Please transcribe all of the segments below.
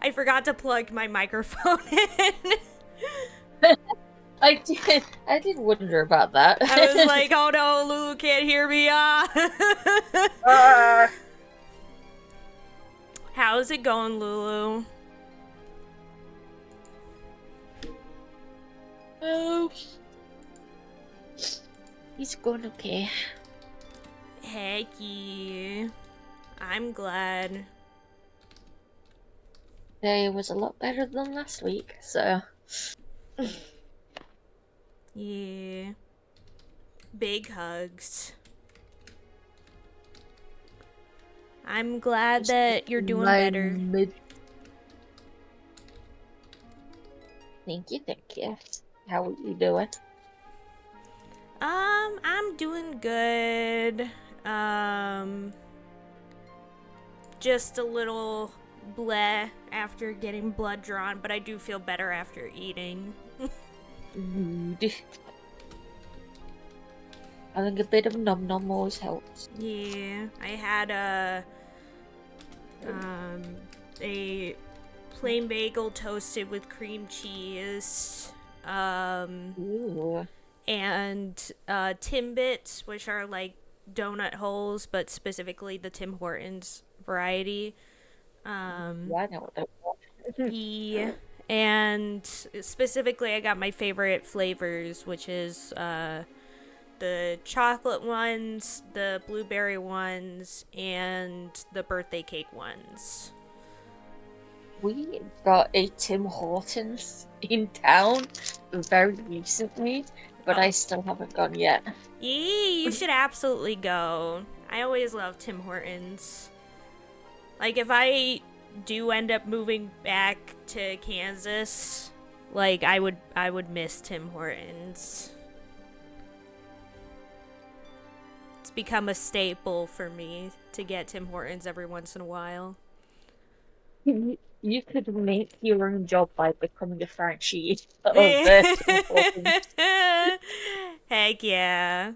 I forgot to plug my microphone in. I did wonder about that. I was like, oh no, Lulu can't hear me. How's it going, Lulu? Oh, he's going okay. Hecky. I'm glad. Today was a lot better than last week, so. Yeah. Big hugs. I'm glad that you're doing better. Thank you. How are you doing? I'm doing good. Just a little bleh after getting blood drawn, but I do feel better after eating. Rude. I think a bit of num num always helps. Yeah, I had a plain bagel toasted with cream cheese. Ooh. And Timbits, which are like donut holes, but specifically the Tim Hortons variety. Yeah, I know what that was. Yeah. And specifically, I got my favorite flavors, which is the chocolate ones, the blueberry ones, and the birthday cake ones. We got a Tim Hortons in town very recently, but I still haven't gone yet. Yee, you should absolutely go. I always love Tim Hortons. Like, if I do end up moving back to Kansas, like, I would miss Tim Hortons. It's become a staple for me to get Tim Hortons every once in a while. You could make your own job by becoming a Frenchie of Tim Hortons. Heck yeah.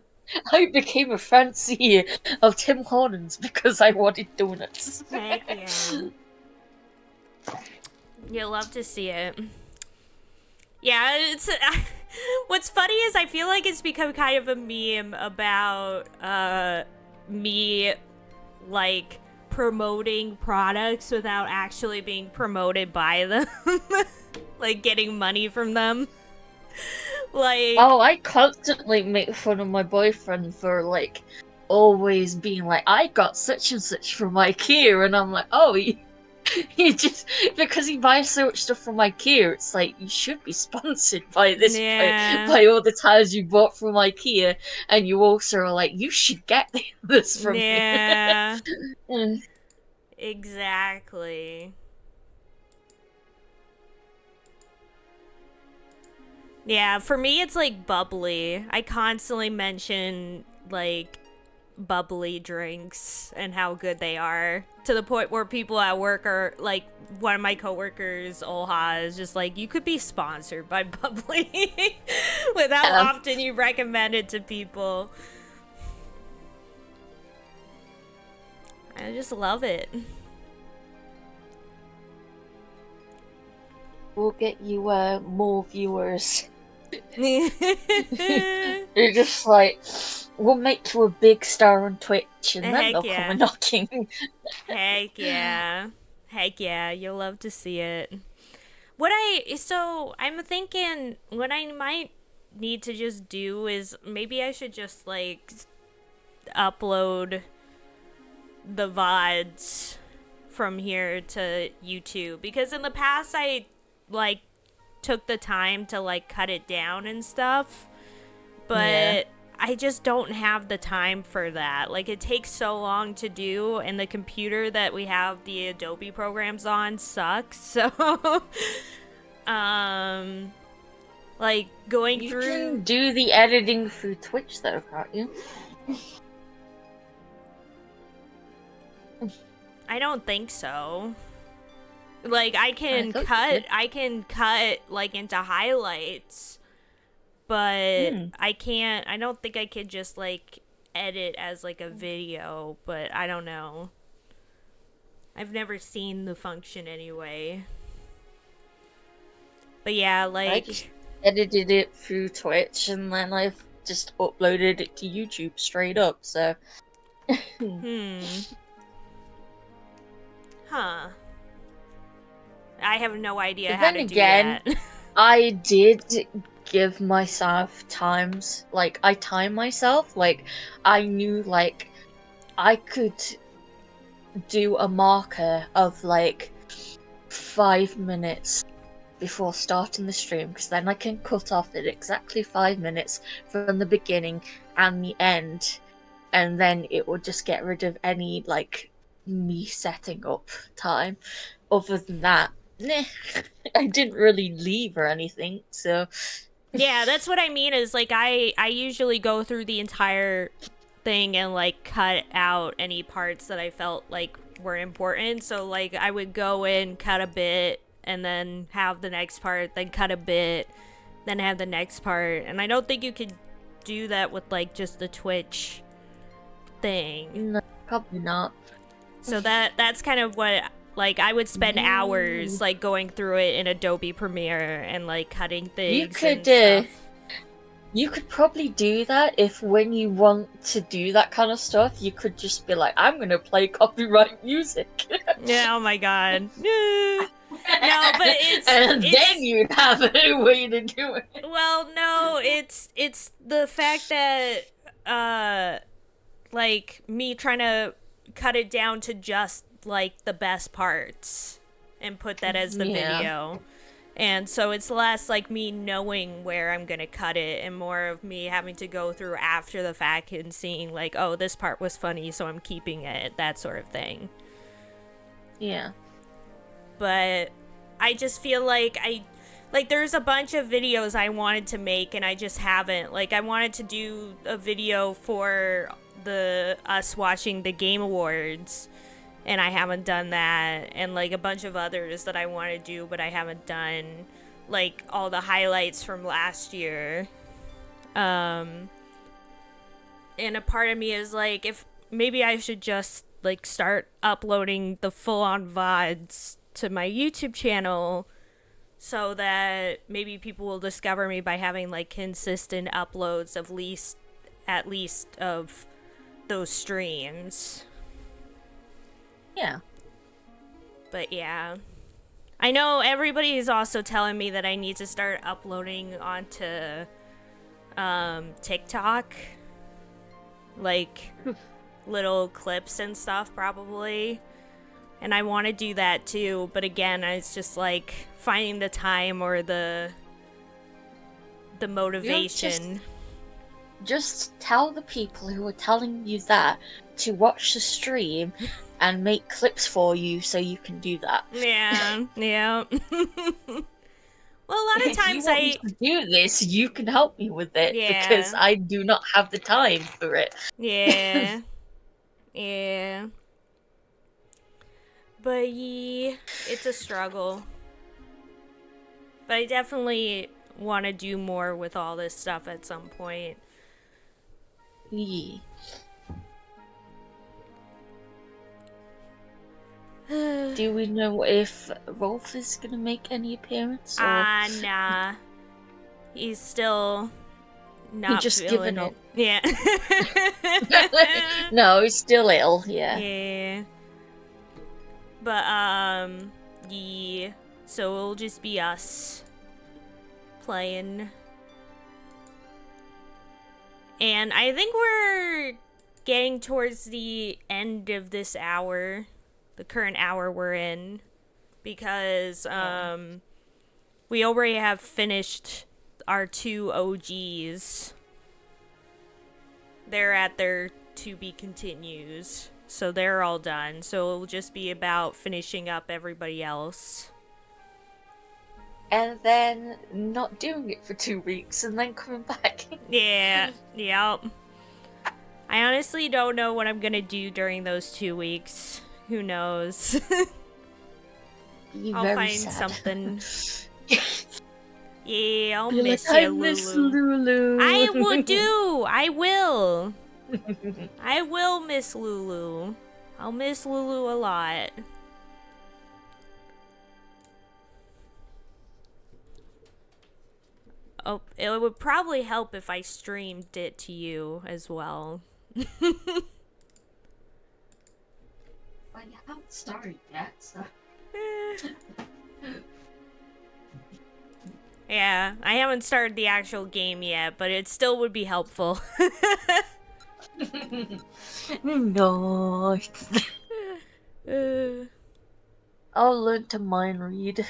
I became a Francie of Tim Hortons because I wanted donuts. Heck yeah. You'll love to see it. Yeah, it's what's funny is I feel like it's become kind of a meme about me like promoting products without actually being promoted by them. Like getting money from them. Like, oh, I constantly make fun of my boyfriend for like always being like, I got such and such from IKEA, and I'm like, oh, you just because he buys so much stuff from IKEA, it's like you should be sponsored by this yeah. by all the times you bought from IKEA, and you also are like, you should get this from me. Yeah. Exactly. Yeah, for me it's like bubbly. I constantly mention like bubbly drinks and how good they are to the point where people at work are like, one of my coworkers, Olha, is just like, you could be sponsored by bubbly with how often you recommend it to people. I just love it. We'll get you more viewers. You're just like, we'll make you a big star on Twitch, and then they'll come a knocking. Heck yeah. Heck yeah, you'll love to see it. So I'm thinking what I might need to just do is maybe I should just like upload the VODs from here to YouTube, because in the past I like took the time to like cut it down and stuff, but I just don't have the time for that. Like, it takes so long to do, and the computer that we have the Adobe programs on sucks. So like going through, you can do the editing through Twitch though, can't you? I don't think so. Like, I I can thought you cut, like, into highlights, but did. I don't think I could just, like, edit as, like, a video, but I don't know. I've never seen the function anyway. But yeah, I just like, edited it through Twitch and then I've just uploaded it to YouTube straight up, so. huh. I have no idea But how then to do again, that. I did give myself times, like, I timed myself, like, I knew, like, I could do a marker of, like, 5 minutes before starting the stream, because then I can cut off at exactly 5 minutes from the beginning and the end, and then it will just get rid of any, like, me setting up time. Other than that, nah, I didn't really leave or anything, so. Yeah, that's what I mean is like I usually go through the entire thing and like cut out any parts that I felt like were important. So like I would go in, cut a bit, and then have the next part, then cut a bit, then have the next part. And I don't think you could do that with like just the Twitch thing. No, probably not. So that's kind of what like I would spend hours You like going through it in Adobe Premiere and like cutting you things could and stuff. you could probably do that if when you want to do that kind of stuff, you could just be like, I'm gonna play copyright music. Yeah, oh my god. No, but And then it's you'd have a way to do it. well, no, it's the fact that like me trying to cut it down to just like the best parts and put that as the Yeah. video. And so it's less like me knowing where I'm going to cut it and more of me having to go through after the fact and seeing like, oh, this part was funny, so I'm keeping it, that sort of thing. Yeah. But I just feel like there's a bunch of videos I wanted to make and I just haven't. Like I wanted to do a video for the us watching the Game Awards and I haven't done that, and like a bunch of others that I want to do but I haven't done, like all the highlights from last year. And a part of me is like, if maybe I should just like start uploading the full-on VODs to my YouTube channel so that maybe people will discover me by having like consistent uploads of at least of those streams. Yeah. But yeah. I know everybody is also telling me that I need to start uploading onto TikTok. Like little clips and stuff probably. And I want to do that too, but again, it's just like finding the time or the motivation. Just tell the people who are telling you that to watch the stream and make clips for you so you can do that. Yeah, yeah. Well, a lot of If you times want me to do this, you can help me with it because yeah, I do not have the time for it. yeah, yeah. But yeah, it's a struggle. But I definitely want to do more with all this stuff at some point. Yeah. Do we know if Rolf is gonna make any appearance? Or Nah. He's still he not just feeling given up? it. Yeah. No, he's still ill, yeah. Yeah. But, yeah. So it'll just be us playing. And I think we're getting towards the end of this hour, the current hour we're in, because, we already have finished our 2 OGs. They're at their to be continues. So they're all done. So it'll just be about finishing up everybody else. And then not doing it for 2 weeks and then coming back. Yeah, yep. I honestly don't know what I'm gonna do during those 2 weeks. Who knows? Be I'll very find sad. something. Yeah, I'll Be miss like, you, I miss Lulu. Lulu. I would do. I will. I will miss Lulu. I'll miss Lulu a lot. Oh, it would probably help if I streamed it to you as well. Well, you haven't started yet, so. Yeah, I haven't started the actual game yet, but it still would be helpful. No. uh, I'll learn to mind read.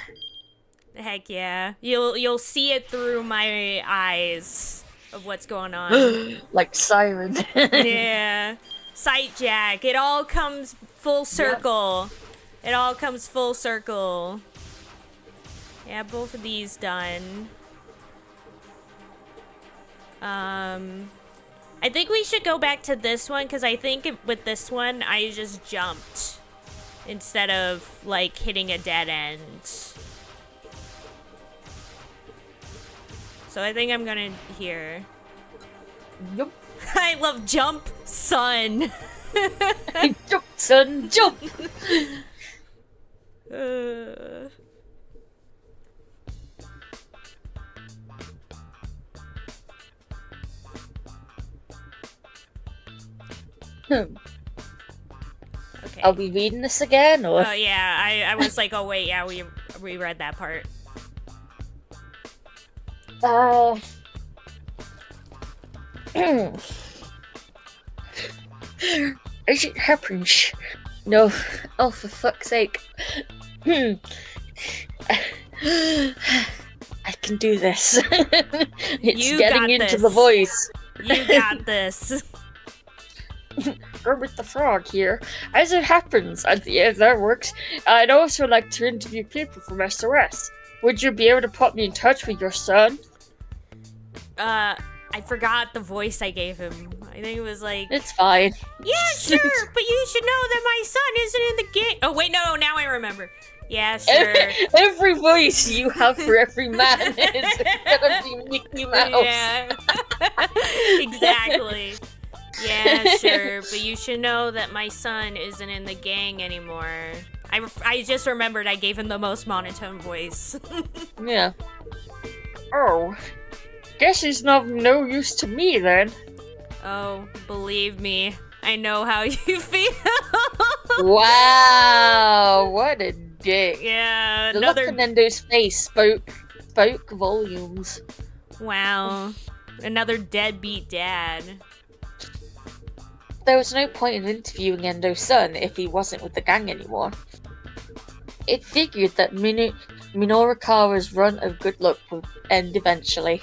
heck yeah. You'll see it through my eyes of what's going on. Like Siren. Yeah. Sight Jack. It all comes full circle. Yep. It all comes full circle. Yeah, both of these done. I think we should go back to this one, because I think with this one, I just jumped instead of, like, hitting a dead end. So I think I'm gonna here. Yep. I love jump, son. Jump, son, jump! Okay. Are we reading this again, or? Oh yeah, I was like, oh wait, yeah, we read that part. As it happens, no. Oh, for fuck's sake! I can do this. It's You getting got into this. the voice. You got this. Kermit the Frog here. As it happens, if that works, I'd also like to interview people from SOS. Would you be able to put me in touch with your son? I forgot the voice I gave him. I think it was like... It's fine. Yeah, sure, but you should know that my son isn't in the game. Oh, wait, no, now I remember. Yeah, sure. Every voice you have for every man is gonna be Mickey Mouse. Yeah. Exactly. Yeah, sure, but you should know that my son isn't in the gang anymore. I just remembered I gave him the most monotone voice. Yeah. Oh. Guess he's of no use to me then. Oh, believe me, I know how you feel. Wow, what a dick. Yeah, The look on Nendo's face spoke volumes. Wow. Another deadbeat dad. There was no point in interviewing Endo's son if he wasn't with the gang anymore. It figured that Minorukawa's run of good luck would end eventually.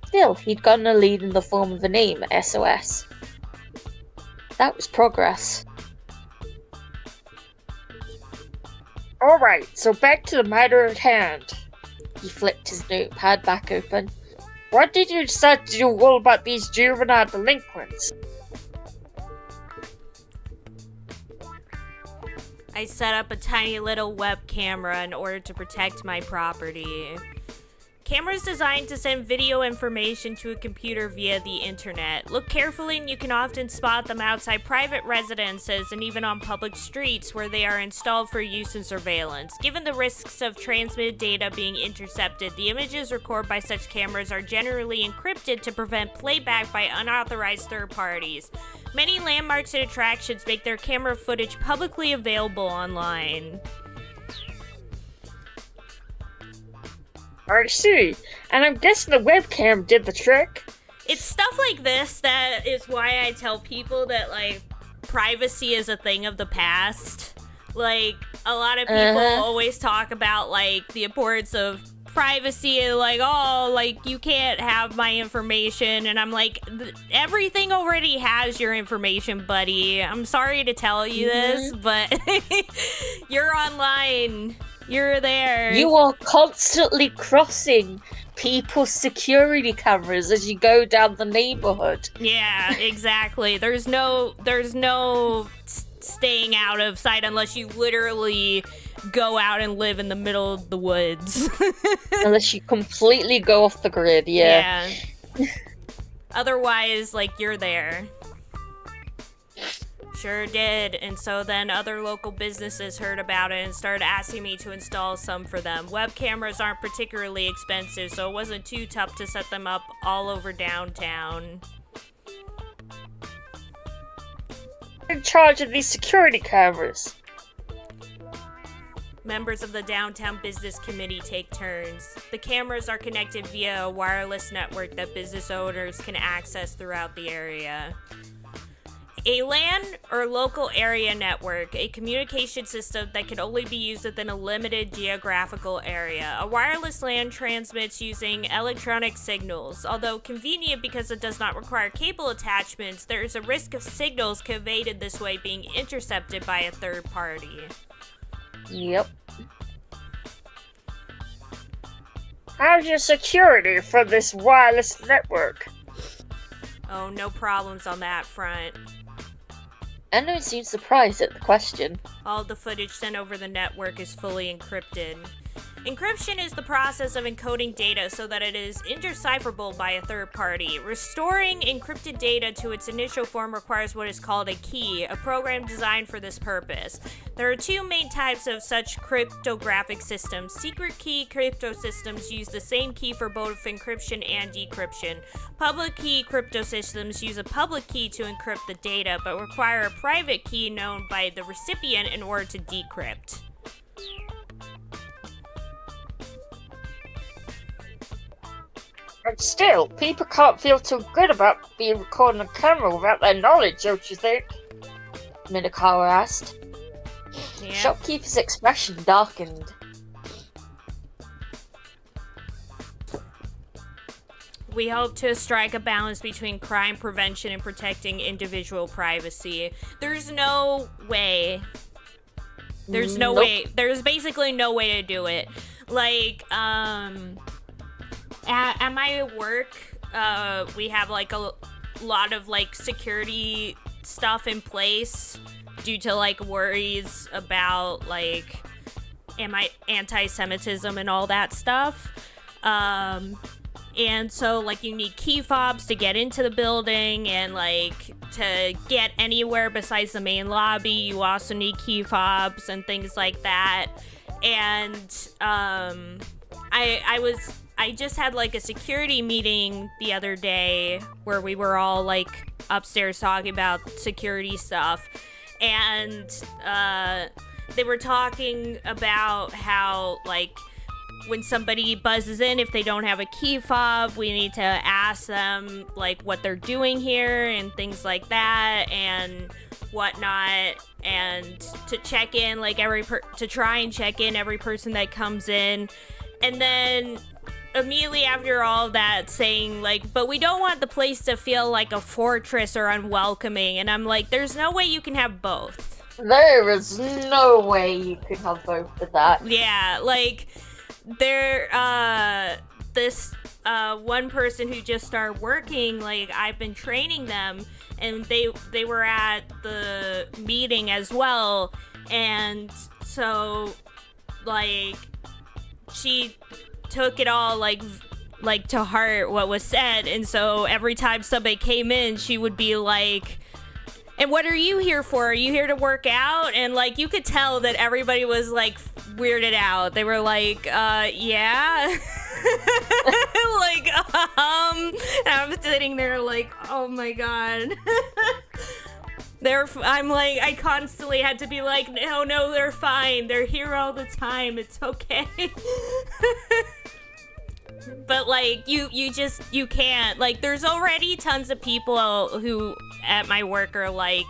Still, he'd gotten a lead in the form of the name SOS. That was progress. Alright, so back to the matter at hand. He flipped his notepad back open. What did you decide to do all about these juvenile delinquents? I set up a tiny little web camera in order to protect my property. Cameras designed to send video information to a computer via the internet. Look carefully and you can often spot them outside private residences and even on public streets where they are installed for use in surveillance. Given the risks of transmitted data being intercepted, the images recorded by such cameras are generally encrypted to prevent playback by unauthorized third parties. Many landmarks and attractions make their camera footage publicly available online. I see, and I'm guessing the webcam did the trick. It's stuff like this that is why I tell people that, like, privacy is a thing of the past. Like, a lot of people always talk about, like, the importance of privacy and, like, oh, like, you can't have my information. And I'm like, everything already has your information, buddy. I'm sorry to tell you this, but you're online. You're there. You are constantly crossing people's security cameras as you go down the neighborhood. Yeah, exactly. There's no staying out of sight unless you literally go out and live in the middle of the woods. Unless you completely go off the grid, yeah. Otherwise, like, you're there. Sure did. And so then other local businesses heard about it and started asking me to install some for them. Web cameras aren't particularly expensive, so it wasn't too tough to set them up all over downtown. In charge of these security cameras. Members of the downtown business committee take turns. The cameras are connected via a wireless network that business owners can access throughout the area. A LAN, or local area network, a communication system that can only be used within a limited geographical area. A wireless LAN transmits using electronic signals. Although convenient because it does not require cable attachments, there is a risk of signals conveyed in this way being intercepted by a third party. Yep. How's your security from this wireless network? Oh, no problems on that front. Anyone seems surprised at the question. All the footage sent over the network is fully encrypted. Encryption is the process of encoding data so that it is indecipherable by a third party. Restoring encrypted data to its initial form requires what is called a key, a program designed for this purpose. There are two main types of such cryptographic systems. Secret key crypto systems use the same key for both encryption and decryption. Public key crypto systems use a public key to encrypt the data, but require a private key known by the recipient in order to decrypt. But still, people can't feel too good about being recorded on camera without their knowledge, don't you think? Minakawa asked. Yeah. Shopkeeper's expression darkened. We hope to strike a balance between crime prevention and protecting individual privacy. There's no way. There's no way. There's basically no way to do it. Like, at my work, we have like a lot of like security stuff in place due to like worries about like anti-Semitism and all that stuff. And so like you need key fobs to get into the building, and like to get anywhere besides the main lobby, you also need key fobs and things like that. And I just had like a security meeting the other day where we were all like upstairs talking about security stuff, and they were talking about how like when somebody buzzes in, if they don't have a key fob, we need to ask them like what they're doing here and things like that and whatnot, and to check in like to try and check in every person that comes in. And then immediately after all of that saying like, but we don't want the place to feel like a fortress or unwelcoming. And I'm like, there's no way you can have both. There is no way you can have both of that. Yeah, like this one person who just started working, like I've been training them, and they were at the meeting as well, and so like she took it all like to heart what was said, and so every time somebody came in, she would be like, and what are you here for? Are you here to work out? And like you could tell that everybody was like weirded out. They were like, yeah. Like, and I'm sitting there like, oh my god. I'm like, I constantly had to be like, no, they're fine. They're here all the time. It's okay. But like, you can't. Like, there's already tons of people who at my work are like,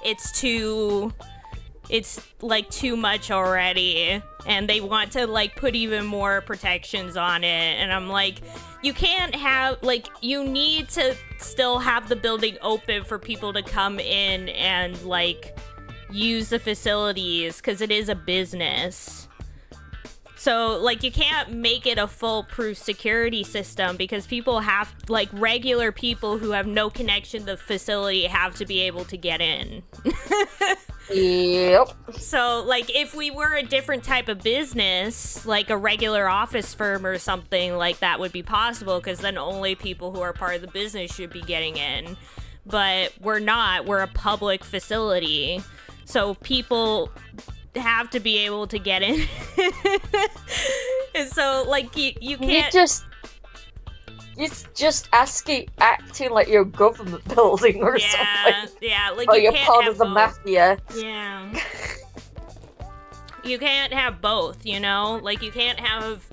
it's like too much already, and they want to like put even more protections on it. And I'm like, you can't have, like, you need to still have the building open for people to come in and like use the facilities, because it is a business. So, like, you can't make it a foolproof security system because people have, like, regular people who have no connection to the facility have to be able to get in. Yep. So, like, if we were a different type of business, like a regular office firm or something, like, that would be possible because then only people who are part of the business should be getting in. But we're not. We're a public facility. So people have to be able to get in. And so, like, you can't it's just acting like you're a government building or something. Yeah, like, or you you're can't part have of the both. mafia. Yeah. You can't have both, you know? Like, you can't have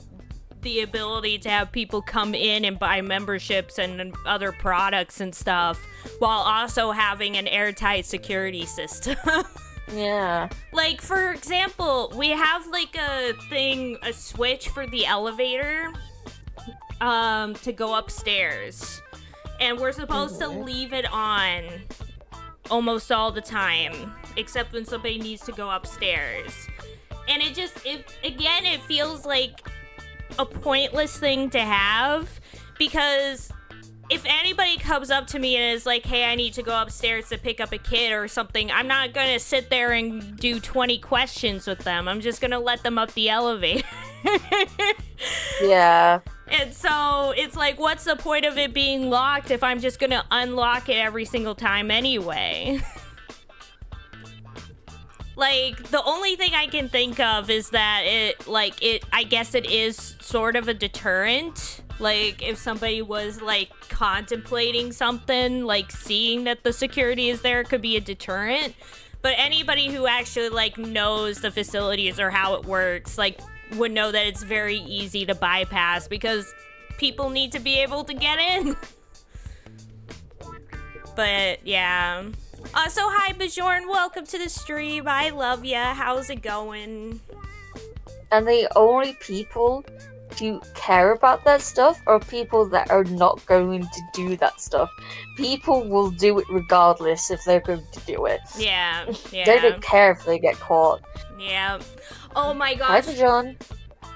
the ability to have people come in and buy memberships and other products and stuff while also having an airtight security system. Yeah. Like, for example, we have, like, a switch for the elevator to go upstairs. And we're supposed to leave it on almost all the time, except when somebody needs to go upstairs. And it feels like a pointless thing to have, because if anybody comes up to me and is like, hey, I need to go upstairs to pick up a kid or something, I'm not going to sit there and do 20 questions with them. I'm just going to let them up the elevator. Yeah. And so it's like, what's the point of it being locked if I'm just going to unlock it every single time anyway? Like, the only thing I can think of is that I guess it is sort of a deterrent. Like, if somebody was, like, contemplating something, like, seeing that the security is there could be a deterrent. But anybody who actually, like, knows the facilities or how it works, like, would know that it's very easy to bypass because people need to be able to get in. But, yeah. So, hi, Bajorn. Welcome to the stream. I love ya. How's it going? And the only people who care about that stuff are people that are not going to do that stuff. People will do it regardless if they're going to do it. Yeah. They don't care if they get caught. Yeah. Oh my Hi, gosh. John.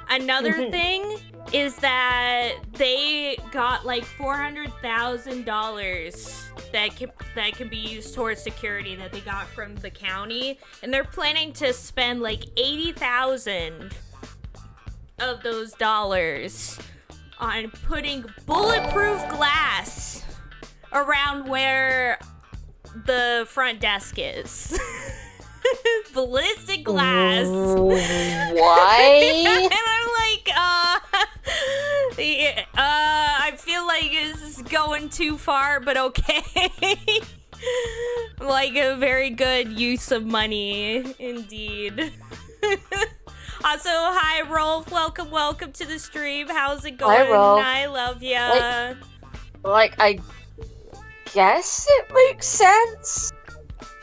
Another thing is that they got like $400,000 that can be used towards security that they got from the county, and they're planning to spend like $80,000 of those dollars on putting bulletproof glass around where the front desk is. Ballistic glass. Why? And I'm like, I feel like this is going too far, but okay. Like a very good use of money, indeed. Also, hi, Rolf. Welcome to the stream. How's it going? Hi, Rolf. I love ya. Like, I guess it makes sense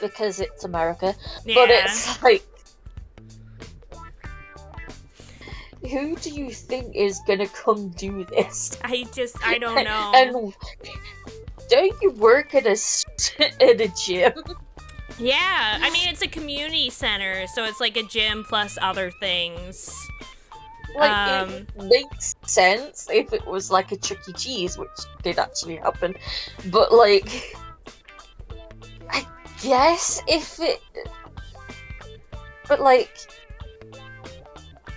because it's America, Yeah. but it's like, who do you think is gonna come do this? I don't know. And don't you work at a gym? Yeah, I mean, it's a community center, so it's like a gym plus other things. Like, it makes sense if it was like a Chuck E. Cheese, which did actually happen. But, like, I guess if it... But, like,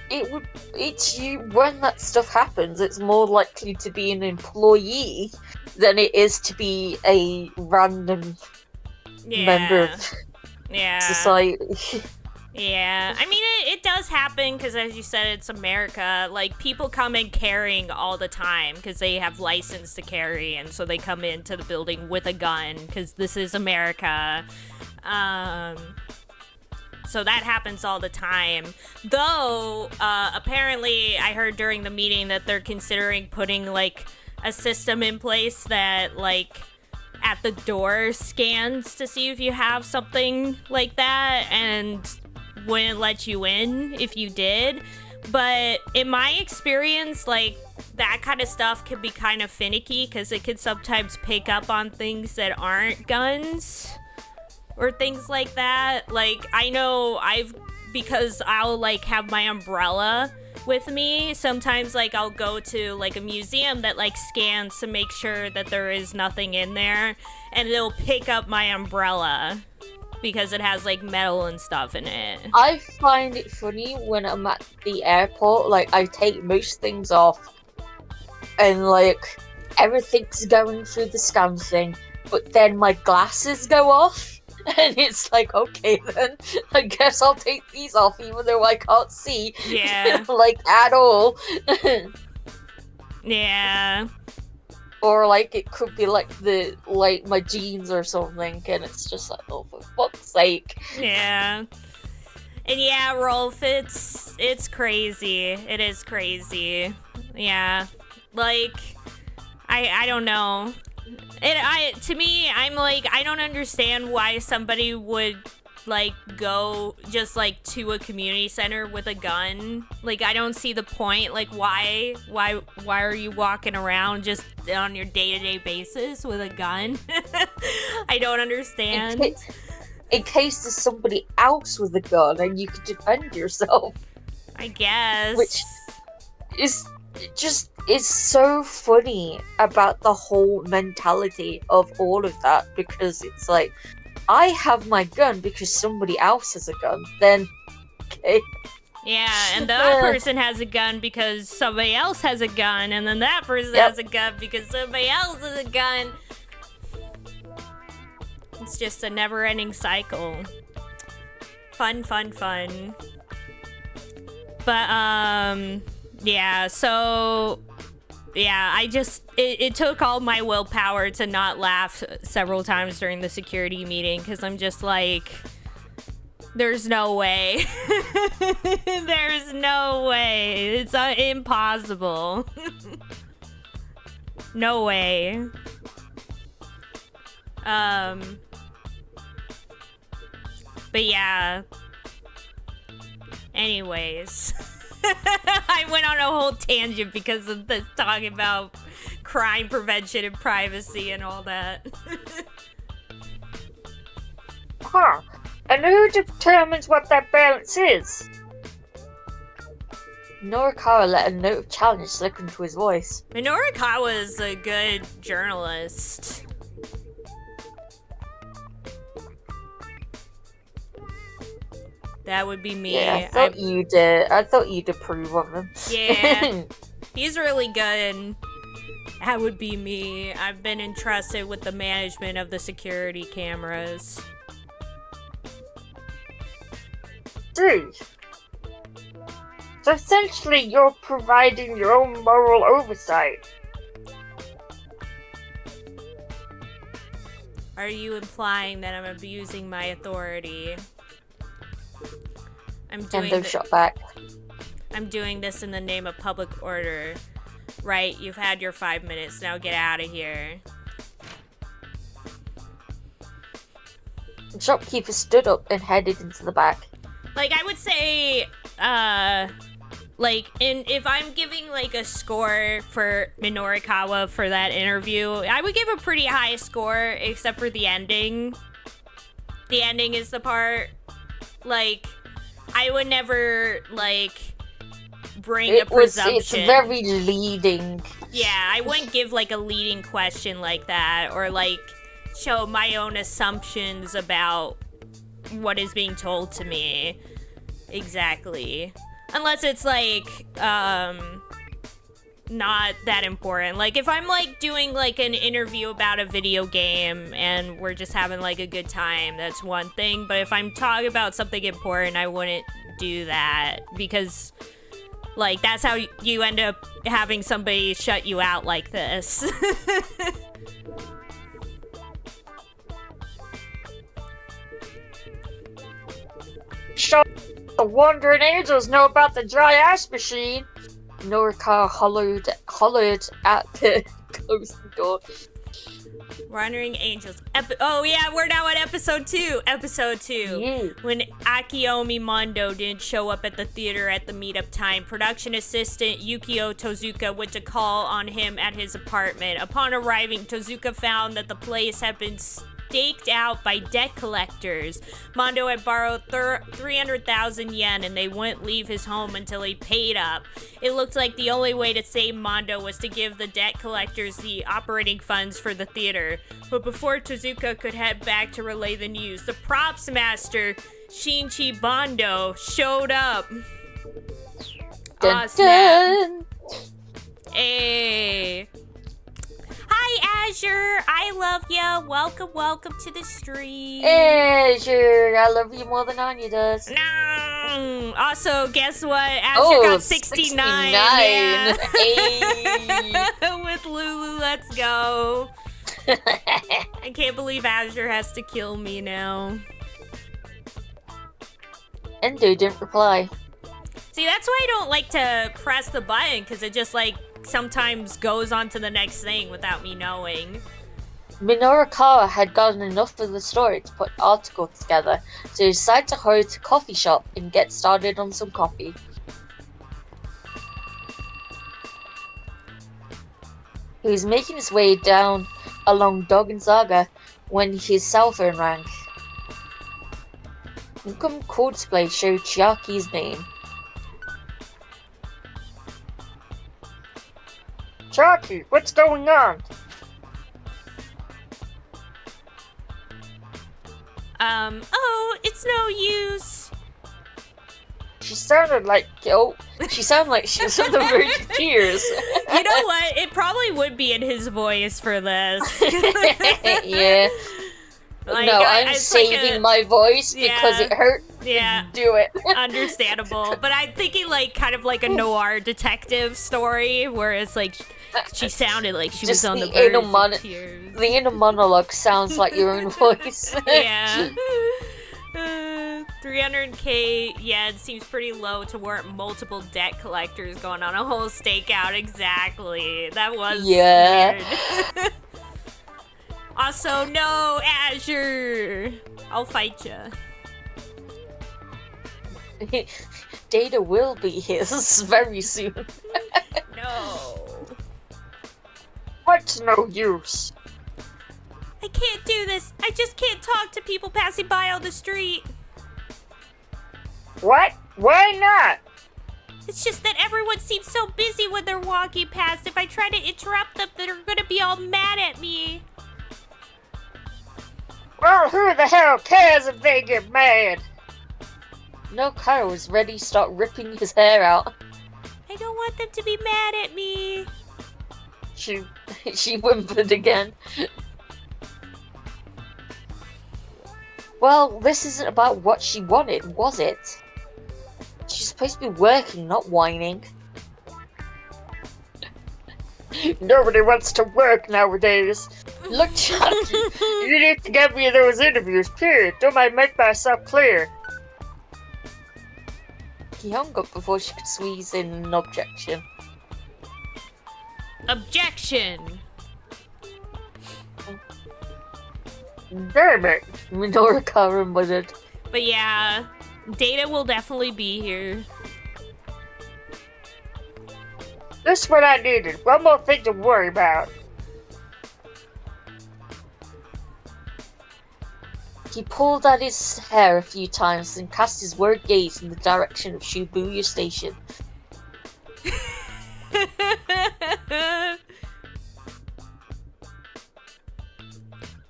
it's you, when that stuff happens, it's more likely to be an employee than it is to be a random member of society. Yeah, I mean, it does happen because, as you said, it's America. Like, people come in carrying all the time because they have license to carry, and so they come into the building with a gun because this is America. So that happens all the time. Though, apparently, I heard during the meeting that they're considering putting, like, a system in place that, like, at the door scans to see if you have something like that and wouldn't let you in if you did. But in my experience, like, that kind of stuff can be kind of finicky because it can sometimes pick up on things that aren't guns or things like that. Like, I know because I'll, like, have my umbrella with me. Sometimes, like, I'll go to, like, a museum that, like, scans to make sure that there is nothing in there, and it'll pick up my umbrella because it has, like, metal and stuff in it. I find it funny when I'm at the airport, like, I take most things off, and, like, everything's going through the scan thing, but then my glasses go off. And it's like, okay then, I guess I'll take these off even though I can't see. Yeah. Like, at all. Yeah. Or, like, it could be, like, my jeans or something, and it's just like, oh, for fuck's sake. Yeah. And yeah, Rolf, it's crazy. It is crazy. Yeah. Like, I don't know. To me, I'm like, I don't understand why somebody would, like, go just, like, to a community center with a gun. Like, I don't see the point. Like, why are you walking around just on your day-to-day basis with a gun? I don't understand. In case there's somebody else with a gun and you could defend yourself. I guess. Which is so funny about the whole mentality of all of that, because it's like, I have my gun because somebody else has a gun, then okay. Yeah, and the other person has a gun because somebody else has a gun, and then that person has a gun because somebody else has a gun. It's just a never-ending cycle. Fun. But, yeah, so, yeah, it took all my willpower to not laugh several times during the security meeting, because I'm just like, there's no way. There's no way. It's impossible. No way. But yeah. Anyways. I went on a whole tangent because of this, talking about crime prevention and privacy and all that. Huh. And who determines what that balance is? Norikawa let a note of challenge slip into his voice. Norikawa is a good journalist. That would be me. Yeah, I thought you did. I thought you'd approve of him. Yeah. He's really good. That would be me. I've been entrusted with the management of the security cameras. Dude. So essentially, you're providing your own moral oversight. Are you implying that I'm abusing my authority? Endo shot back. I'm doing this in the name of public order. Right, you've had your 5 minutes, now get out of here. The shopkeeper stood up and headed into the back. Like, I would say, if I'm giving, like, a score for Minorikawa for that interview, I would give a pretty high score, except for the ending. The ending is the part, like, I would never, like, bring a presumption. It's very leading. Yeah, I wouldn't give, like, a leading question like that, or, like, show my own assumptions about what is being told to me. Exactly. Unless it's, like, not that important. Like, if I'm, like, doing, like, an interview about a video game and we're just having, like, a good time, that's one thing. But if I'm talking about something important, I wouldn't do that. Because, like, that's how you end up having somebody shut you out like this. Show the Wandering Angels know about the dry ash machine. Norikawa hollered at the closing door. Wandering Angels. Oh yeah, we're now at episode 2. Episode 2. Yeah. When Akiomi Mondo didn't show up at the theater at the meetup time, production assistant Yukio Tozuka went to call on him at his apartment. Upon arriving, Tozuka found that the place had been staked out by debt collectors. Mondo had borrowed 300,000 yen and they wouldn't leave his home until he paid up. It looked like the only way to save Mondo was to give the debt collectors the operating funds for the theater. But before Tezuka could head back to relay the news, the props master, Shinchi Bondo, showed up. Dun, Snap. dun. Hey. Hi, Azure. I love ya. Welcome to the stream. Hey, sure. I love you more than Anya does. No. Also, guess what? Azure got 69. Yeah. Hey. With Lulu, let's go. I can't believe Azure has to kill me now. Endo didn't reply. See, that's why I don't like to press the button, because it just, like, sometimes goes on to the next thing without me knowing. Minoru had gotten enough of the story to put an article together, so he decided to hurry to a coffee shop and get started on some coffee. He was making his way down along Dogenzaga when his cell phone rang. Income call display showed Chiaki's name. Chiaki, what's going on? It's no use. She sounded like she was on the verge of tears. You know what? It probably would be in his voice for this. Yeah. Like, no, I'm saving my voice because it hurt. Yeah. Do it. Understandable. But I'm thinking like kind of like a noir detective story where it's like she sounded like she was on the verge of tears. The inner monologue sounds like your own voice. Yeah. 300k yen seems pretty low to warrant multiple debt collectors going on a whole stakeout. Exactly. That was weird. Also, no, Azure. I'll fight ya. Data will be his very soon. No. What's no use? I can't do this. I just can't talk to people passing by on the street. What? Why not? It's just that everyone seems so busy when they're walking past. If I try to interrupt them, they're gonna be all mad at me. Well, who the hell cares if they get mad? No, Kyle was ready to start ripping his hair out. I don't want them to be mad at me. She whimpered again. Well, this isn't about what she wanted, was it? She's supposed to be working, not whining. Nobody wants to work nowadays. Look, Chucky, you need to get me those interviews, period. Don't I make myself clear? He hung up before she could squeeze in an objection. Objection! Damn it! Minoru Kara muttered. But yeah, Data will definitely be here. That's what I needed. One more thing to worry about. He pulled at his hair a few times and cast his worried gaze in the direction of Shibuya Station.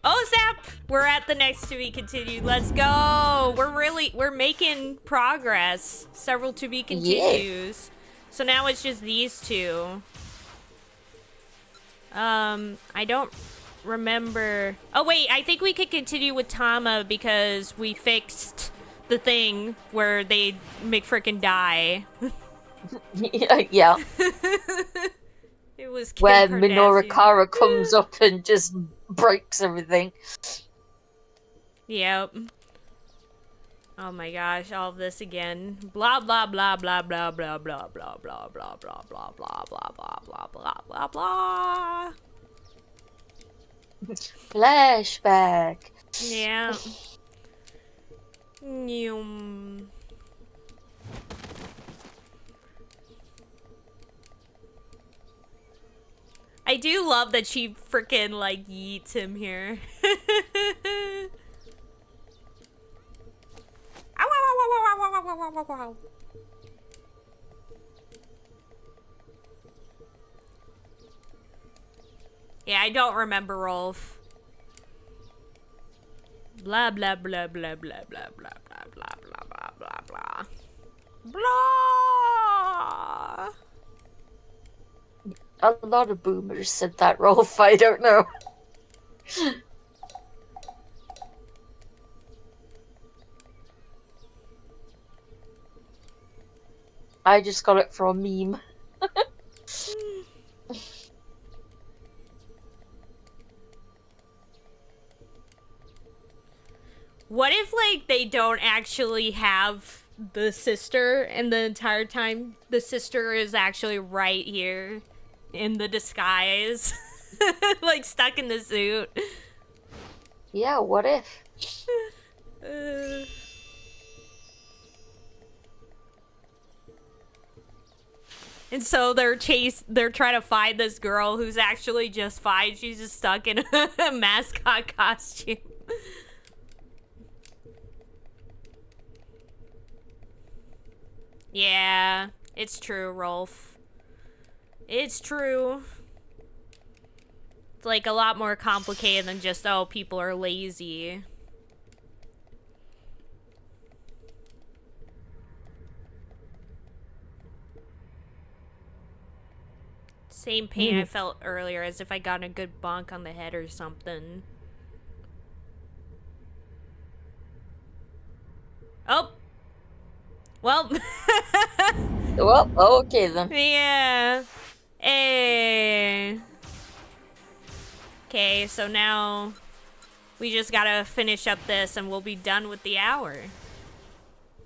Oh, Zap! We're at the next to be continued. Let's go! We're making progress. Several to be continues. Yeah. So now it's just these two. I don't remember. Oh wait, I think we could continue with Tama because we fixed the thing where they make frickin' die. Yeah. It was Kim where Kardashian. Minoru Kara comes up and just breaks everything. Yep. Oh my gosh, all of this again. Blah blah blah blah blah blah blah blah blah blah blah blah blah blah blah blah blah blah blah. Flashback. Yeah. I do love that she freaking like yeets him here. Yeah, I don't remember Rolf. Blah blah blah blah blah blah blah blah blah blah blah blah blah. Blah. A lot of boomers said that, Rolf. I don't know. I just got it from a meme. What if, like, they don't actually have the sister, and the entire time the sister is actually right here in the disguise? Like, stuck in the suit. Yeah, what if? And so they're trying to find this girl who's actually just fine. She's just stuck in a mascot costume. Yeah, it's true, Rolf. It's true. It's like a lot more complicated than just, oh, people are lazy. Same pain I felt earlier, as if I got a good bonk on the head or something. Oh! Well. Well, okay then. Yeah. Hey. Okay, so now we just gotta finish up this and we'll be done with the hour.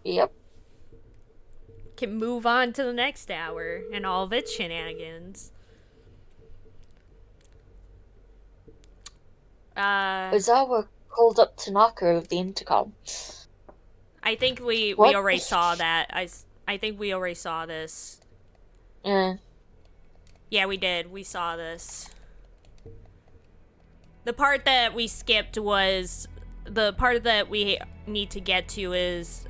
Yep. Can move on to the next hour and all of its shenanigans. Ozawa called up Tanaka over the intercom. I think we What? already saw that. I think we already saw this. Yeah. Yeah, we did. We saw this. The part that we skipped was the part that we need to get to is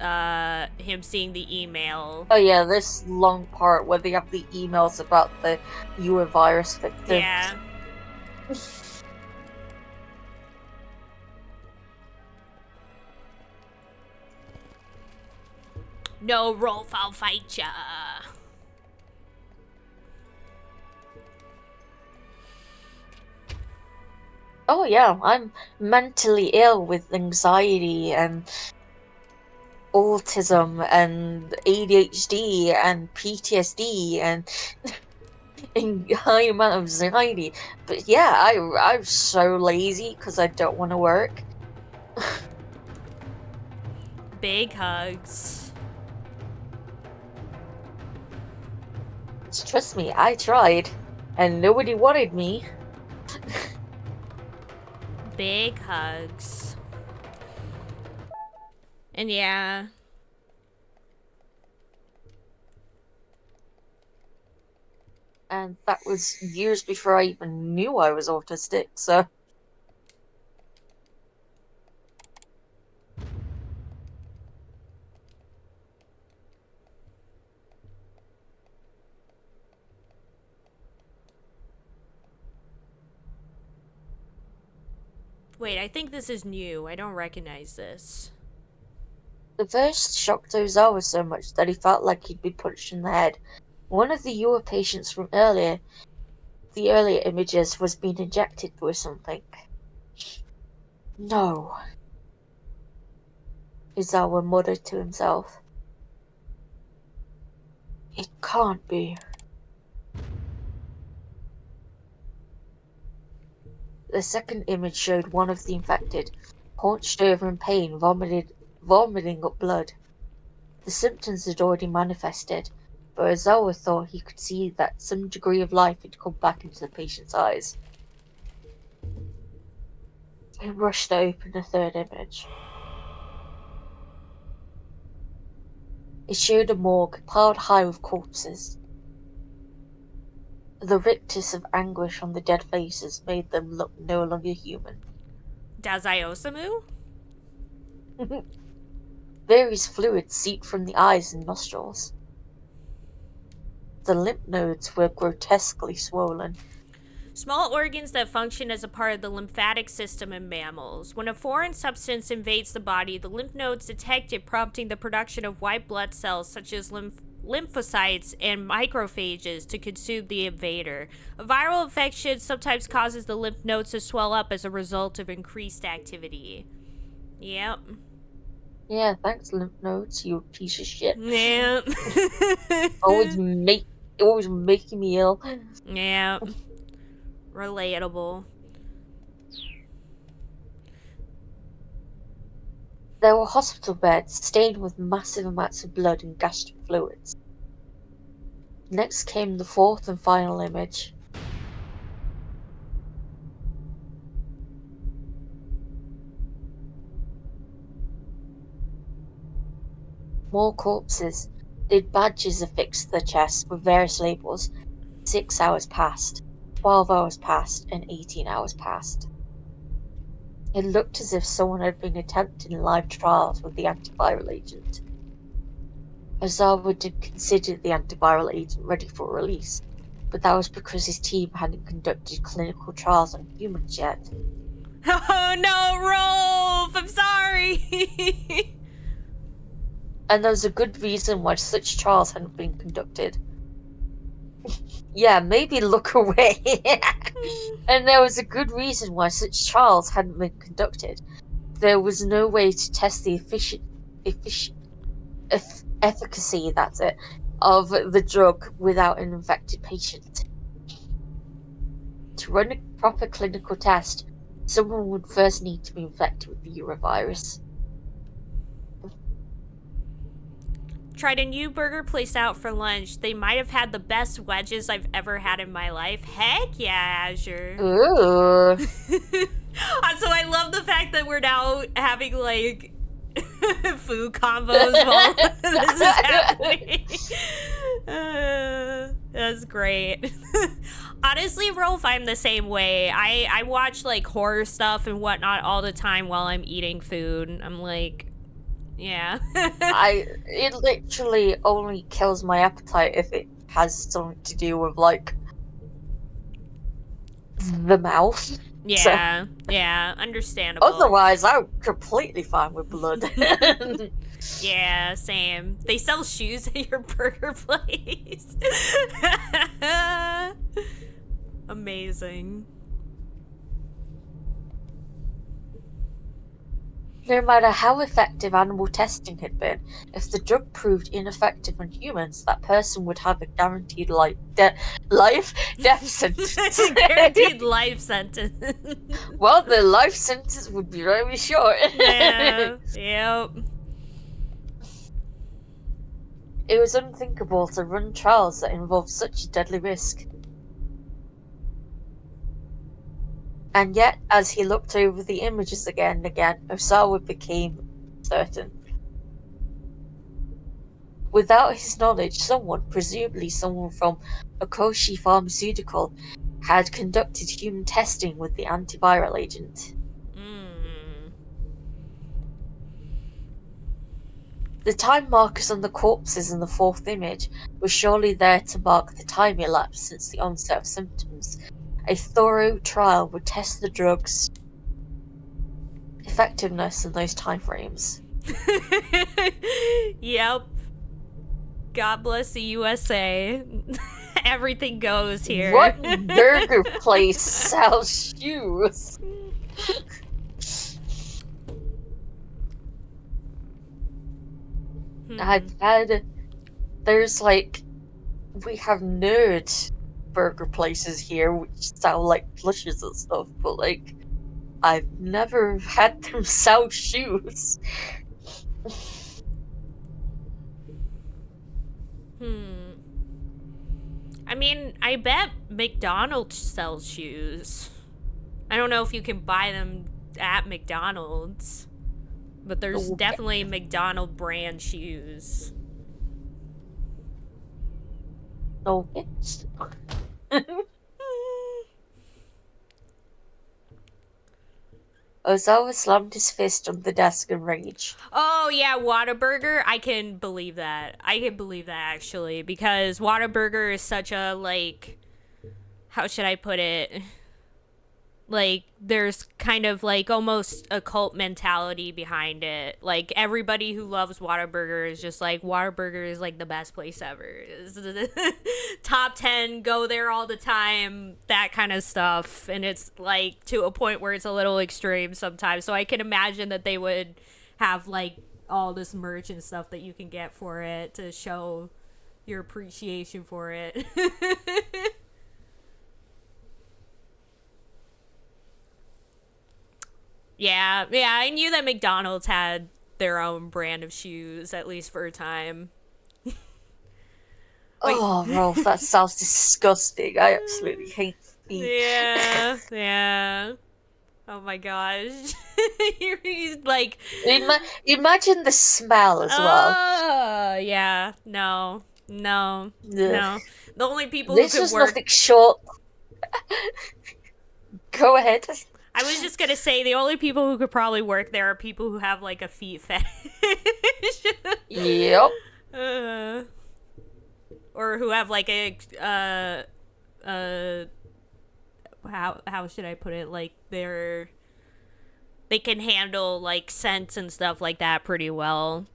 him seeing the email. Oh yeah, this long part where they have the emails about the Ua virus victims. Yeah. No, Rolf, I'll fight ya. Oh yeah, I'm mentally ill with anxiety and autism and ADHD and PTSD and a high amount of anxiety. But yeah, I'm so lazy because I don't want to work. Big hugs. Trust me, I tried, and nobody wanted me. Big hugs. And yeah. And that was years before I even knew I was autistic, so. Wait, I think this is new. I don't recognize this. The verse shocked Ozawa so much that he felt like he'd be punched in the head. One of the Ua patients from the earlier images, was being injected with something. No, Ozawa muttered to himself. It can't be. The second image showed one of the infected, hunched over in pain, vomiting up blood. The symptoms had already manifested, but Ozawa thought he could see that some degree of life had come back into the patient's eyes. He rushed to open the third image. It showed a morgue piled high with corpses. The rictus of anguish on the dead faces made them look no longer human. Dazai Osamu? Various fluids seeped from the eyes and nostrils. The lymph nodes were grotesquely swollen. Small organs that function as a part of the lymphatic system in mammals. When a foreign substance invades the body, the lymph nodes detect it, prompting the production of white blood cells such as lymphocytes and macrophages to consume the invader. A viral infection sometimes causes the lymph nodes to swell up as a result of increased activity. Yep. Yeah, thanks, lymph nodes, you piece of shit. Yeah. always making me ill. Yeah. Relatable. There were hospital beds stained with massive amounts of blood and gastric fluids. Next came the fourth and final image. More corpses. They'd badges affixed to their chests with various labels. 6 hours passed, 12 hours passed, and 18 hours passed. It looked as if someone had been attempting live trials with the antiviral agent. Ozawa did consider the antiviral agent ready for release, but that was because his team hadn't conducted clinical trials on humans yet. Oh no, Rolf! I'm sorry! And there was a good reason why such trials hadn't been conducted. Yeah, maybe look away. And there was a good reason why such trials hadn't been conducted. There was no way to test the efficacy, that's it, of the drug without an infected patient. To run a proper clinical test, someone would first need to be infected with the Eurovirus. Tried a new burger place out for lunch. They might have had the best wedges I've ever had in my life. Heck yeah, Azure. Ooh. So I love the fact that we're now having like food combos while this is happening. That's great. Honestly, Rolf, I'm the same way. I watch like horror stuff and whatnot all the time while I'm eating food. I'm like, yeah. It literally only kills my appetite if it has something to do with like the mouth. Yeah, yeah, understandable. Otherwise, I'm completely fine with blood. Yeah, same. They sell shoes at your burger place. Amazing. No matter how effective animal testing had been, if the drug proved ineffective on humans, that person would have a guaranteed death sentence. Guaranteed life sentence. Well, the life sentence would be very short. Yeah, yep. It was unthinkable to run trials that involved such a deadly risk. And yet, as he looked over the images again and again, Osawa became certain. Without his knowledge, someone, presumably someone from Okoshi Pharmaceutical, had conducted human testing with the antiviral agent. The time markers on the corpses in the fourth image were surely there to mark the time elapsed since the onset of symptoms. A thorough trial would test the drug's effectiveness in those time frames. Yep. God bless the USA. Everything goes here. What burger place sells shoes? There's like, we have nerd burger places here which sell like plushes and stuff, but like, I've never had them sell shoes. I mean, I bet McDonald's sells shoes. I don't know if you can buy them at McDonald's, but there's definitely McDonald brand shoes. Okay. Ozawa slammed his fist on the desk in rage. Oh, Oh yeah, Whataburger. I can believe that. I can believe that actually because Whataburger is such a like how should I put it? Like there's kind of like almost a cult mentality behind it. Like everybody who loves Whataburger is just like Whataburger is like the best place ever. It's top 10, go there all the time, that kind of stuff. And it's like to a point where it's a little extreme sometimes. So I can imagine that they would have like all this merch and stuff that you can get for it to show your appreciation for it. Yeah, yeah, I knew that McDonald's had their own brand of shoes, at least for a time. Like, Oh, Rolf, that sounds disgusting. I absolutely hate feet. yeah, yeah. Oh my gosh. He's like, Imagine the smell as well. yeah, no, no, Ugh. no. The only people who This could was work. nothing short. Go ahead. I was just gonna say the only people who could probably work there are people who have like a feet fetish. Yep. uh, or who have like a how should I put it? Like they can handle like scents and stuff like that pretty well.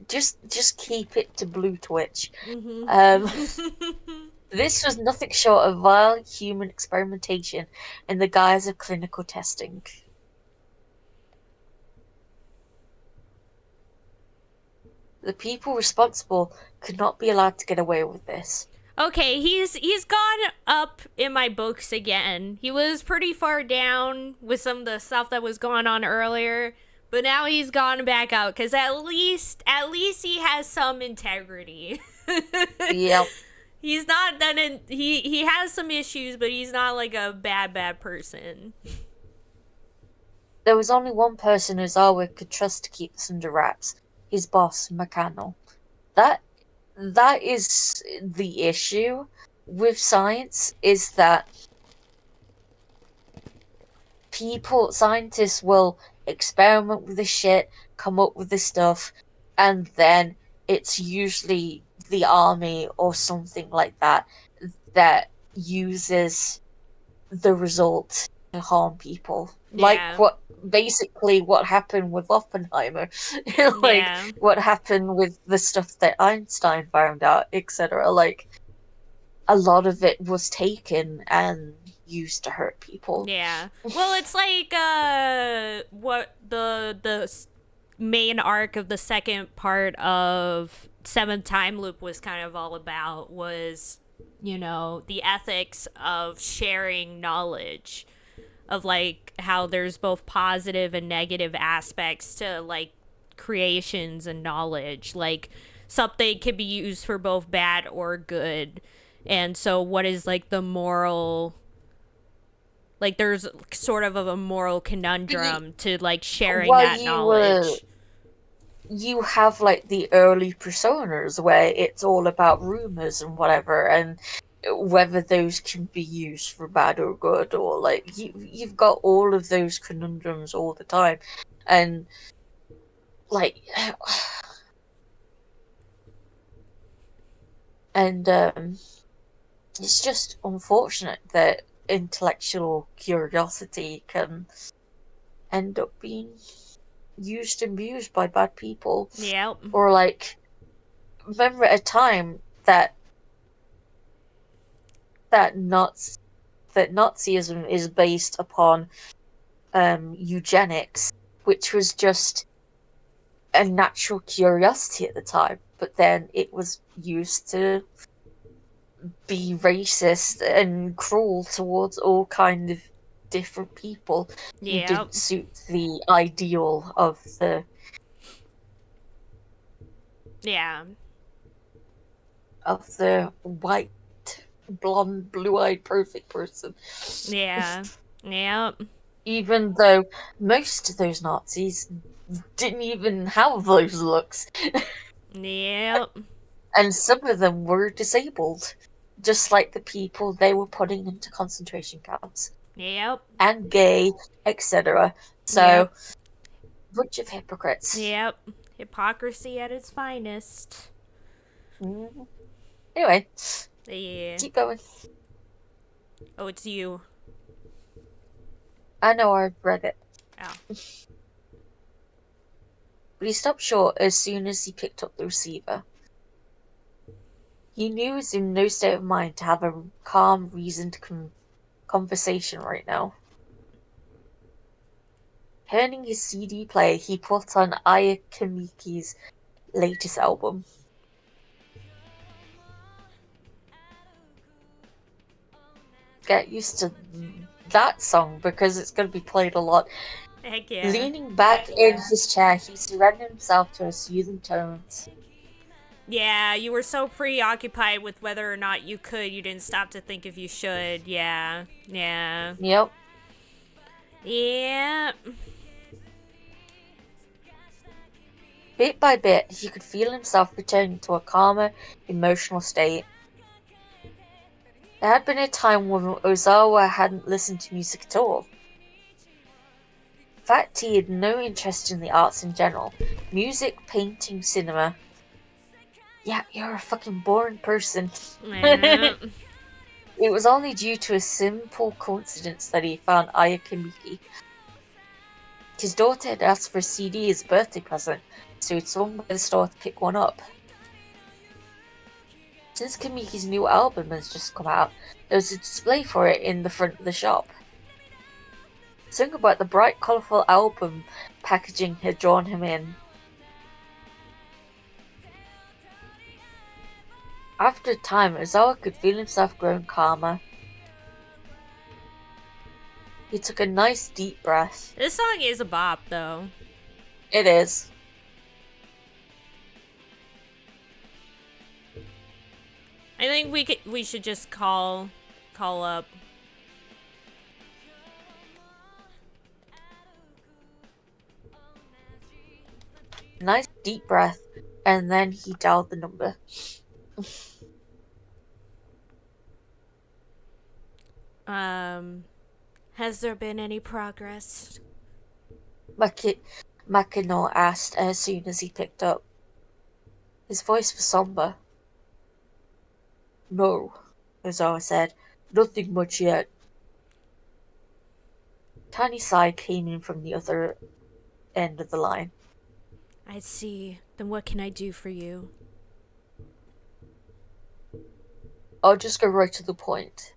Just keep it to Blue Twitch. Mm-hmm. Um, this was nothing short of vile human experimentation in the guise of clinical testing. The people responsible could not be allowed to get away with this. Okay, he's gone up in my books again. He was pretty far down with some of the stuff that was going on earlier, but now he's gone back up because at least he has some integrity. Yep. He's not that he has some issues, but he's not like a bad person. There was only one person who Zarwick could trust to keep this under wraps. His boss, McCannell. That that is the issue with science, is that scientists will experiment with this shit, come up with this stuff, and then it's usually the army or something like that that uses the result to harm people. Like Yeah. what happened with Oppenheimer, like Yeah. what happened with the stuff that Einstein found out, etc. Like a lot of it was taken and used to hurt people. Yeah. Well, it's like what main arc of the second part of Seventh Time Loop was kind of all about was, the ethics of sharing knowledge, of like how there's both positive and negative aspects to like creations and knowledge. Like something can be used for both bad or good. And so what is like the moral, like there's sort of a moral conundrum to like sharing Well, that knowledge. you have like the early personas where it's all about rumors and whatever, and whether those can be used for bad or good, or like you've got all of those conundrums all the time, and like and it's just unfortunate that intellectual curiosity can end up being used and abused by bad people. Yep. Or like, remember at a time that that Nazi, that Nazism is based upon eugenics, which was just a natural curiosity at the time, but then it was used to be racist and cruel towards all kind of different people who Yep. didn't suit the ideal Yeah. of the white, blonde, blue-eyed, perfect person. Yeah. Yep. Even though most of those Nazis didn't even have those looks, Yep. and some of them were disabled, just like the people they were putting into concentration camps, Yep. and gay, etc. So Yep. Bunch of hypocrites. Yep. Hypocrisy at its finest. Mm-hmm. Anyway, Yeah. keep going. Oh, it's you. I know I've read it. Oh. But he stopped short as soon as he picked up the receiver. He knew he was in no state of mind to have a calm, reasoned conversation right now. Turning his CD player, he put on Aya Kamiki's latest album. Get used to that song because it's going to be played a lot. Heck yeah. Leaning back in his chair, he surrendered himself to her soothing tones. Yeah, you were so preoccupied with whether or not you could, you didn't stop to think if you should. Yeah. Yeah. Yep. Yeah. Bit by bit, he could feel himself returning to a calmer, emotional state. There had been a time when Ozawa hadn't listened to music at all. In fact, he had no interest in the arts in general. Music, painting, cinema. Yeah, you're a fucking boring person. Yeah. It was only due to a simple coincidence that he found Aya Kamiki. His daughter had asked for a CD as a birthday present, so he'd swung by the store to pick one up. Since Kamiki's new album has just come out, there was a display for it in the front of the shop. Something about the bright, colourful album packaging had drawn him in. After a time, Ozawa could feel himself growing calmer. He took a nice deep breath. This song is a bop, though. It is. I think we should just call up. Nice deep breath, and then he dialed the number. Has there been any progress? Makino asked as soon as he picked up. His voice was somber. No, Ozawa said. Nothing much yet. Tiny sigh came in from the other end of the line. I see. Then what can I do for you? I'll just go right to the point.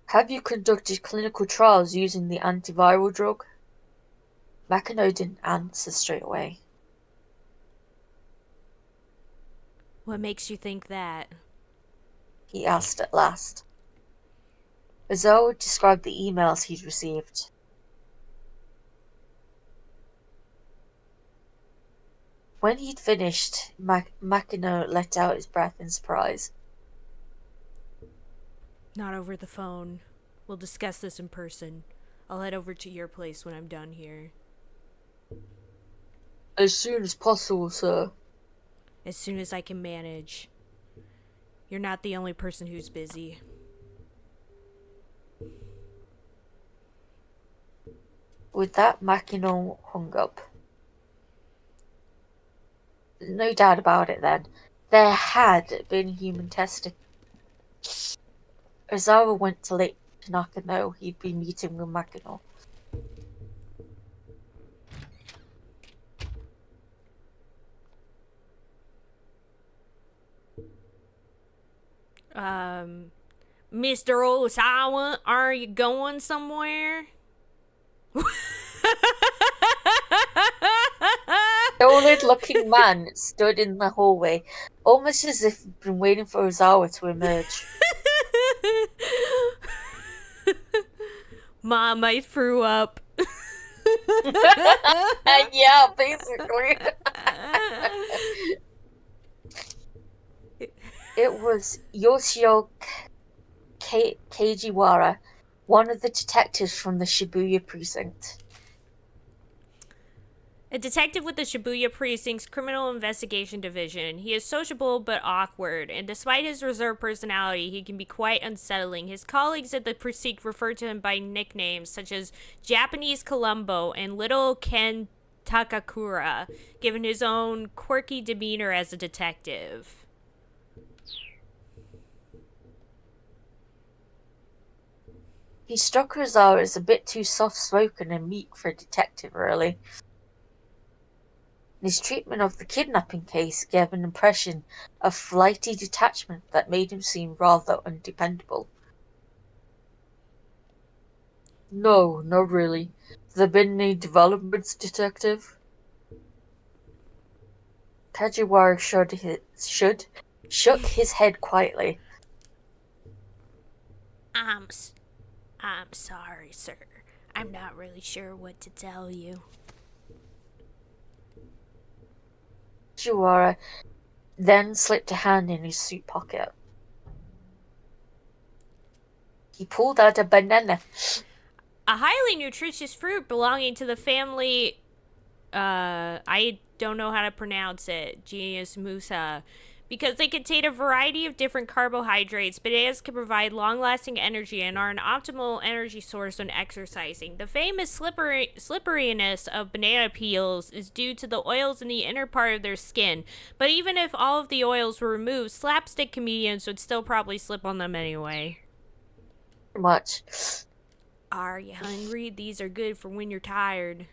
Have you conducted clinical trials using the antiviral drug? Makino didn't answer straight away. What makes you think that? He asked at last. Ozawa described the emails he'd received. When he'd finished, Makino let out his breath in surprise. Not over the phone. We'll discuss this in person. I'll head over to your place when I'm done here. As soon as possible, sir. As soon as I can manage. You're not the only person who's busy. With that, Makino hung up. No doubt about it then. There had been human testing. Ozawa went to let Tanaka know he'd been meeting with Makino. Mr. Osawa, are you going somewhere? Stolid-looking man stood in the hallway, almost as if he'd been waiting for Ozawa to emerge. Mom, I threw up. Yeah, basically. It was Yoshio Keijiwara, one of the detectives from the Shibuya precinct. A detective with the Shibuya Precinct's Criminal Investigation Division. He is sociable but awkward, and despite his reserved personality, he can be quite unsettling. His colleagues at the precinct refer to him by nicknames such as Japanese Columbo and Little Ken Takakura, given his own quirky demeanor as a detective. He struck Rizal as a bit too soft-spoken and meek for a detective, really. His treatment of the kidnapping case gave an impression of flighty detachment that made him seem rather undependable. No, not really. Have there been any developments, Detective? Kajiwara shook his head quietly. I'm, I'm sorry, sir. I'm not really sure what to tell you. Kajiwara then slipped a hand in his suit pocket. He pulled out a banana. A highly nutritious fruit belonging to the family. I don't know how to pronounce it. Genius Musa. Because they contain a variety of different carbohydrates, bananas can provide long lasting energy and are an optimal energy source when exercising. The famous slipperiness of banana peels is due to the oils in the inner part of their skin. But even if all of the oils were removed, slapstick comedians would still probably slip on them anyway. Much. Are you hungry? These are good for when you're tired.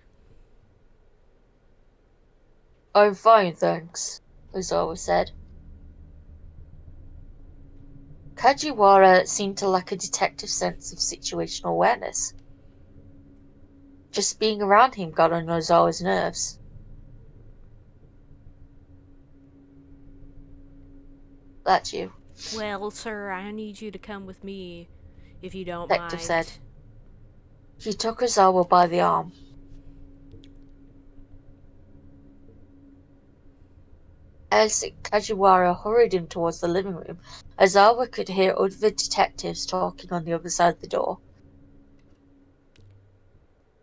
I'm fine, thanks, Ozawa said. Kajiwara seemed to lack a detective sense of situational awareness. Just being around him got on Ozawa's nerves. That's you, Well, sir, I need you to come with me, if you don't Detective mind. said. He took Ozawa by the arm. As Kajiwara hurried him towards the living room, Ozawa could hear other detectives talking on the other side of the door.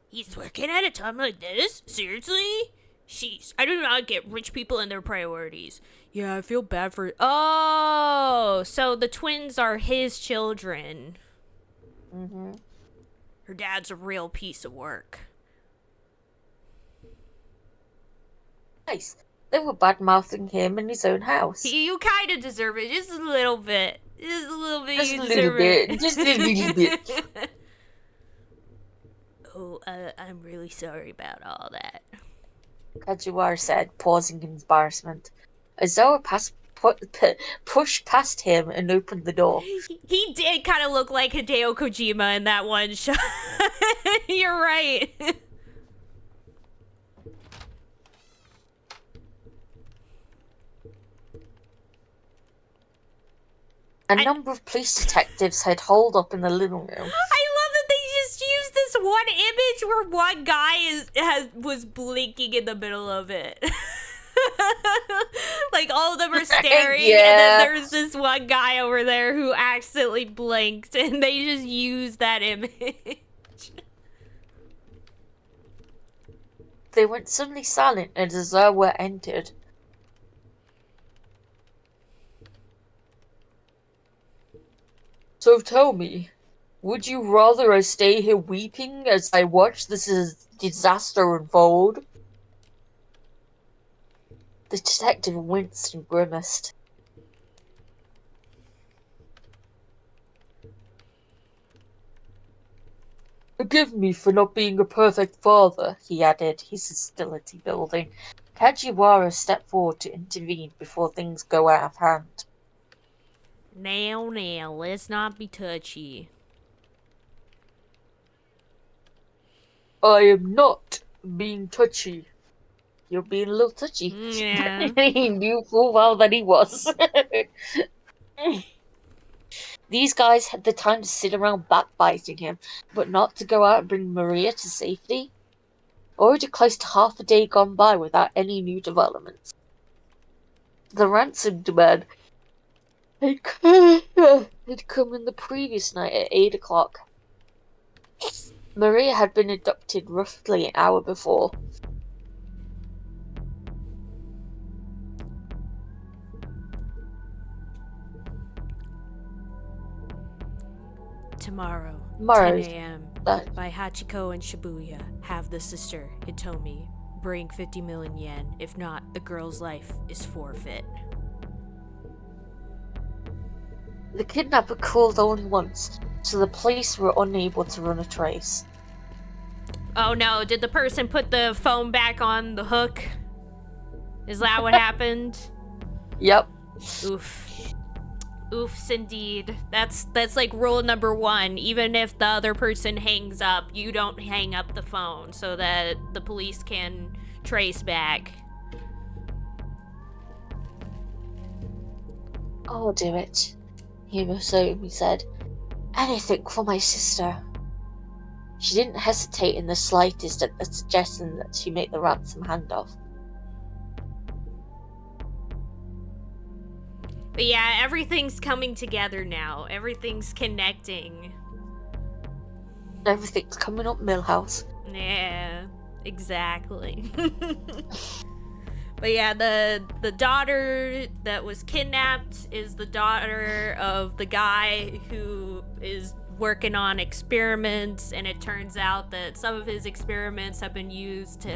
He's working at a time like this? Seriously? Jeez, I do not get rich people and their priorities. Yeah, I feel bad for. Oh, so the twins are his children. Mm-hmm. Her dad's a real piece of work. Nice. They were bad-mouthing him in his own house. You kind of deserve it, just a little bit. Just a little bit. Just You a little deserve bit. it. Just a little bit. Oh, I'm really sorry about all that. Kajiwara said, pausing in embarrassment. Ozawa pushed past him and opened the door. He did kind of look like Hideo Kojima in that one shot. You're right. A number of police detectives had holed up in the living room. I love that they just used this one image where one guy was blinking in the middle of it. Like all of them are staring, Yeah. and then there's this one guy over there who accidentally blinked, and they just used that image. They went suddenly silent as Ozawa entered. So tell me, would you rather I stay here weeping as I watch this disaster unfold? The detective winced and grimaced. Forgive me for not being a perfect father, he added, his hostility building. Kajiwara stepped forward to intervene before things go out of hand. Now, let's not be touchy. I am not being touchy. You're being a little touchy. Yeah. He knew full well that he was. These guys had the time to sit around backbiting him, but not to go out and bring Maria to safety. Already close to half a day gone by without any new developments. The ransom demand had come in the previous night at 8 o'clock. Maria had been abducted roughly an hour before. Tomorrow, 10 Tomorrow. a.m. That by Hachiko and Shibuya. Have the sister, Hitomi. Bring 50 million yen. If not, the girl's life is forfeit. the kidnapper called only once, so the police were unable to run a trace. Oh no, did the person put the phone back on the hook? Is that what happened? Yep. Oof. Oofs indeed. That's like rule number 1. Even if the other person hangs up, you don't hang up the phone so that the police can trace back. I'll do it. He said. Anything for my sister. She didn't hesitate in the slightest at the suggestion that she make the ransom handoff. But yeah, everything's coming together now. Everything's connecting. Everything's coming up Millhouse. Yeah, exactly. But yeah, the daughter that was kidnapped is the daughter of the guy who is working on experiments, and it turns out that some of his experiments have been used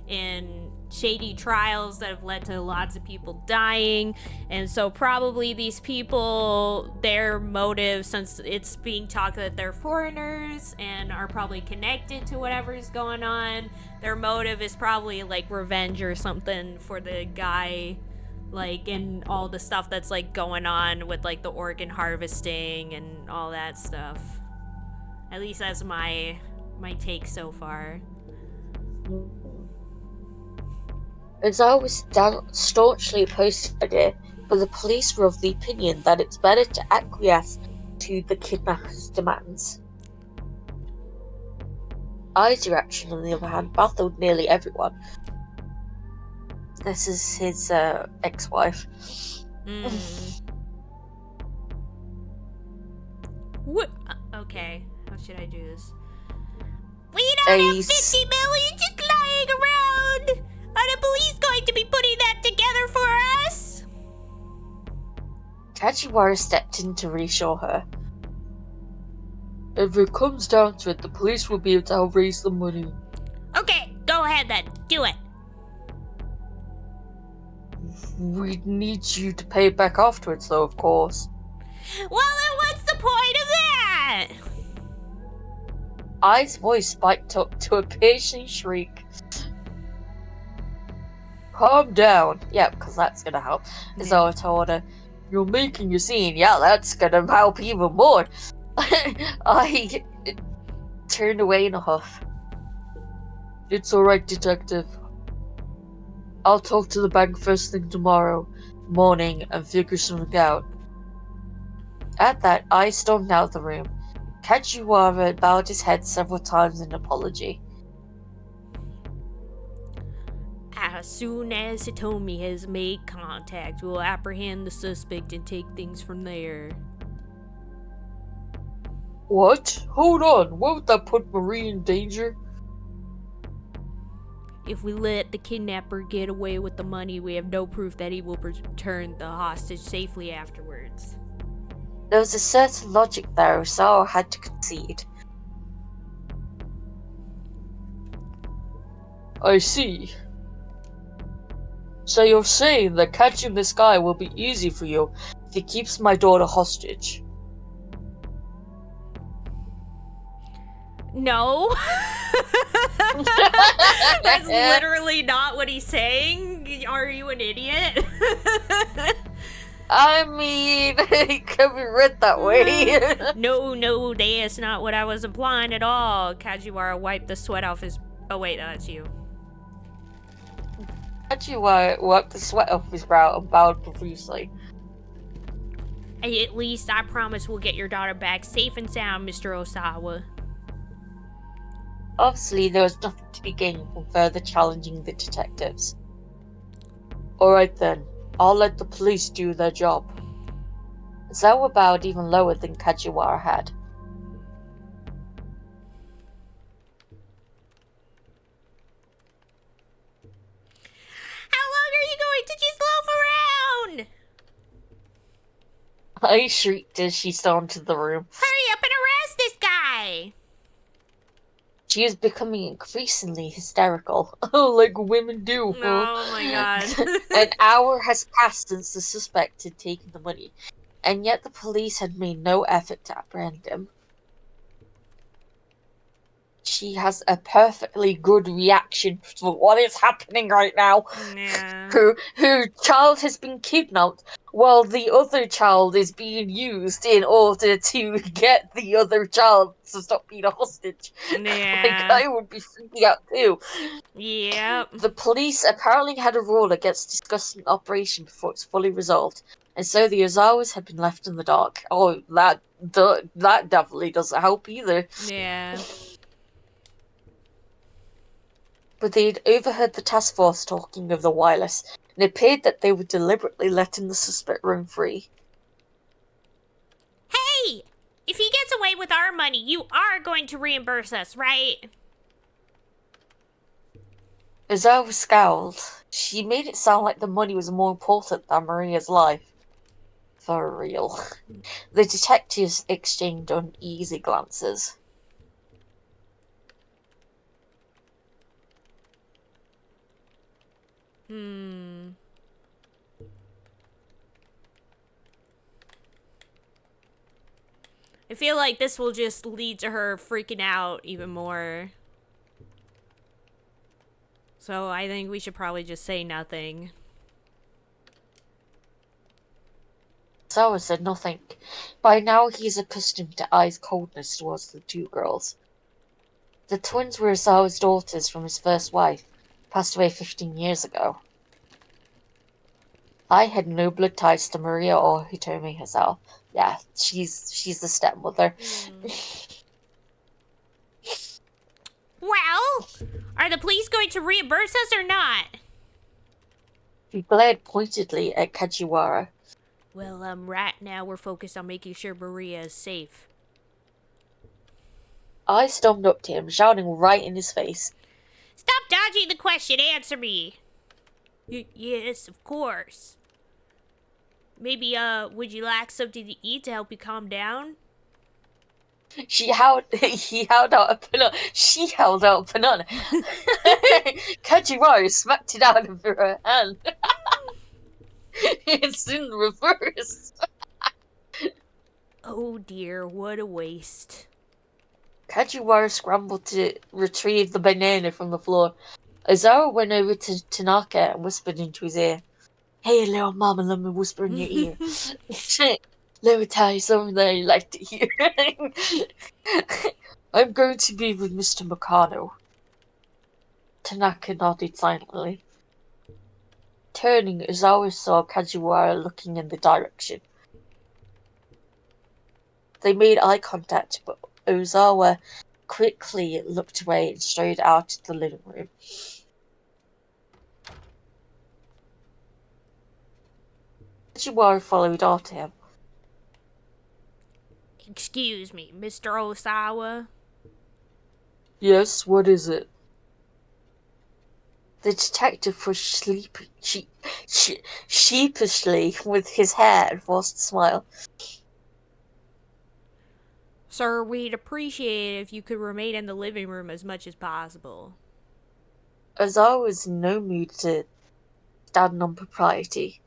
in shady trials that have led to lots of people dying. And so probably these people, their motive, since it's being talked that they're foreigners and are probably connected to whatever's going on, their motive is probably like revenge or something for the guy, like, and all the stuff that's like going on with like the organ harvesting and all that stuff. At least that's my take so far. As I was staunchly opposed to the idea, but the police were of the opinion that it's better to acquiesce to the kidnapper's demands. I's reaction, on the other hand, baffled nearly everyone. This is his ex-wife. What? Okay, how should I do this? We don't have 50 million just lying around! Are the police going to be putting that together for us? Kajiwara stepped in to reassure her. If it comes down to it, the police will be able to help raise the money. Okay, go ahead then. Do it. We need you to pay it back afterwards, though, of course. Well, then what's the point of that? I's voice spiked up to a piercing shriek. Calm down. Yeah, because that's gonna help. As I told her, you're making a scene. Yeah, that's gonna help even more. I turned away in a huff. It's alright, detective. I'll talk to the bank first thing tomorrow morning and figure something out. At that, I stormed out of the room. Kajiwara bowed his head several times in apology. As soon as Hitomi has made contact, we'll apprehend the suspect and take things from there. What? Hold on, won't that put Marie in danger? If we let the kidnapper get away with the money, we have no proof that he will return the hostage safely afterwards. There was a certain logic there, so I had to concede. I see. So you're saying that catching this guy will be easy for you if he keeps my daughter hostage? No. That's literally not what he's saying. Are you an idiot? I mean, it could be read that way. No, that's not what I was implying at all. Kajiwara wiped the sweat off his... Oh wait, that's you. Kajiwara wiped the sweat off his brow and bowed profusely. At least I promise we'll get your daughter back safe and sound, Mr. Osawa. Obviously, there was nothing to be gained from further challenging the detectives. Alright then, I'll let the police do their job. Zawa bowed even lower than Kajiwara had. How long are you going to just loaf around? I shrieked as she stormed into the room. Hurry up and She is becoming increasingly hysterical. Oh, like women do, huh? Oh my god. An hour has passed since the suspect had taken the money, and yet the police had made no effort to apprehend him. She has a perfectly good reaction to what is happening right now. Yeah. Her child has been kidnapped while the other child is being used in order to get the other child to stop being a hostage. Like, Yeah. I would be freaking out too. Yep. The police apparently had a rule against discussing the operation before it's fully resolved, and so the Ozawas had been left in the dark. Oh, that definitely doesn't help either. Yeah. But they'd overheard the task force talking of the wireless, and it appeared that they were deliberately letting the suspect roam free. Hey! If he gets away with our money, you are going to reimburse us, right? Ozawa scowled. She made it sound like the money was more important than Maria's life. For real. The detectives exchanged uneasy glances. I feel like this will just lead to her freaking out even more. So I think we should probably just say nothing. Ozawa said nothing. By now he is accustomed to Ai's coldness towards the two girls. The twins were Ozawa's daughters from his first wife, passed away 15 years ago. I had no blood ties to Maria or Hitomi herself. Yeah, she's the stepmother. Well, are the police going to reimburse us or not? She glared pointedly at Kajiwara. Well, right now we're focused on making sure Maria is safe. I stormed up to him, shouting right in his face. Stop dodging the question, answer me! Yes, of course. Maybe, would you like something to eat to help you calm down? He held out a banana. She held out a banana. Kajiwara smacked it out of her hand. It's in reverse. Oh dear, what a waste. Kajiwara scrambled to retrieve the banana from the floor. Ozawa went over to Tanaka and whispered into his ear. Hey, little mama, let me whisper in your ear. Let me tell you something that you like to hear. I'm going to be with Mr. Mikado. Tanaka nodded silently. Turning, Ozawa saw Kajiwara looking in the direction. They made eye contact, but Ozawa quickly looked away and strode out of the living room. Kajiwara followed after him. Excuse me, Mr. Osawa? Yes, what is it? The detective was sheepishly with his hair and forced a smile. Sir, we'd appreciate it if you could remain in the living room as much as possible. Ozawa was in no mood to stand on propriety.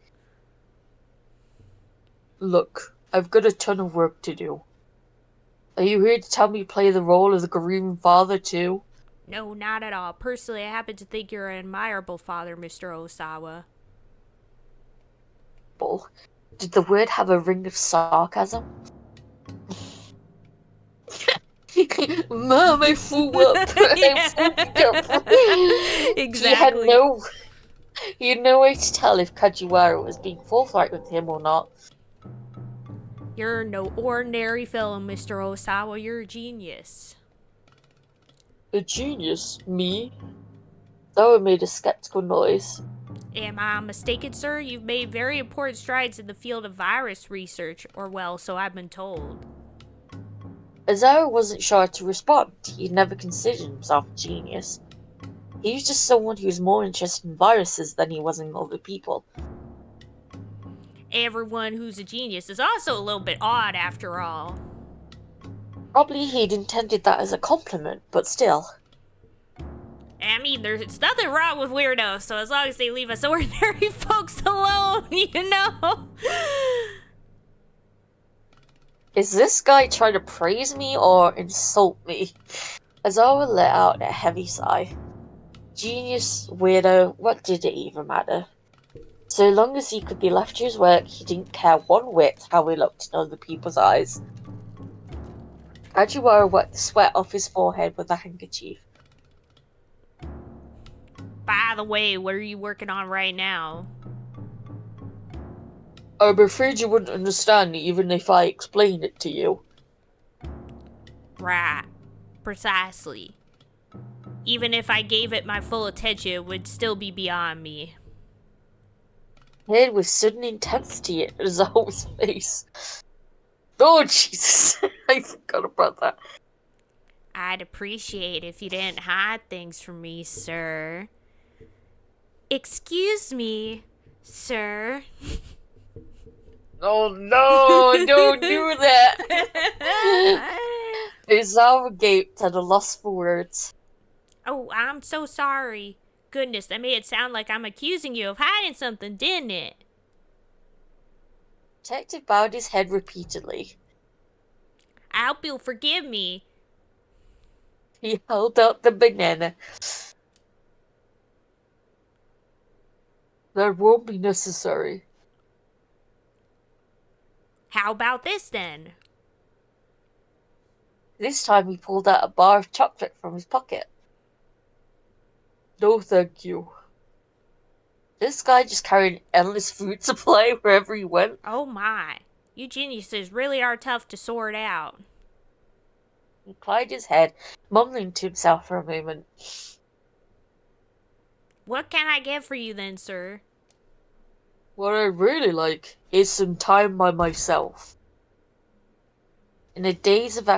Look, I've got a ton of work to do. Are you here to tell me play the role of the grieving father too? No, not at all. Personally, I happen to think you're an admirable father, Mr. Osawa. Did the word have a ring of sarcasm? Mom, I flew up. I flew up. Exactly. He had no way to tell if Kajiwara was being forthright with him or not. You're no ordinary fellow, Mr. Osawa. You're a genius. A genius? Me? Though made a skeptical noise. Am I mistaken, sir? You've made very important strides in the field of virus research, or well, so I've been told. Ozawa wasn't sure how to respond. He'd never considered himself a genius. He was just someone who was more interested in viruses than he was in other people. Everyone who's a genius is also a little bit odd, after all. Probably he'd intended that as a compliment, but still. I mean, there's nothing wrong with weirdos, so as long as they leave us ordinary folks alone, you know? Is this guy trying to praise me or insult me? Azawa let out a heavy sigh. Genius, weirdo, what did it even matter? So long as he could be left to his work, he didn't care one whit how he looked in other people's eyes. Ajiwara wiped the sweat off his forehead with a handkerchief. By the way, what are you working on right now? I'm afraid you wouldn't understand even if I explained it to you. Right. Precisely. Even if I gave it my full attention, it would still be beyond me. Head with sudden intensity in Azawa's face. Oh, Jesus. I forgot about that. I'd appreciate if you didn't hide things from me, sir. Excuse me, sir. Oh no, don't do that! Azawa gaped at a loss for words. Oh, I'm so sorry. Goodness, that made it sound like I'm accusing you of hiding something, didn't it? Detective bowed his head repeatedly. I hope you'll forgive me. He held out the banana. That won't be necessary. How about this then? This time he pulled out a bar of chocolate from his pocket. No, thank you. This guy just carried an endless food supply wherever he went. Oh my. You geniuses really are tough to sort out. He inclined his head, mumbling to himself for a moment. What can I get for you then, sir? What I really like is some time by myself. In a daze of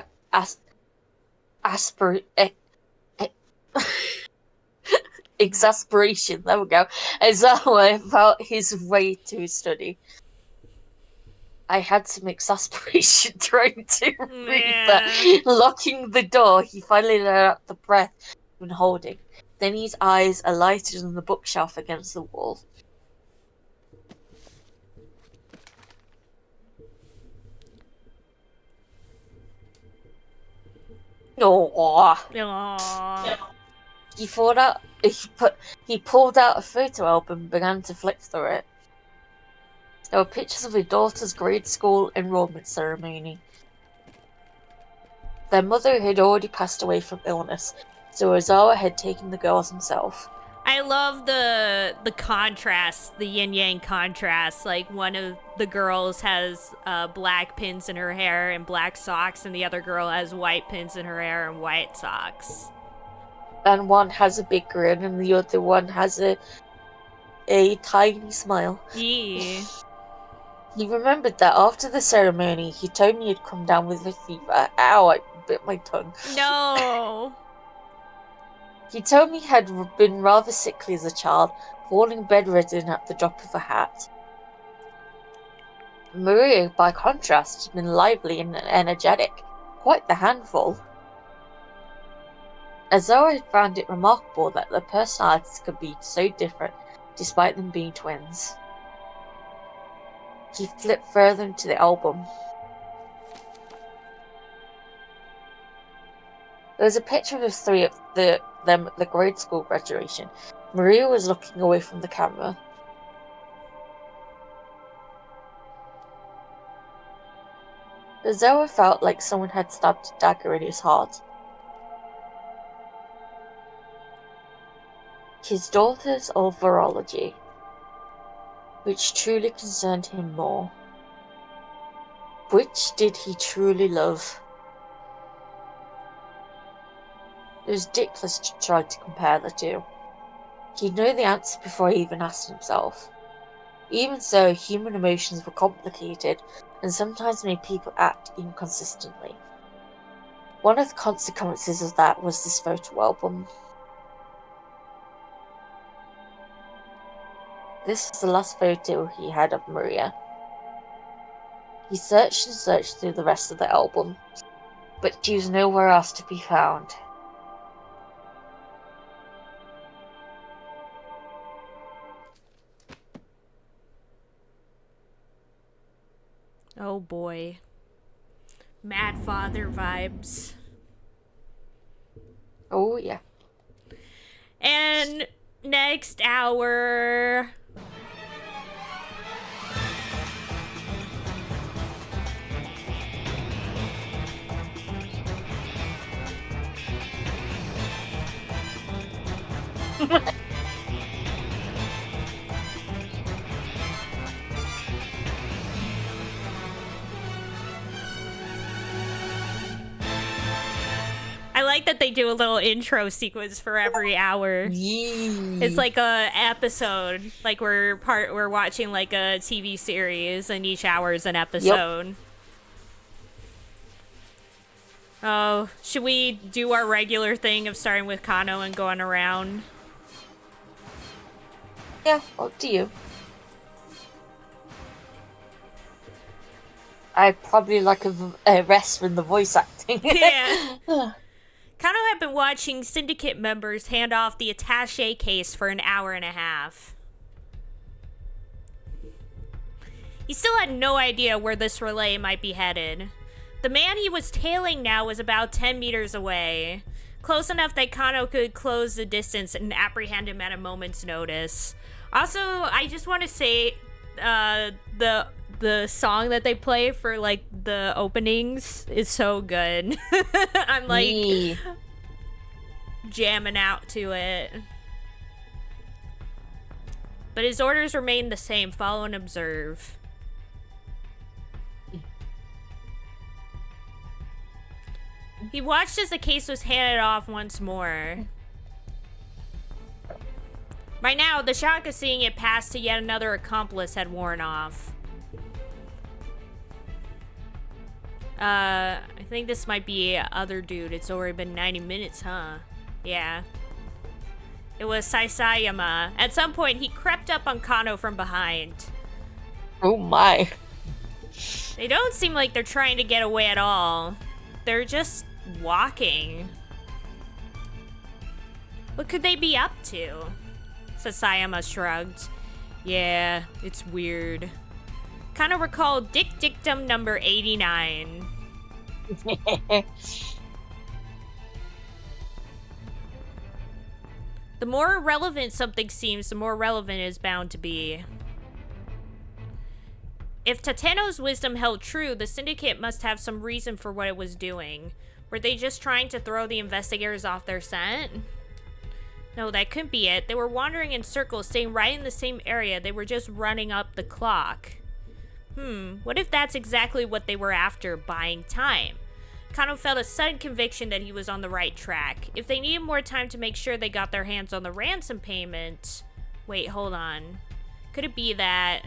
exasperation, there we go, Azawa felt his way to his study. I had some exasperation trying to read that. Locking the door, he finally let out the breath he'd been holding. Then his eyes alighted on the bookshelf against the wall. Oh. Aww. He pulled out a photo album and began to flick through it. There were pictures of his daughter's grade school enrollment ceremony. Their mother had already passed away from illness, so Ozawa had taken the girls himself. I love the contrast, the yin yang contrast. Like one of the girls has black pins in her hair and black socks, and the other girl has white pins in her hair and white socks. And one has a big grin, and the other one has a tiny smile. Yeah. He remembered that after the ceremony, he told me he'd come down with a fever. Ow, I bit my tongue. No. He told me he had been rather sickly as a child, falling bedridden at the drop of a hat. Maria, by contrast, had been lively and energetic, quite the handful. Azawa had found it remarkable that their personalities could be so different, despite them being twins. He flipped further into the album. There was a picture of the three of them at the grade school graduation. Maria was looking away from the camera. Azawa felt like someone had stabbed a dagger in his heart. His daughter's old virology, which truly concerned him more. Which did he truly love? It was ridiculous to try to compare the two. He'd know the answer before he even asked himself. Even so, human emotions were complicated and sometimes made people act inconsistently. One of the consequences of that was this photo album. This was the last photo he had of Maria. He searched and searched through the rest of the album. but she's nowhere else to be found. Oh boy. Mad father vibes. Oh, yeah. And next hour. I like that they do a little intro sequence for every hour. Yee. It's like a episode, like we're watching like a TV series, and each hour is an episode. Yep. Oh, should we do our regular thing of starting with Kano and going around? Yeah, up to you. I probably like a rest from the voice acting. Yeah. Kano had been watching syndicate members hand off the attaché case for an hour and a half. He still had no idea where this relay might be headed. The man he was tailing now was about 10 meters away, close enough that Kano could close the distance and apprehend him at a moment's notice. Also, I just want to say, the song that they play for like the openings is so good. I'm like jamming out to it. But his orders remain the same: follow and observe. He watched as the case was handed off once more. By now, the shock of seeing it pass to yet another accomplice had worn off. I think this might be other dude. It's already been 90 minutes, huh? Yeah. It was Saisayama. At some point, he crept up on Kano from behind. Oh my. They don't seem like they're trying to get away at all. They're just walking. What could they be up to? Sasayama shrugged. Yeah, it's weird. Kind of recall dictum number 89. The more irrelevant something seems, the more relevant it is bound to be. If Tateno's wisdom held true, the Syndicate must have some reason for what it was doing. Were they just trying to throw the investigators off their scent? No, that couldn't be it. They were wandering in circles, staying right in the same area. They were just running up the clock. What if that's exactly what they were after, buying time? Kano felt a sudden conviction that he was on the right track. If they needed more time to make sure they got their hands on the ransom payment... Wait, hold on. Could it be that...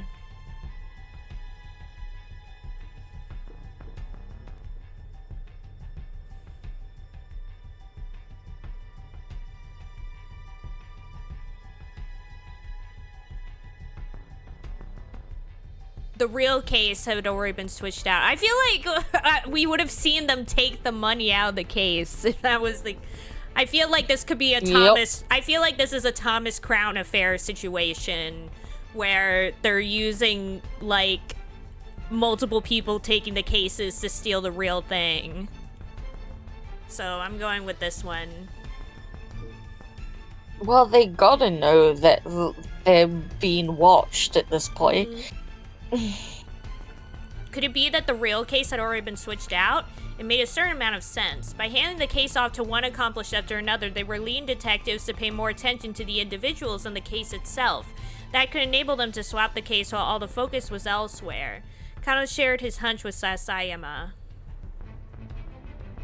the real case had already been switched out. I feel like we would have seen them take the money out of the case if that was the... I feel like this could be a Thomas... I feel like this is a Thomas Crown Affair situation where they're using, like, multiple people taking the cases to steal the real thing. So I'm going with this one. Well, they gotta know that they're being watched at this point. Could it be that the real case had already been switched out? It made a certain amount of sense. By handing the case off to one accomplice after another, they were leading detectives to pay more attention to the individuals than the case itself. That could enable them to swap the case while all the focus was elsewhere. Kano shared his hunch with Sasayama.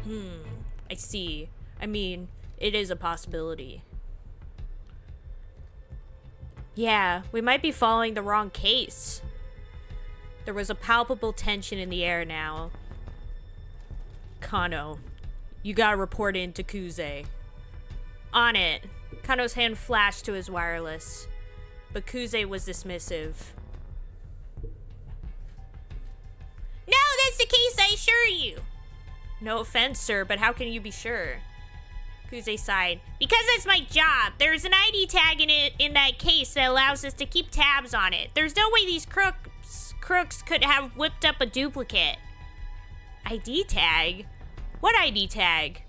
I see. I mean, it is a possibility. Yeah, we might be following the wrong case. There was a palpable tension in the air now. Kano, you gotta report in to Kuze. On it. Kano's hand flashed to his wireless, but Kuze was dismissive. No, that's the case, I assure you. No offense, sir, but how can you be sure? Kuze sighed. Because it's my job. There's an ID tag in that case that allows us to keep tabs on it. There's no way these crooks could have whipped up a duplicate. ID tag? What ID tag?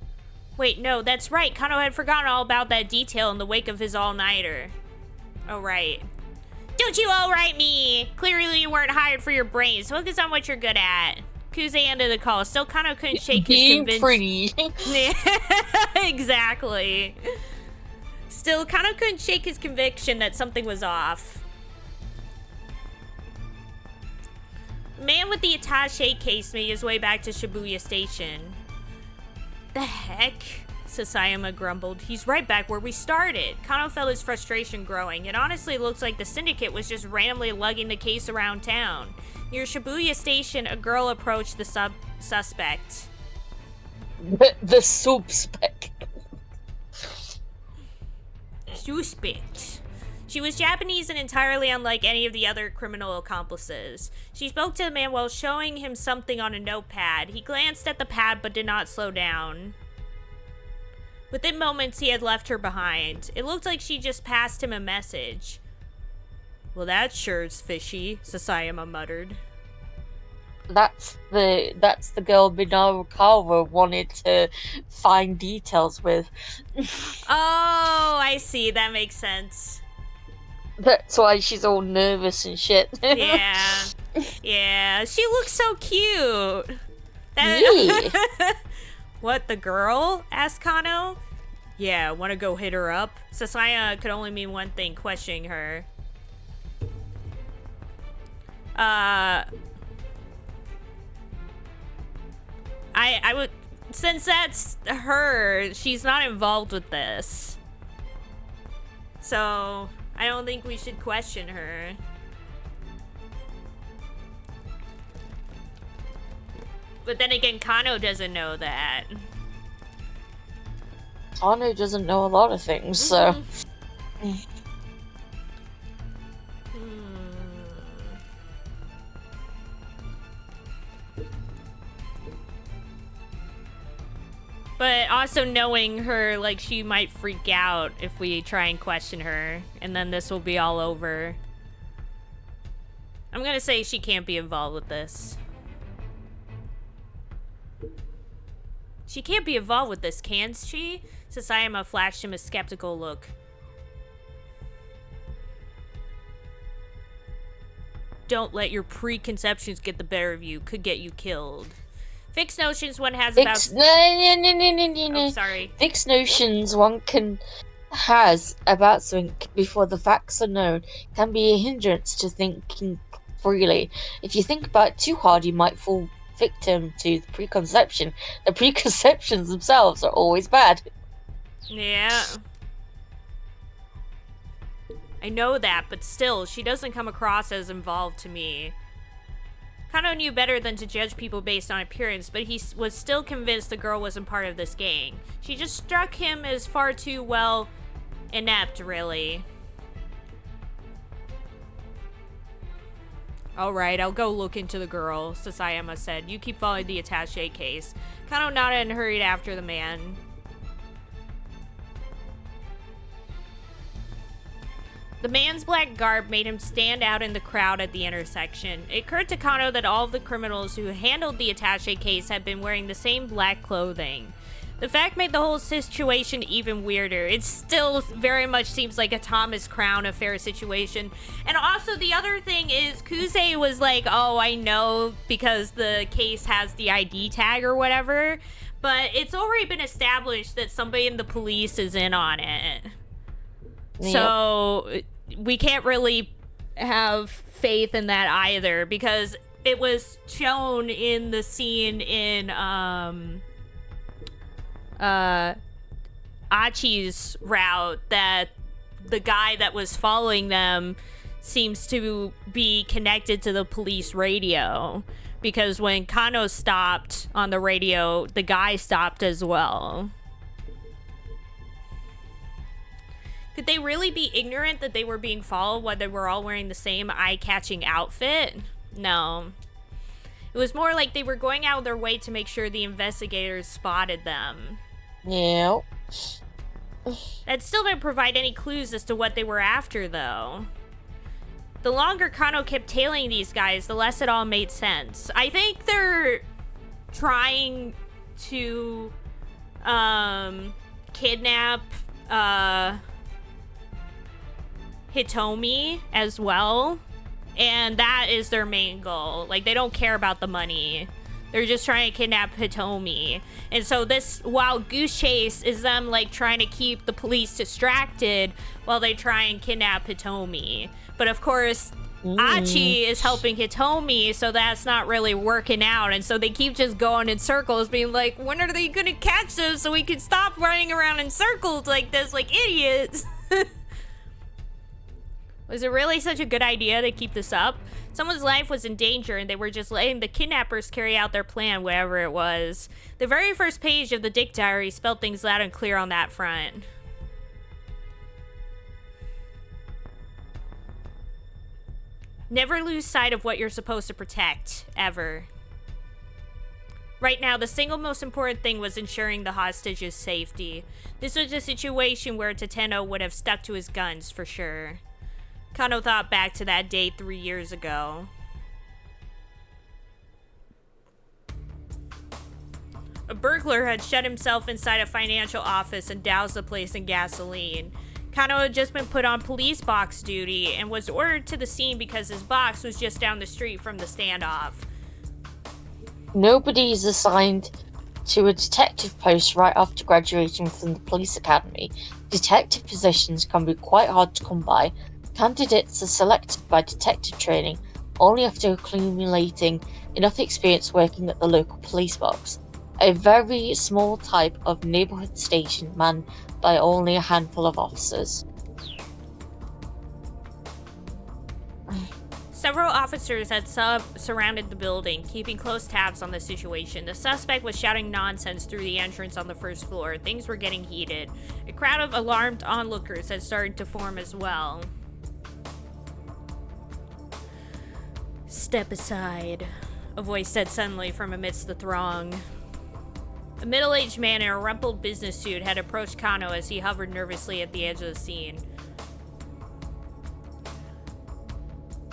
Wait, no, that's right. Kano had forgotten all about that detail in the wake of his all-nighter. Oh, right. Don't you all-right me! Clearly you weren't hired for your brains. Focus on what you're good at. Kuze ended the call. Still Kano couldn't shake his conviction. Pretty. Exactly. Still Kano couldn't shake his conviction that something was off. The man with the attaché case made his way back to Shibuya Station. The heck? Sasayama grumbled. He's right back where we started. Kano felt his frustration growing. It honestly looks like the syndicate was just randomly lugging the case around town. Near Shibuya Station, a girl approached the suspect. The suspect. Suspect. She was Japanese and entirely unlike any of the other criminal accomplices. She spoke to the man while showing him something on a notepad. He glanced at the pad but did not slow down. Within moments, he had left her behind. It looked like she just passed him a message. Well, that sure is fishy, Sasayama muttered. That's the girl Minarukawa wanted to find details with. Oh, I see. That makes sense. That's why she's all nervous and shit. Yeah. Yeah. She looks so cute. Yeah. What, the girl? Asked Kano. Yeah, wanna go hit her up? Sasaya could only mean one thing, questioning her. I would, since that's her, she's not involved with this. So, I don't think we should question her. But then again, Kano doesn't know that. Kano doesn't know a lot of things, so... But also knowing her, like, she might freak out if we try and question her. And then this will be all over. I'm gonna say she can't be involved with this. She can't be involved with this, can she? Sasayama flashed him a skeptical look. Don't let your preconceptions get the better of you. Could get you killed. Fixed notions one has about... No. Oh, sorry. Fixed notions one has about something before the facts are known can be a hindrance to thinking freely. If you think about it too hard, you might fall victim to the preconception. The preconceptions themselves are always bad. Yeah. I know that, but still, she doesn't come across as involved to me. Kano knew better than to judge people based on appearance, but he was still convinced the girl wasn't part of this gang. She just struck him as far too, well, inept, really. Alright, I'll go look into the girl, Sasayama said. You keep following the attaché case. Kano nodded and hurried after the man. The man's black garb made him stand out in the crowd at the intersection. It occurred to Kano that all of the criminals who handled the attaché case had been wearing the same black clothing. The fact made the whole situation even weirder. It still very much seems like a Thomas Crown affair situation. And also the other thing is Kuze was like, oh, I know because the case has the ID tag or whatever. But it's already been established that somebody in the police is in on it. Yep. So we can't really have faith in that either because it was shown in the scene in Achi's route that the guy that was following them seems to be connected to the police radio because when Kano stopped on the radio, the guy stopped as well. Could they really be ignorant that they were being followed while they were all wearing the same eye-catching outfit? No. It was more like they were going out of their way to make sure the investigators spotted them. Yeah. That still didn't provide any clues as to what they were after, though. The longer Kano kept tailing these guys, the less it all made sense. I think they're trying to kidnap Hitomi as well, and that is their main goal. Like, they don't care about the money. They're just trying to kidnap Hitomi. And so this wild goose chase is them, like, trying to keep the police distracted while they try and kidnap Hitomi. But of course, Achi is helping Hitomi, so that's not really working out. And so they keep just going in circles, being like, when are they gonna catch them so we can stop running around in circles like this, like idiots? Was it really such a good idea to keep this up? Someone's life was in danger and they were just letting the kidnappers carry out their plan, whatever it was. The very first page of the Dick Diary spelled things loud and clear on that front. Never lose sight of what you're supposed to protect, ever. Right now, the single most important thing was ensuring the hostage's safety. This was a situation where Tateno would have stuck to his guns for sure. Kano thought back to that day 3 years ago. A burglar had shut himself inside a financial office and doused the place in gasoline. Kano had just been put on police box duty and was ordered to the scene because his box was just down the street from the standoff. Nobody is assigned to a detective post right after graduating from the police academy. Detective positions can be quite hard to come by. Candidates are selected by detective training only after accumulating enough experience working at the local police box, a very small type of neighborhood station manned by only a handful of officers. Several officers had surrounded the building, keeping close tabs on the situation. The suspect was shouting nonsense through the entrance on the first floor. Things were getting heated. A crowd of alarmed onlookers had started to form as well. Step aside, a voice said suddenly from amidst the throng. A middle-aged man in a rumpled business suit had approached Kano as he hovered nervously at the edge of the scene.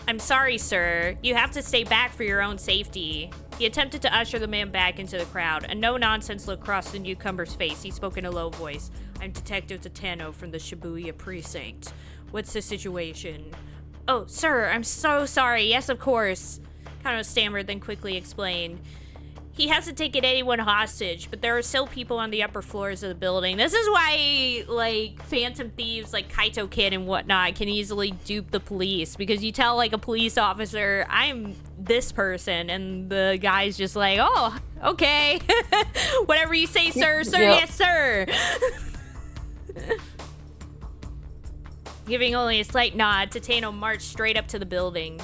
I'm sorry, sir. You have to stay back for your own safety. He attempted to usher the man back into the crowd. A no-nonsense look crossed the newcomer's face. He spoke in a low voice. I'm Detective Tateno from the Shibuya precinct. What's the situation? Oh, sir, I'm so sorry. Yes, of course. Kano stammered, then quickly explained. He hasn't taken anyone hostage, but there are still people on the upper floors of the building. This is why, like, phantom thieves like Kaito Kid and whatnot can easily dupe the police. Because you tell, like, a police officer, I'm this person, and the guy's just like, oh, okay. Whatever you say, sir, sir, Yep. yes, sir. Giving only a slight nod, Tateno marched straight up to the building.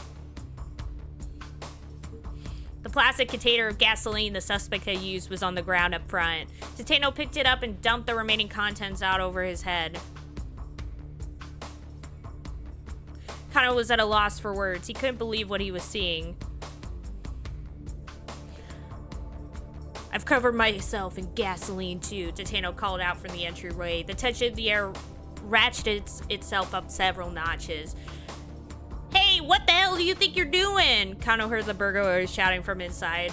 The plastic container of gasoline the suspect had used was on the ground up front. Tateno picked it up and dumped the remaining contents out over his head. Kano was at a loss for words. He couldn't believe what he was seeing. I've covered myself in gasoline too, Tateno called out from the entryway. The tension of the air ratcheted itself up several notches. Hey, what the hell do you think you're doing? Kano heard the burglar shouting from inside.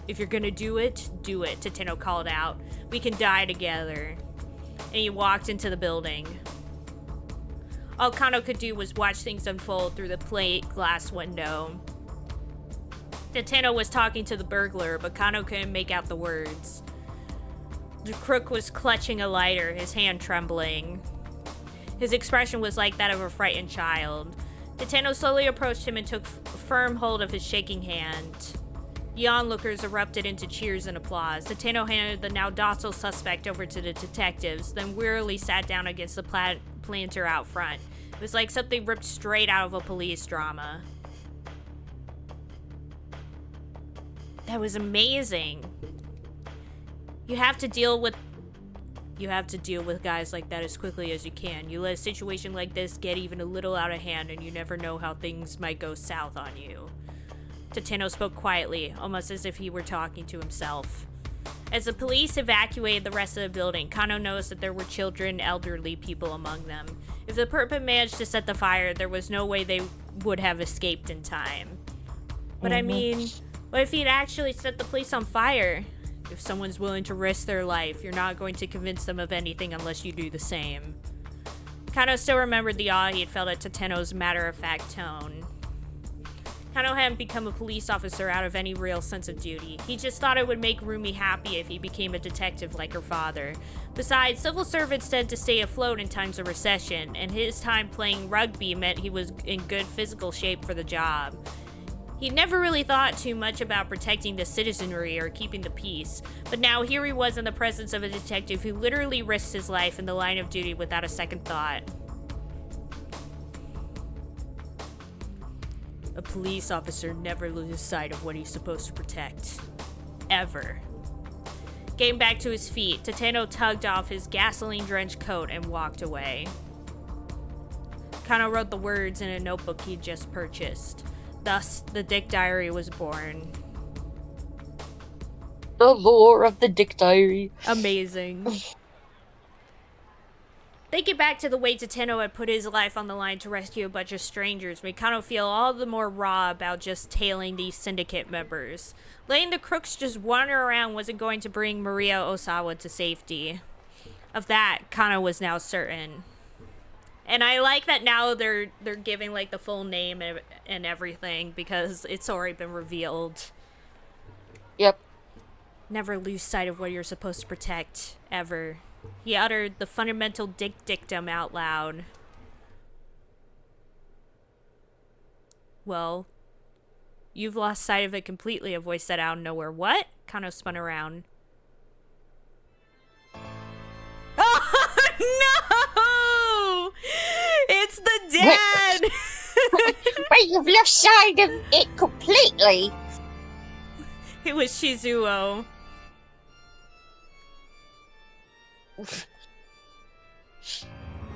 If you're gonna do it, Tateno called out. We can die together. And he walked into the building. All Kano could do was watch things unfold through the plate glass window. Tateno was talking to the burglar, but Kano couldn't make out the words. The crook was clutching a lighter, his hand trembling. His expression was like that of a frightened child. Tateno slowly approached him and took firm hold of his shaking hand. The onlookers erupted into cheers and applause. Tateno handed the now docile suspect over to the detectives, then wearily sat down against the planter out front. It was like something ripped straight out of a police drama. That was amazing. You have to deal with guys like that as quickly as you can. You let a situation like this get even a little out of hand and you never know how things might go south on you. Tateno spoke quietly, almost as if he were talking to himself. As the police evacuated the rest of the building, Kano noticed that there were children and elderly people among them. If the perp managed to set the fire, there was no way they would have escaped in time. But I mean, what if he'd actually set the place on fire? If someone's willing to risk their life, you're not going to convince them of anything unless you do the same. Kano still remembered the awe he had felt at Tateno's matter-of-fact tone. Kano hadn't become a police officer out of any real sense of duty. He just thought it would make Rumi happy if he became a detective like her father. Besides, civil servants tend to stay afloat in times of recession, and his time playing rugby meant he was in good physical shape for the job. He never really thought too much about protecting the citizenry or keeping the peace, but now here he was in the presence of a detective who literally risked his life in the line of duty without a second thought. A police officer never loses sight of what he's supposed to protect. Ever. Getting back to his feet, Tateno tugged off his gasoline-drenched coat and walked away. Kano wrote the words in a notebook he'd just purchased. Thus, the Dick Diary was born. The lore of the Dick Diary. Amazing. Thinking back to the way Tateno had put his life on the line to rescue a bunch of strangers made Kano feel all the more raw about just tailing these syndicate members. Letting the crooks just wander around wasn't going to bring Maria Osawa to safety. Of that, Kano was now certain. And I like that now they're giving like the full name and everything because it's already been revealed. Yep. Never lose sight of what you're supposed to protect, ever. He uttered the fundamental dictum out loud. Well, you've lost sight of it completely, a voice said out of nowhere. What? Kano spun around. Oh, no! It's the dad! Wait, you've lost sight of it completely. It was Shizuo.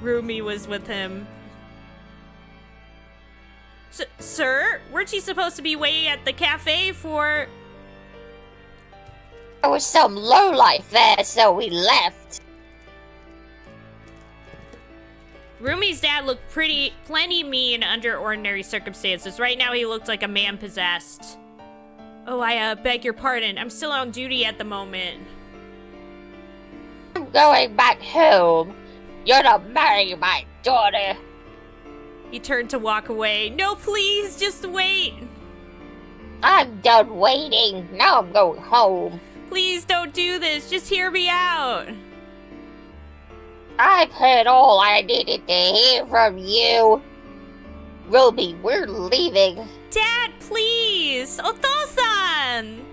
Rumi was with him. Sir, weren't you supposed to be waiting at the cafe for... There was some lowlife there, so we left. Rumi's dad looked plenty mean under ordinary circumstances. Right now he looked like a man possessed. Oh, I beg your pardon. I'm still on duty at the moment. I'm going back home. You're not marrying my daughter. He turned to walk away. No, please, just wait. I'm done waiting. Now I'm going home. Please don't do this. Just hear me out. I've heard all I needed to hear from you. Ruby, we're leaving. Dad, please. Oto-san.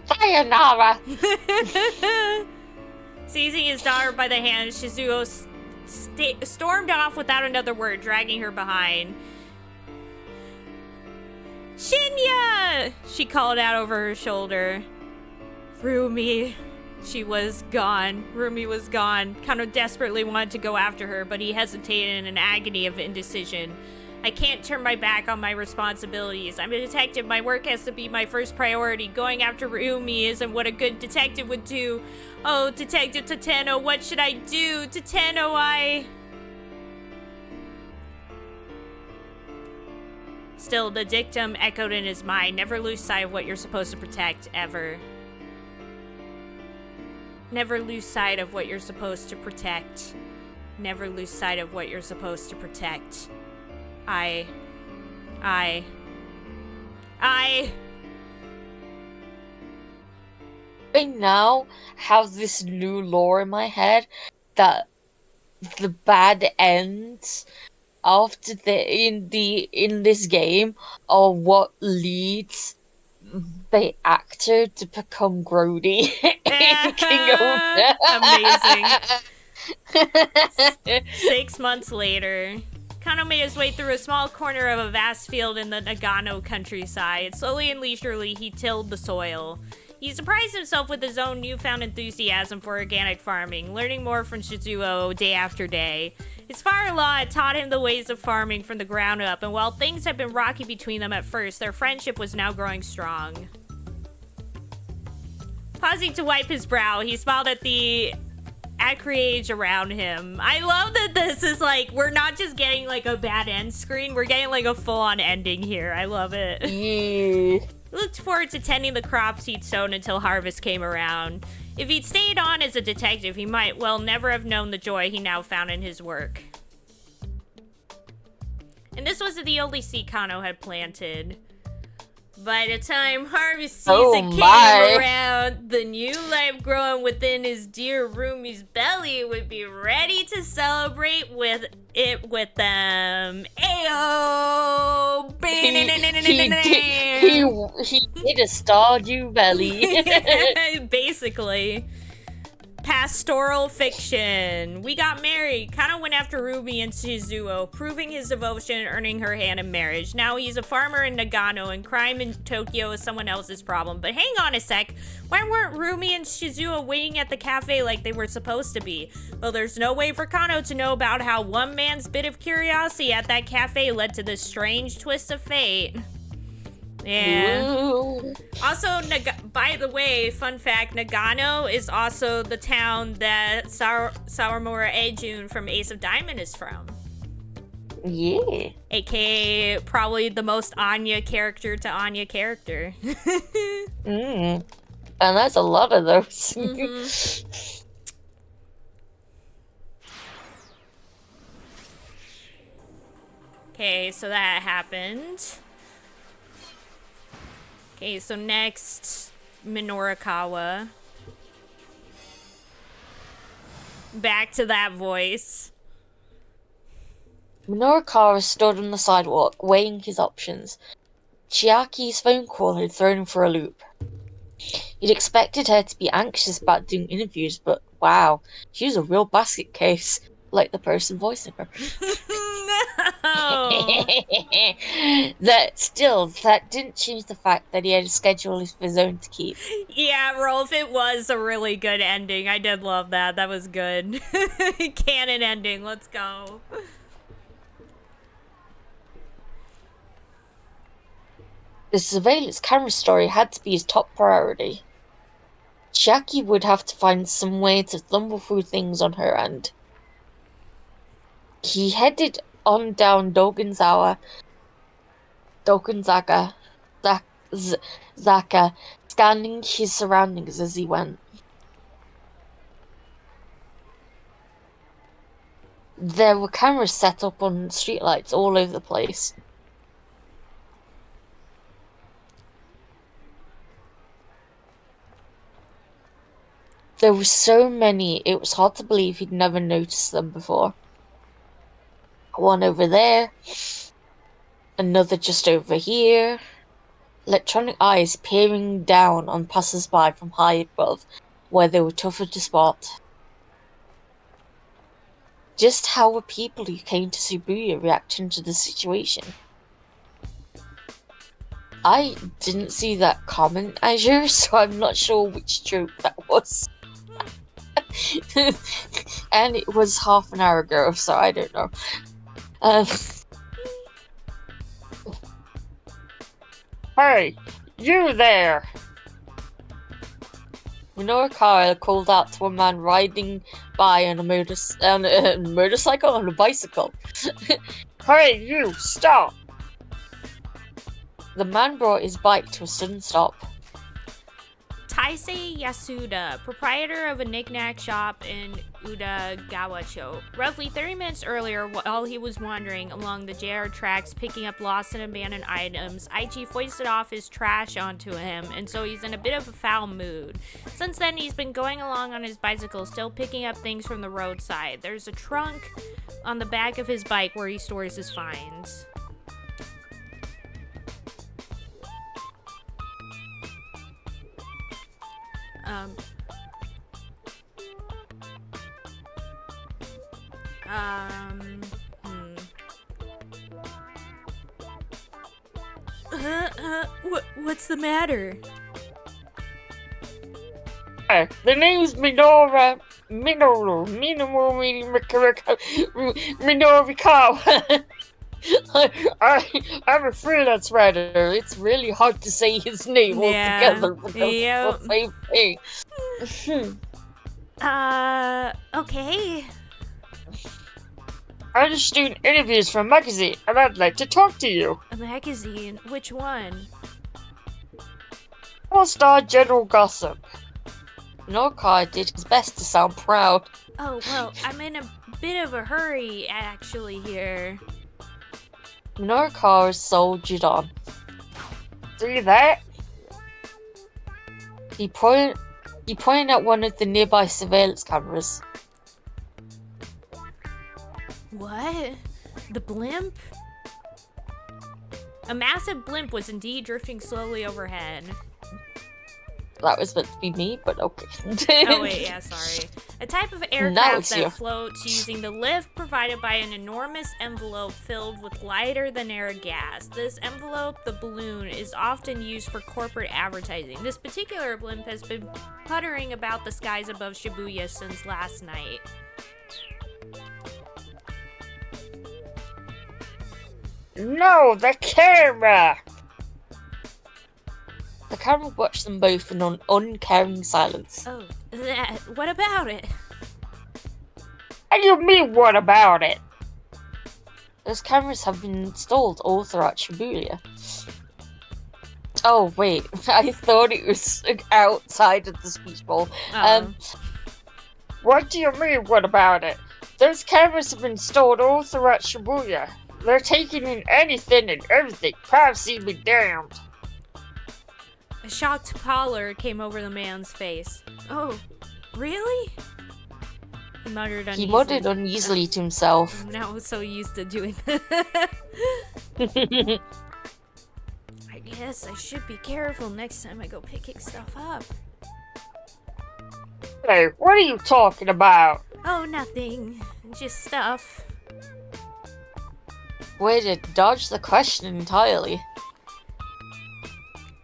Sayonara. Seizing his daughter by the hand, Shizuo stormed off without another word, dragging her behind. Shinya! She called out over her shoulder. Rumi. She was gone. Rumi was gone. Kano desperately wanted to go after her, but he hesitated in an agony of indecision. I can't turn my back on my responsibilities. I'm a detective. My work has to be my first priority. Going after Rumi isn't what a good detective would do. Oh, Detective Tateno, what should I do? Tateno, Still, the dictum echoed in his mind. Never lose sight of what you're supposed to protect, ever. Never lose sight of what you're supposed to protect. Never lose sight of what you're supposed to protect. I now have this new lore in my head that the bad ends after in this game are what leads the actor to become Grody in King Owner. Amazing. 6 months later, Kano made his way through a small corner of a vast field in the Nagano countryside. Slowly and leisurely, he tilled the soil. He surprised himself with his own newfound enthusiasm for organic farming, learning more from Shizuo day after day. His father-in-law had taught him the ways of farming from the ground up, and while things had been rocky between them at first, their friendship was now growing strong. Pausing to wipe his brow, he smiled at the acreage around him. I love that this is like, we're not just getting like a bad end screen, we're getting like a full-on ending here. I love it. Yeah. He looked forward to tending the crops he'd sown until harvest came around. If he'd stayed on as a detective, he might well never have known the joy he now found in his work. And this was the only seed Kano had planted. By the time harvest season came around, the new life growing within his dear Rumi's belly would be ready to celebrate with them. Ayo! He did a Stardew Valley. Basically. Pastoral fiction. We got married. Kano went after Ruby and Shizuo, proving his devotion and earning her hand in marriage. Now he's a farmer in Nagano, and crime in Tokyo is someone else's problem. But hang on a sec. Why weren't Ruby and Shizuo waiting at the cafe like they were supposed to be? Well, there's no way for Kano to know about how one man's bit of curiosity at that cafe led to this strange twist of fate. Yeah. Ooh. Also, by the way, fun fact, Nagano is also the town that Sawamura Ejun from Ace of Diamond is from. Yeah. AKA probably the most Anya character to Anya character. And that's a lot of those. Mm-hmm. Okay, so that happened. Okay, so next, Minorikawa. Back to that voice. Minorikawa stood on the sidewalk, weighing his options. Chiaki's phone call had thrown him for a loop. He'd expected her to be anxious about doing interviews, but wow, she was a real basket case, like the person voicing her. No! That didn't change the fact that he had a schedule of his own to keep. Yeah, Rolf, it was a really good ending. I did love that. That was good. Canon ending. Let's go. The surveillance camera story had to be his top priority. Chiaki would have to find some way to stumble through things on her end. He headed on down Zaka, scanning his surroundings as he went. There were cameras set up on streetlights all over the place. There were so many, it was hard to believe he'd never noticed them before. One over there, another just over here. Electronic eyes peering down on passers-by from high above, where they were tougher to spot. Just how were people who came to Shibuya reacting to the situation? I didn't see that comment, Azure, so I'm not sure which joke that was. And it was half an hour ago, so I don't know. Hey, you there! Minorikawa called out to a man riding by on a motorcycle on a bicycle. Hey, you, stop! The man brought his bike to a sudden stop. Taisei Yasuda, proprietor of a knick-knack shop in Udagawacho. Roughly 30 minutes earlier, while he was wandering along the JR tracks picking up lost and abandoned items, Aichi foisted off his trash onto him, and so he's in a bit of a foul mood. Since then, he's been going along on his bicycle, still picking up things from the roadside. There's a trunk on the back of his bike where he stores his finds. What's the matter? The name's Minora. Minorikawa. I'm afraid that's rather. It's really hard to say his name altogether because it's the same thing. Okay. I'm just doing interviews for a magazine, and I'd like to talk to you. A magazine? Which one? All-Star General Gossip. Norkai did his best to sound proud. Oh, well, I'm in a bit of a hurry, actually, here. Norkai soldiered on. See that? He pointed at one of the nearby surveillance cameras. What? The blimp? A massive blimp was indeed drifting slowly overhead. That was meant to be me, but okay. Oh wait, yeah, sorry. A type of aircraft that floats using the lift provided by an enormous envelope filled with lighter than air gas. This envelope, the balloon, is often used for corporate advertising. This particular blimp has been puttering about the skies above Shibuya since last night. No, the camera! The camera watched them both in an uncaring silence. Oh, that. What about it? What do you mean, what about it? Those cameras have been installed all throughout Shibuya. Oh, wait. I thought it was outside of the speech bowl. What do you mean, what about it? Those cameras have been installed all throughout Shibuya. They're taking in anything and everything. Privacy be damned. A shocked pallor came over the man's face. Oh, really? He muttered uneasily. He muttered uneasily to himself. I'm now so used to doing that. I guess I should be careful next time I go picking stuff up. Hey, what are you talking about? Oh, nothing. Just stuff. Way to dodge the question entirely.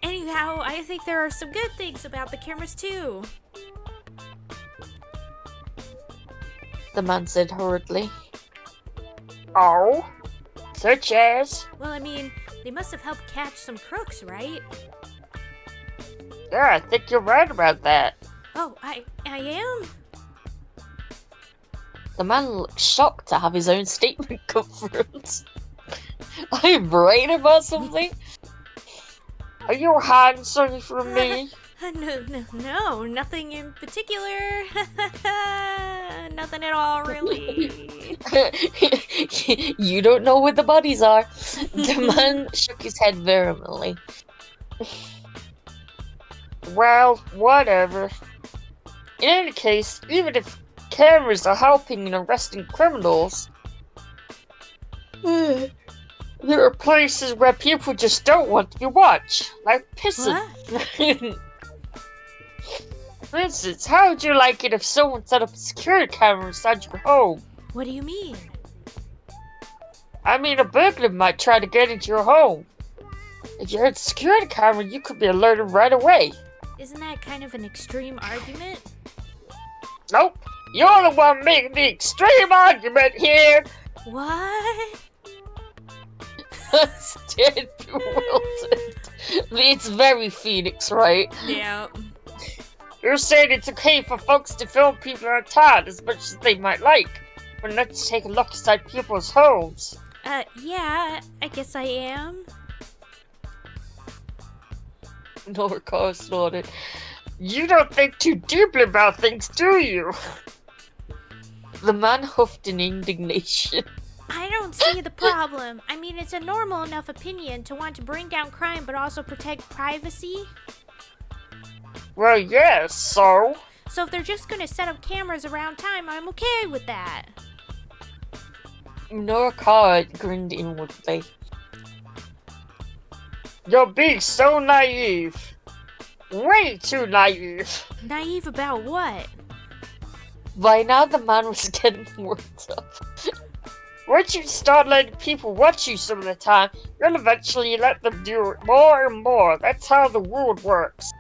Anyhow, I think there are some good things about the cameras too. The man said hurriedly. Oh? Such as? Well, I mean, they must have helped catch some crooks, right? Yeah, I think you're right about that. Oh, I am? The man looked shocked to have his own statement confirmed. Are you brain about something? Are you hiding something from me? No, nothing in particular. Nothing at all, really. You don't know where the bodies are. The man shook his head vehemently. Well, whatever. In any case, even if cameras are helping in arresting criminals, there are places where people just don't want to be watched, like pissing. For instance, how would you like it if someone set up a security camera inside your home? What do you mean? I mean, a burglar might try to get into your home. If you heard the security camera, you could be alerted right away. Isn't that kind of an extreme argument? Nope. You're the one making the extreme argument here. What? Dead bewildered. It's very Phoenix, right? Yeah. You're saying it's okay for folks to film people in town as much as they might like, but not to take a look inside people's homes. Yeah, I guess I am. Norcar snorted. You don't think too deeply about things, do you? The man huffed in indignation. I don't see the problem. I mean, it's a normal enough opinion to want to bring down crime but also protect privacy. Well, yes, so? So if they're just gonna set up cameras around town, I'm okay with that. Norcar grinned inwardly. You're being so naive. Way too naive. Naive about what? By now the man was getting worked up. Once you start letting people watch you some of the time, you'll eventually let them do it more and more. That's how the world works.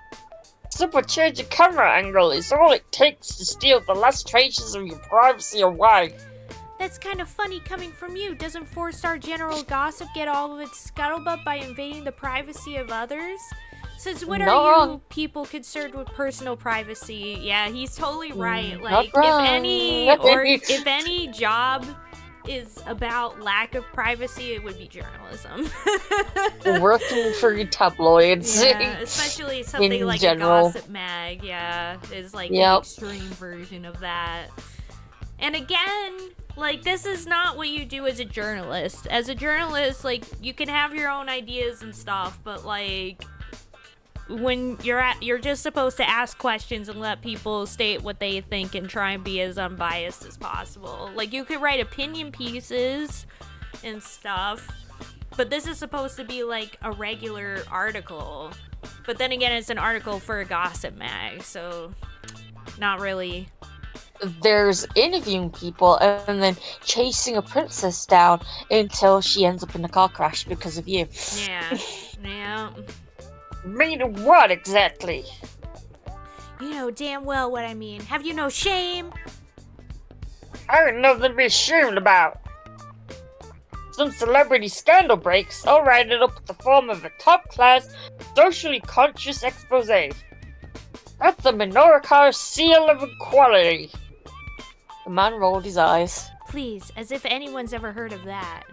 Simple change of camera angle is all it takes to steal the last traces of your privacy away. That's kind of funny coming from you. Doesn't 4-star general gossip get all of its scuttlebutt by invading the privacy of others? Since when are you people concerned with personal privacy? Yeah, he's totally right. Like, if any job is about lack of privacy, it would be journalism. Working for tabloids. Yeah, especially something like general. a gossip mag, yeah, is like the extreme version of that. And again, like, this is not what you do as a journalist. As a journalist, like, you can have your own ideas and stuff, but like, when you're just supposed to ask questions and let people state what they think and try and be as unbiased as possible. Like, you could write opinion pieces and stuff, but this is supposed to be like a regular article. But then again, it's an article for a gossip mag, so not really. There's interviewing people and then chasing a princess down until she ends up in a car crash because of you. Yeah, yeah. Mean what exactly? You know damn well what I mean. Have you no shame? I ain't nothing to be ashamed about. Some celebrity scandal breaks, I'll write it up in the form of a top-class, socially conscious expose. That's the Minotaur seal of equality. The man rolled his eyes. Please, as if anyone's ever heard of that.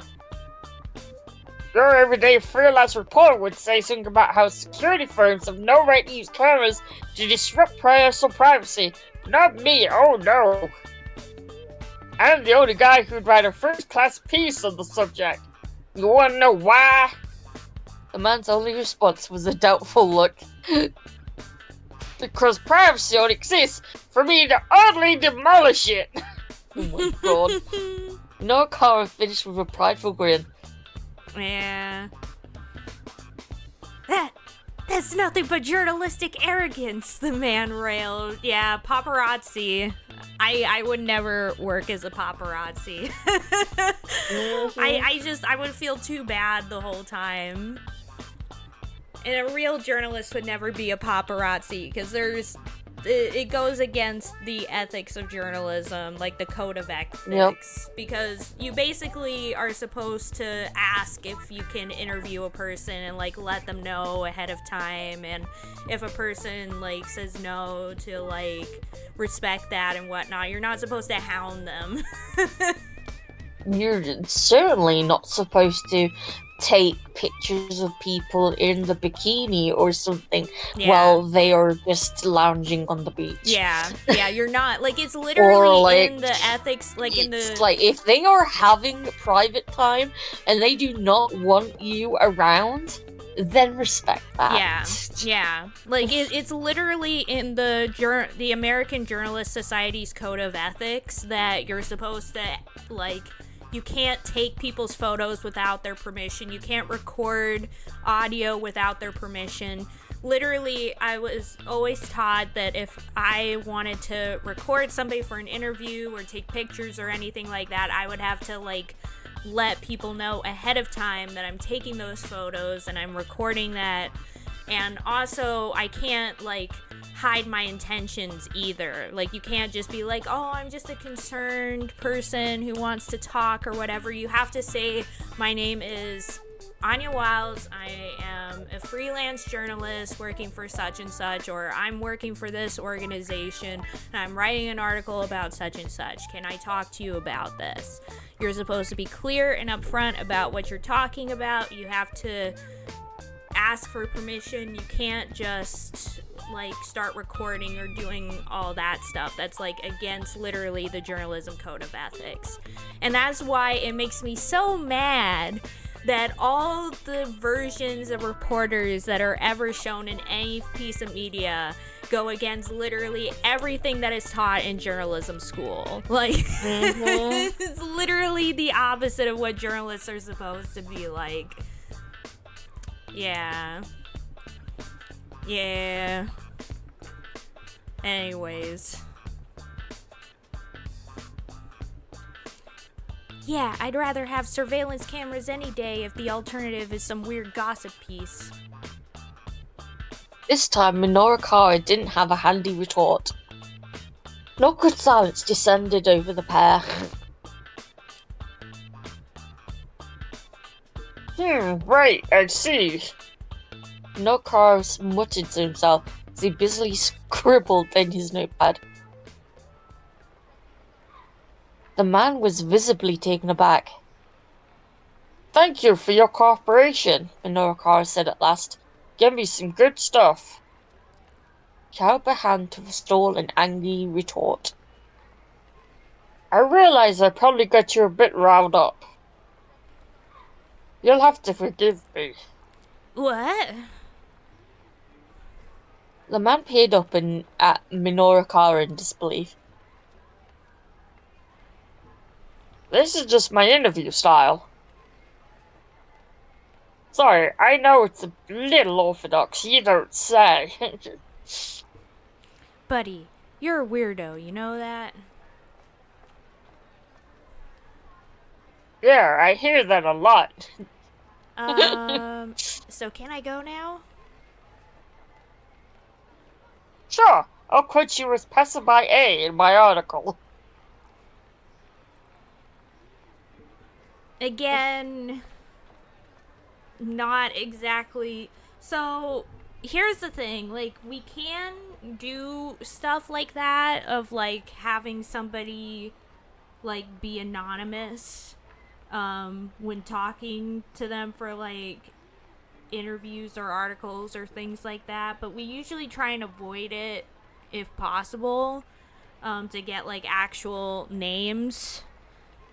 Your everyday freelance reporter would say something about how security firms have no right to use cameras to disrupt personal privacy. Not me, oh no. I'm the only guy who'd write a first-class piece on the subject. You wanna know why? The man's only response was a doubtful look. Because privacy only exists for me to utterly demolish it. Oh my god. Norikara finished with a prideful grin. Yeah. That's nothing but journalistic arrogance, the man railed. Yeah, paparazzi. I would never work as a paparazzi. I would feel too bad the whole time. And a real journalist would never be a paparazzi, because it goes against the ethics of journalism, like the code of ethics. Yep. Because you basically are supposed to ask if you can interview a person and like let them know ahead of time, and if a person like says no, to like respect that and whatnot. You're not supposed to hound them. You're certainly not supposed to take pictures of people in the bikini or something while they are just lounging on the beach. Yeah, you're not. Like, it's literally like, in the ethics, like in the... It's like, if they are having private time and they do not want you around, then respect that. Yeah. Like, it's literally in the American Journalist Society's Code of Ethics that you're supposed to, like... You can't take people's photos without their permission. You can't record audio without their permission. Literally, I was always taught that if I wanted to record somebody for an interview or take pictures or anything like that, I would have to, like, let people know ahead of time that I'm taking those photos and I'm recording that. And also, I can't, like, hide my intentions either. Like, you can't just be like, oh, I'm just a concerned person who wants to talk or whatever. You have to say, my name is Anya Wiles, I am a freelance journalist working for such and such, or I'm working for this organization and I'm writing an article about such and such. Can I talk to you about this? You're supposed to be clear and upfront about what you're talking about. You have to ask for permission. You can't just like start recording or doing all that stuff. That's like against literally the journalism code of ethics. And that's why it makes me so mad that all the versions of reporters that are ever shown in any piece of media go against literally everything that is taught in journalism school. Like, it's literally the opposite of what journalists are supposed to be like. Yeah. Anyways. Yeah, I'd rather have surveillance cameras any day if the alternative is some weird gossip piece. This time, Minoru Kara didn't have a handy retort. An awkward silence descended over the pair. Right, I see. Minoru Kara muttered to himself as he busily scribbled in his notepad. The man was visibly taken aback. Thank you for your cooperation, Minoru Kara said at last. Give me some good stuff. He held a hand to forestall an angry retort. I realize I probably got you a bit riled up. You'll have to forgive me. What? The man peered up at Minoru Kara in disbelief. This is just my interview style. Sorry, I know it's a little orthodox, you don't say. Buddy, you're a weirdo, you know that? Yeah, I hear that a lot. So can I go now? Sure, I'll quote you as passerby A in my article. Again, not exactly. So, here's the thing, like, we can do stuff like that of, like, having somebody, like, be anonymous, when talking to them for, like, interviews or articles or things like that, but we usually try and avoid it if possible, to get, like, actual names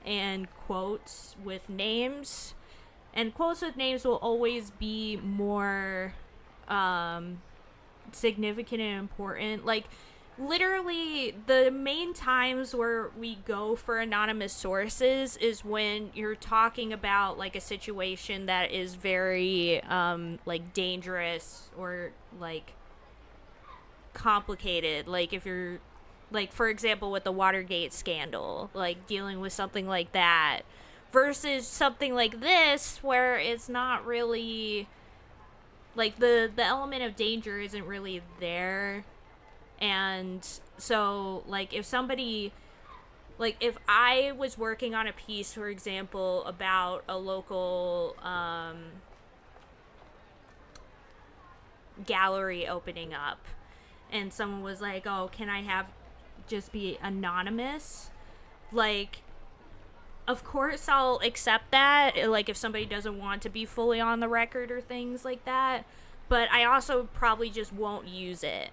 and quotes with names. And quotes with names will always be more significant and important. Like, literally, the main times where we go for anonymous sources is when you're talking about, like, a situation that is very, like, dangerous or, like, complicated. Like, if you're, like, for example, with the Watergate scandal, like, dealing with something like that versus something like this where it's not really, like, the element of danger isn't really there. And so, like, if somebody, like, if I was working on a piece, for example, about a local gallery opening up, and someone was like, oh, can I have just be anonymous? Like, of course I'll accept that, like, if somebody doesn't want to be fully on the record or things like that, but I also probably just won't use it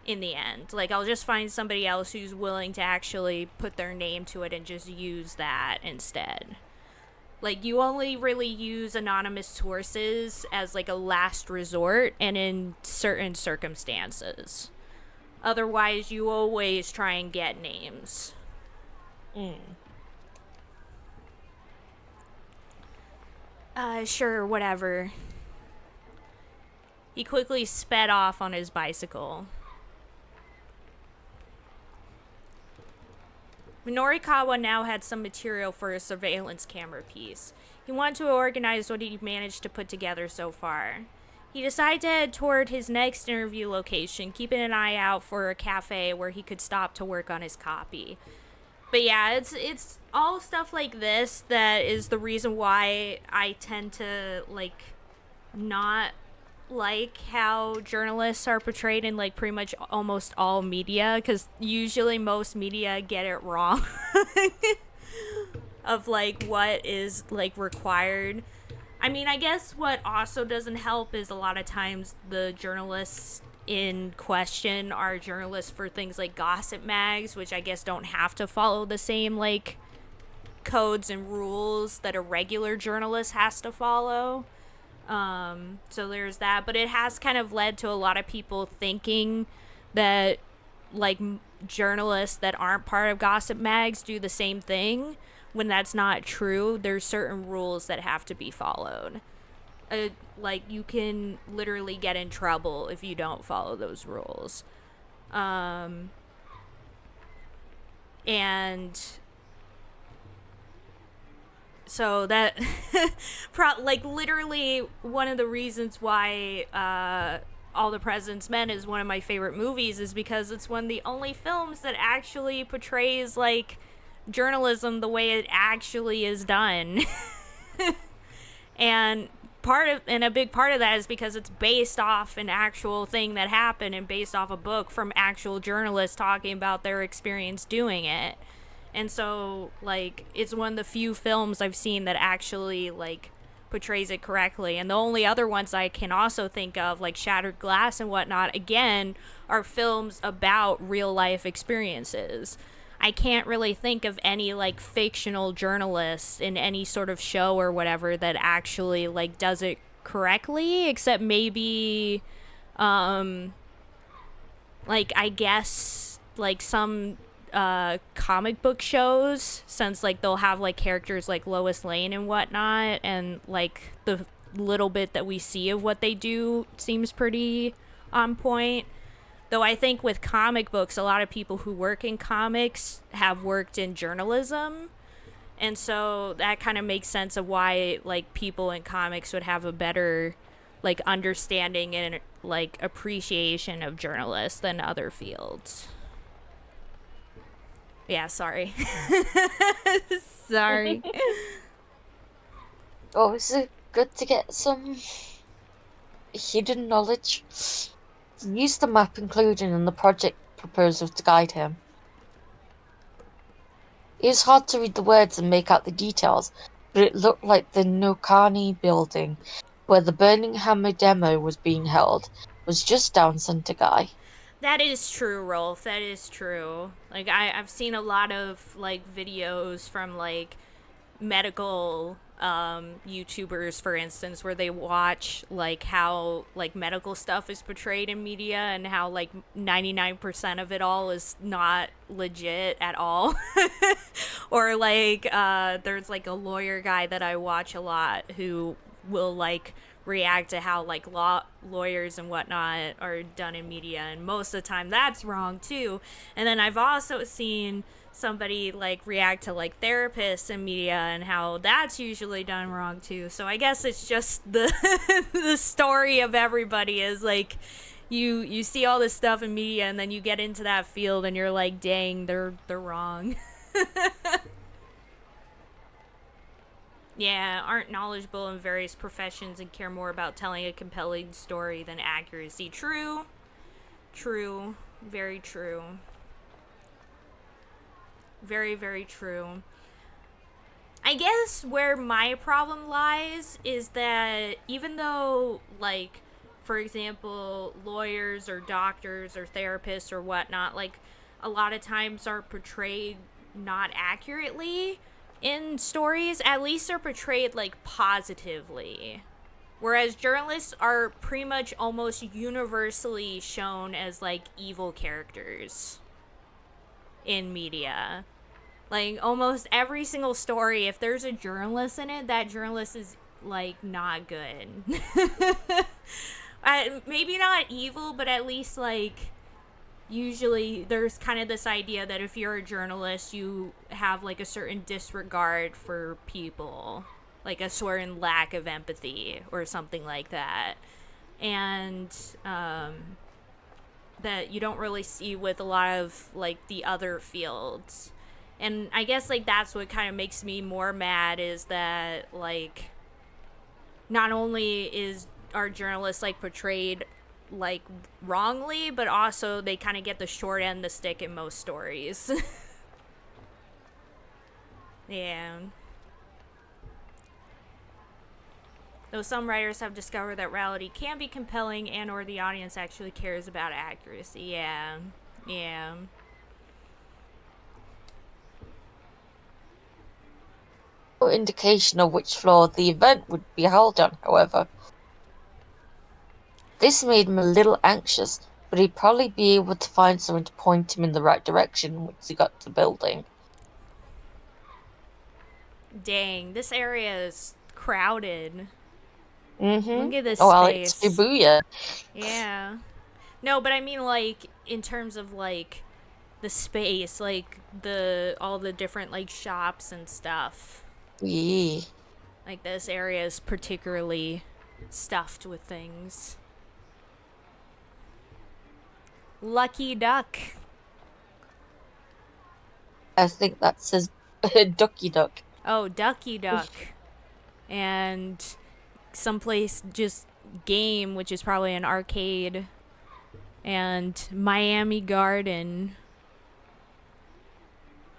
in the end. Like, I'll just find somebody else who's willing to actually put their name to it and just use that instead. Like, you only really use anonymous sources as, like, a last resort and in certain circumstances. Otherwise, you always try and get names. Sure, whatever. He quickly sped off on his bicycle. Minorikawa now had some material for a surveillance camera piece. He wanted to organize what he managed to put together so far. He decided to head toward his next interview location, keeping an eye out for a cafe where he could stop to work on his copy. But yeah, it's all stuff like this that is the reason why I tend to, like, not like how journalists are portrayed in, like, pretty much almost all media, because usually most media get it wrong of, like, what is, like, required. I mean, I guess what also doesn't help is a lot of times the journalists in question are journalists for things like gossip mags, which I guess don't have to follow the same, like, codes and rules that a regular journalist has to follow. So there's that, but it has kind of led to a lot of people thinking that, like, journalists that aren't part of gossip mags do the same thing, when that's not true. There's certain rules that have to be followed. Like, you can literally get in trouble if you don't follow those rules. And So that, like, literally one of the reasons why All the President's Men is one of my favorite movies is because it's one of the only films that actually portrays, like, journalism the way it actually is done. And a big part of that is because it's based off an actual thing that happened and based off a book from actual journalists talking about their experience doing it. And so, like, it's one of the few films I've seen that actually, like, portrays it correctly. And the only other ones I can also think of, like Shattered Glass and whatnot, again, are films about real life experiences. I can't really think of any, like, fictional journalist in any sort of show or whatever that actually, like, does it correctly, except maybe, like, I guess, like, some comic book shows, since, like, they'll have, like, characters like Lois Lane and whatnot, and, like, the little bit that we see of what they do seems pretty on point. Though I think with comic books, a lot of people who work in comics have worked in journalism, and so that kind of makes sense of why, like, people in comics would have a better, like, understanding and, like, appreciation of journalists than other fields. Yeah, sorry. Sorry. Oh, is it good to get some hidden knowledge? Use the map included in the project proposal to guide him. It was hard to read the words and make out the details, but it looked like the Nokani building, where the Burning Hammer demo was being held, was just down Center Guy. That is true, Rolf. That is true. Like, I've seen a lot of, like, videos from, like, medical YouTubers, for instance, where they watch, like, how, like, medical stuff is portrayed in media and how, like, 99% of it all is not legit at all. Or, like, there's, like, a lawyer guy that I watch a lot who will, like, react to how, like, lawyers and whatnot are done in media, and most of the time that's wrong too. And then I've also seen somebody, like, react to, like, therapists in media and how that's usually done wrong too. So I guess it's just the the story of everybody is, like, you see all this stuff in media and then you get into that field and you're like, dang, they're wrong. Yeah, aren't knowledgeable in various professions and care more about telling a compelling story than accuracy. True. True. Very true. Very, very true. I guess where my problem lies is that even though, like, for example, lawyers or doctors or therapists or whatnot, like, a lot of times are portrayed not accurately in stories, at least they're portrayed, like, positively. Whereas journalists are pretty much almost universally shown as, like, evil characters in media. Like, almost every single story, if there's a journalist in it, that journalist is, like, not good. Maybe not evil, but at least, like, usually there's kind of this idea that if you're a journalist, you have, like, a certain disregard for people, like a certain lack of empathy or something like that. And that you don't really see with a lot of, like, the other fields. And I guess, like, that's what kind of makes me more mad is that, like, not only are journalists, like, portrayed, like, wrongly, but also they kind of get the short end of the stick in most stories. Yeah. Though some writers have discovered that reality can be compelling and or the audience actually cares about accuracy. Yeah. Yeah. No indication of which floor the event would be held on, however. This made him a little anxious, but he'd probably be able to find someone to point him in the right direction once he got to the building. Dang, this area is crowded. Mm-hmm. Look at this Oh, well, space. it's Shibuya. Yeah. No, but I mean, like, in terms of, like, the space, like, all the different, like, shops and stuff. Yeah. Like, this area is particularly stuffed with things. Lucky duck. I think that says Ducky Duck. Oh, Ducky Duck. And someplace just game, which is probably an arcade. And Miami Garden.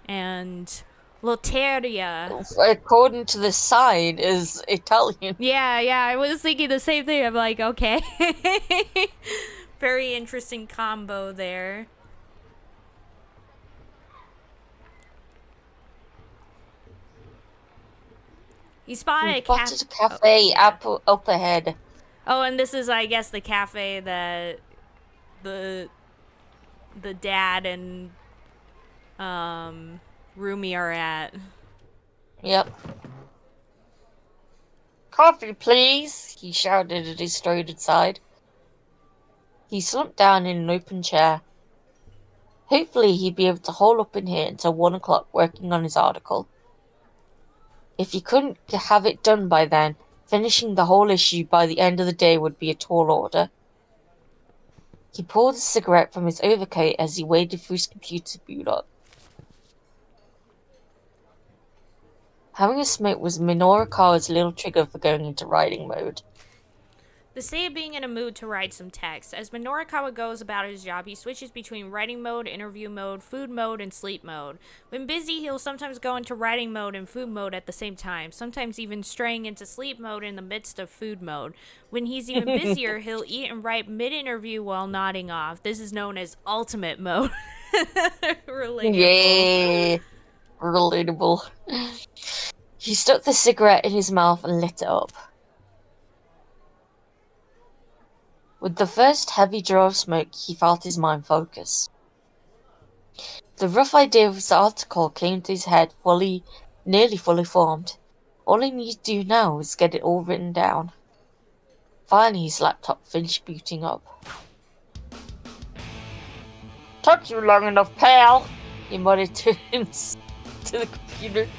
And Loteria. According to the sign, is Italian. Yeah, I was thinking the same thing. I'm like, okay. Very interesting combo there. You spotted a Spotted cafe. a cafe up ahead. Oh, and this is, I guess, the cafe that the dad and Rumi are at. Yep. Coffee, please, he shouted as he strode inside. He slumped down in an open chair. Hopefully he'd be able to hole up in here until 1 o'clock working on his article. If he couldn't have it done by then, finishing the whole issue by the end of the day would be a tall order. He pulled a cigarette from his overcoat as he waited for his computer to boot up. Having a smoke was Minoru Kawa's little trigger for going into writing mode. The state of being in a mood to write some text. As Minorikawa goes about his job, he switches between writing mode, interview mode, food mode, and sleep mode. When busy, he'll sometimes go into writing mode and food mode at the same time, sometimes even straying into sleep mode in the midst of food mode. When he's even busier, he'll eat and write mid-interview while nodding off. This is known as ultimate mode. Relatable. Yeah, relatable. He stuck the cigarette in his mouth and lit it up. With the first heavy draw of smoke, he felt his mind focus. The rough idea of his article came to his head nearly fully formed. All he needed to do now was get it all written down. Finally, his laptop finished booting up. Took you long enough, pal, he muttered to the computer.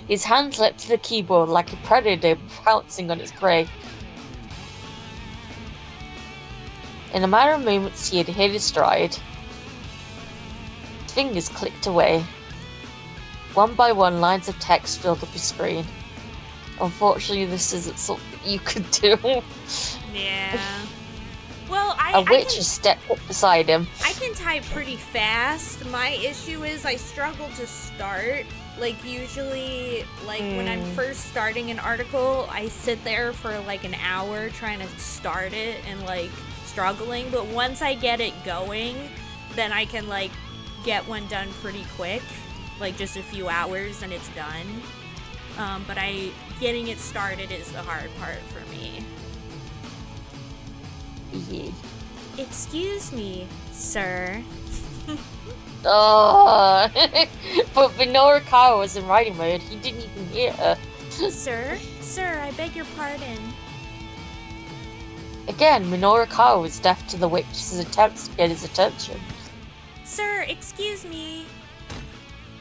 His hands leapt to the keyboard like a predator pouncing on its prey. In a matter of moments, he had hit his stride. His fingers clicked away. One by one, lines of text filled up his screen. Unfortunately, this isn't something you could do. Yeah. Well, A witch stepped up beside him. I can type pretty fast. My issue is I struggle to start. Like, usually, when I'm first starting an article, I sit there for like an hour trying to start it and struggling. But once I get it going, then I can get one done pretty quick. Like just a few hours and it's done. But getting it started is the hard part for me. Yeah. Excuse me, sir. Oh, but Minoru Kawa was in writing mode. He didn't even hear her. Sir, I beg your pardon. Again, Minoru Kawa was deaf to the witch's attempts to get his attention. Sir, excuse me.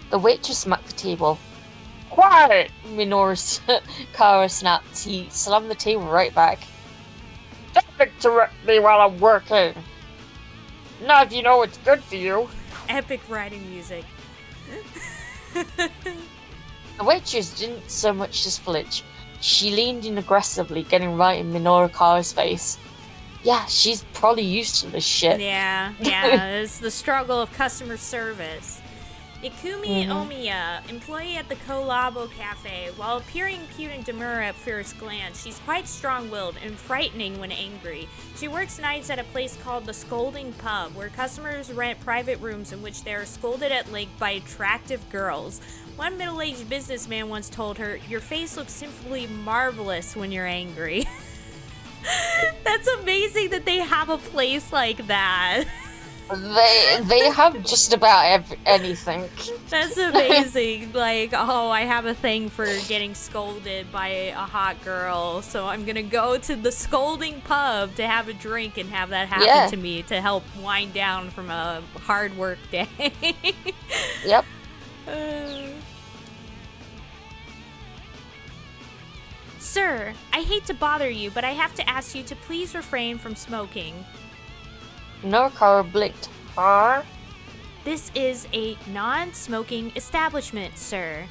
The witch smacked the table. Quiet! Minoru Kawa snapped. He slammed the table right back. Don't interrupt me while I'm working. Not if you know what's good for you. Epic writing music. The waitress didn't so much as flinch. She leaned in aggressively, getting right in Minoru Kawa's face. Yeah, she's probably used to this shit. Yeah, it's the struggle of customer service. Ikumi Omiya, employee at the Kolabo Cafe. While appearing cute and demure at first glance, she's quite strong-willed and frightening when angry. She works nights at a place called the Scolding Pub, where customers rent private rooms in which they are scolded at length by attractive girls. One middle-aged businessman once told her, "Your face looks simply marvelous when you're angry." That's amazing that they have a place like that. They have just about anything. That's amazing. I have a thing for getting scolded by a hot girl, so I'm gonna go to the Scolding Pub to have a drink and have that happen to me to help wind down from a hard work day. Yep. Sir, I hate to bother you, but I have to ask you to please refrain from smoking. Minoru blinked. Huh? This is a non-smoking establishment, sir.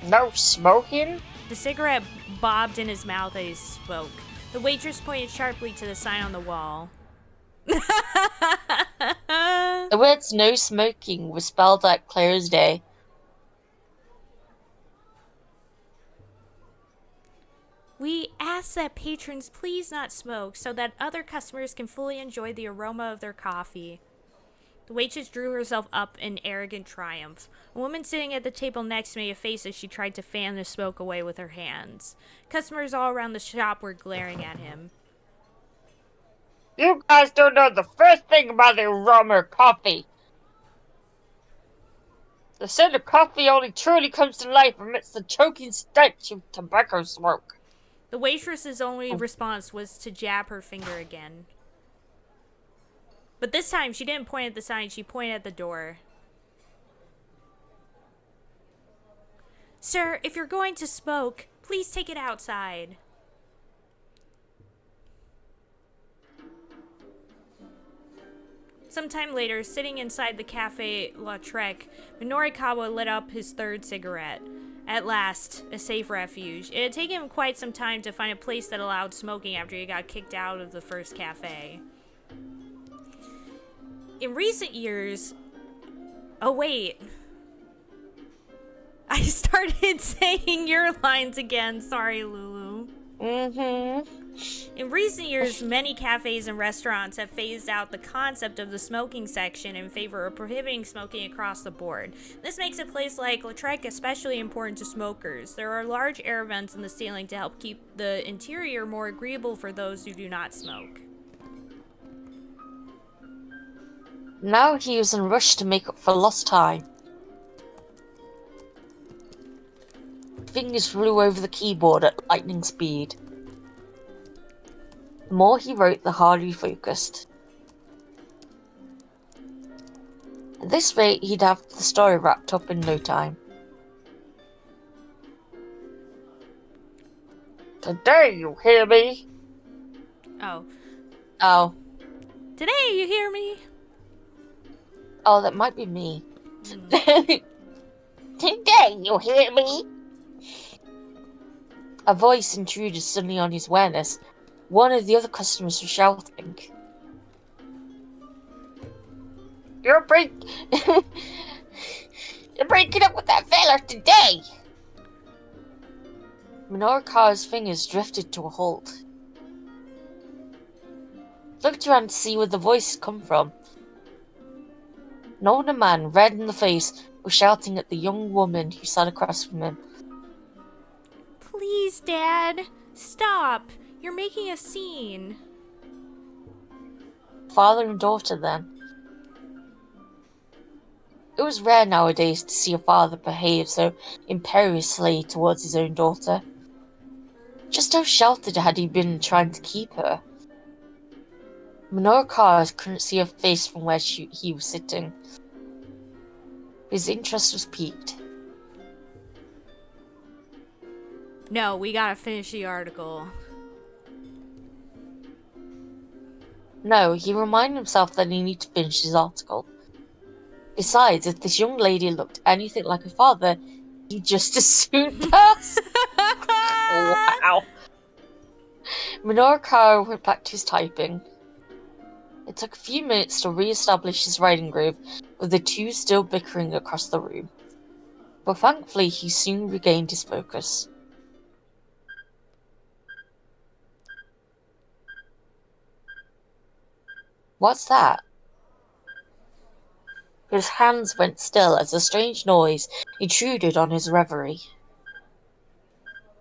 No smoking? The cigarette bobbed in his mouth as he spoke. The waitress pointed sharply to the sign on the wall. The words no smoking were spelled out clear as day. We ask that patrons please not smoke so that other customers can fully enjoy the aroma of their coffee. The waitress drew herself up in arrogant triumph. A woman sitting at the table next made a face as she tried to fan the smoke away with her hands. Customers all around the shop were glaring at him. You guys don't know the first thing about the aroma of coffee. The scent of coffee only truly comes to life amidst the choking stench of tobacco smoke. The waitress's only response was to jab her finger again. But this time, she didn't point at the sign, she pointed at the door. Sir, if you're going to smoke, please take it outside. Sometime later, sitting inside the Cafe La Trek, Minorikawa lit up his third cigarette. At last, a safe refuge. It had taken him quite some time to find a place that allowed smoking after he got kicked out of the first cafe. In recent years... Oh, wait. I started saying your lines again. Sorry, Lulu. In recent years, many cafes and restaurants have phased out the concept of the smoking section in favor of prohibiting smoking across the board. This makes a place like Lautrec especially important to smokers. There are large air vents in the ceiling to help keep the interior more agreeable for those who do not smoke. Now he was in a rush to make up for lost time. Fingers flew over the keyboard at lightning speed. The more he wrote, the harder he focused. At this rate, he'd have the story wrapped up in no time. Today, you hear me? Oh. Today, you hear me? Oh, that might be me. Today, you hear me? A voice intruded suddenly on his awareness. One of the other customers was shouting. You're breaking up with that fella today! Minorikawa's fingers drifted to a halt. Looked around to see where the voice had come from. An older man, red in the face, was shouting at the young woman who sat across from him. Please, Dad, stop. You're making a scene. Father and daughter, then. It was rare nowadays to see a father behave so imperiously towards his own daughter. Just how sheltered had he been trying to keep her? Minorikawa couldn't see her face from where he was sitting. His interest was piqued. No, we gotta finish the article. No, he reminded himself that he needed to finish his article. Besides, if this young lady looked anything like her father, he'd just as soon pass. Wow. Minorikawa went back to his typing. It took a few minutes to re-establish his writing groove, with the two still bickering across the room. But thankfully, he soon regained his focus. What's that? His hands went still as a strange noise intruded on his reverie.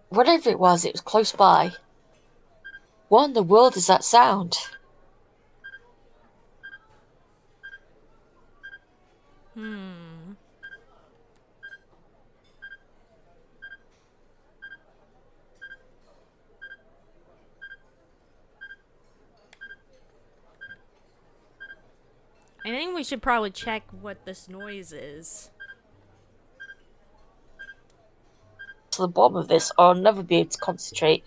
Whatever it was close by. What in the world is that sound? I think we should probably check what this noise is. to the bottom of this, or I'll never be able to concentrate.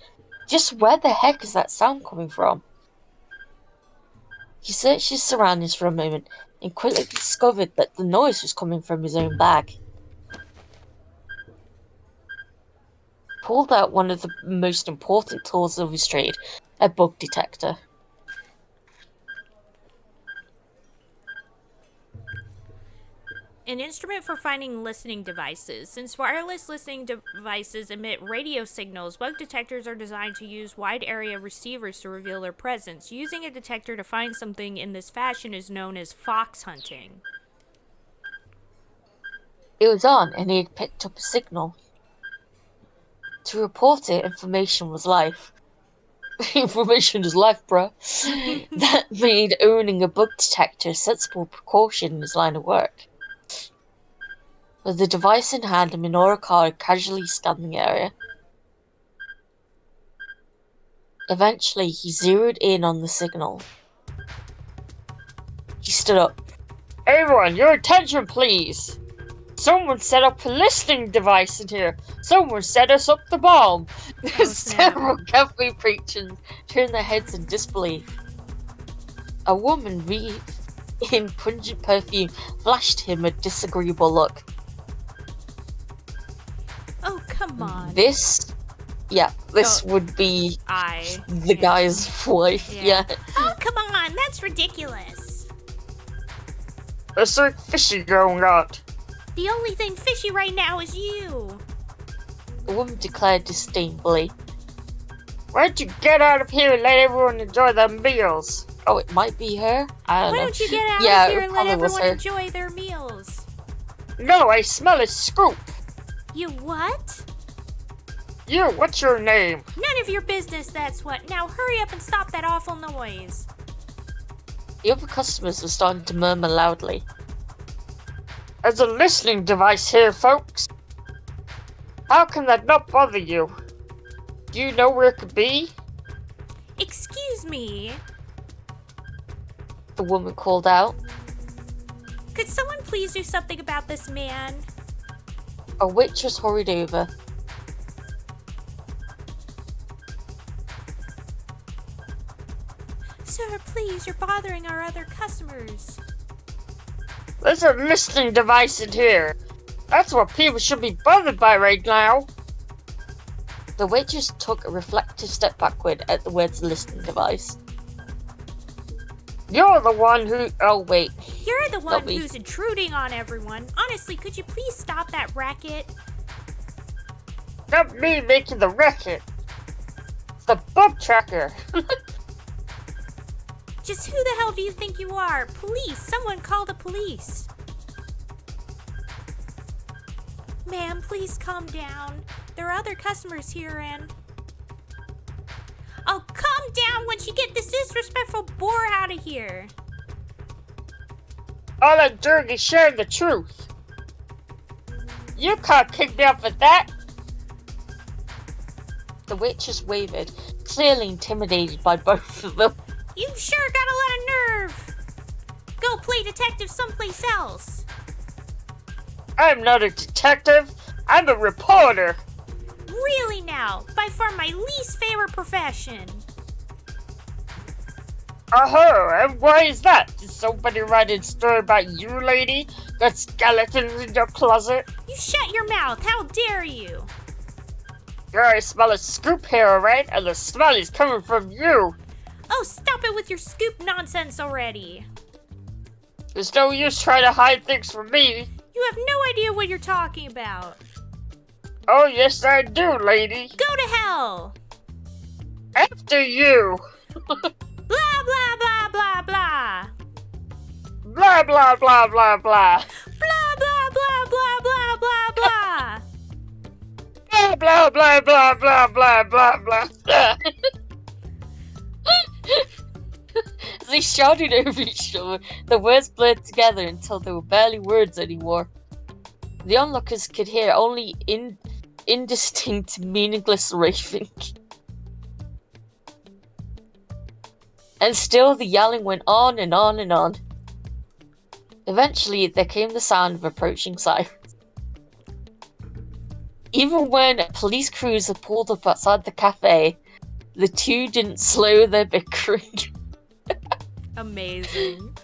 Just where the heck is that sound coming from? He searched his surroundings for a moment and quickly discovered that the noise was coming from his own bag. Pulled out one of the most important tools of his trade, a bug detector. An instrument for finding listening devices. Since wireless listening devices emit radio signals, bug detectors are designed to use wide area receivers to reveal their presence. Using a detector to find something in this fashion is known as fox hunting. It was on, and he had picked up a signal. To report it, information was life. Information is life, bruh. That made owning a bug detector a sensible precaution in his line of work. With the device in hand, Minoru Kara casually scanned the area. Eventually, he zeroed in on the signal. He stood up. Everyone, your attention, please! Someone set up a listening device in here. Someone set us up the bomb. Several cafe patrons turned their heads in disbelief. A woman wreathed in pungent perfume flashed him a disagreeable look. Oh, come on. This would be the guy's wife. Yeah. Oh, come on. That's ridiculous. There's something fishy going on. The only thing fishy right now is you. The woman declared disdainfully. Why don't you get out of here and let everyone enjoy their meals? Oh, it might be her? I don't know. Why don't you get out of here and let everyone enjoy their meals? No, I smell a scoop. You what? You, what's your name? None of your business, that's what. Now hurry up and stop that awful noise. The other customers were starting to murmur loudly. There's a listening device here, folks. How can that not bother you? Do you know where it could be? Excuse me? The woman called out. Could someone please do something about this man? A waitress hurried over. Sir, please, you're bothering our other customers. There's a listening device in here. That's what people should be bothered by right now. The waitress took a reflective step backward at the words listening device. You're the one who... Oh, wait. You're the one who's intruding on everyone. Honestly, could you please stop that racket? Not me making the racket. It's the bug tracker. Just who the hell do you think you are? Police! Someone call the police! Ma'am, please calm down. There are other customers here and... Oh, calm down once you get this disrespectful bore out of here! All I'm doing is sharing the truth. You can't kick me up for that! The waitress wavered, clearly intimidated by both of them. You've sure got a lot of nerve! Go play detective someplace else! I'm not a detective, I'm a reporter! Really now? By far my least favorite profession! And why is that? Did somebody write a story about you, lady? Got skeletons in your closet? You shut your mouth, how dare you! Yeah, I smell a scoop here, alright? And the smell is coming from you! Oh, stop it with your scoop nonsense already! There's no use trying to hide things from me! You have no idea what you're talking about! Oh, yes I do, lady! Go to hell! After you! Blah, blah, blah, blah, blah! Blah, blah, blah, blah, blah! Blah, blah, blah, blah, blah, blah, blah! Blah, blah, blah, blah, blah, blah, blah, blah! As they shouted over each other, the words blurred together until they were barely words anymore. The onlookers could hear only indistinct, meaningless raving. And still the yelling went on and on and on. Eventually, there came the sound of approaching sirens. Even when a police cruiser pulled up outside the cafe, the two didn't slow their bickering. Amazing.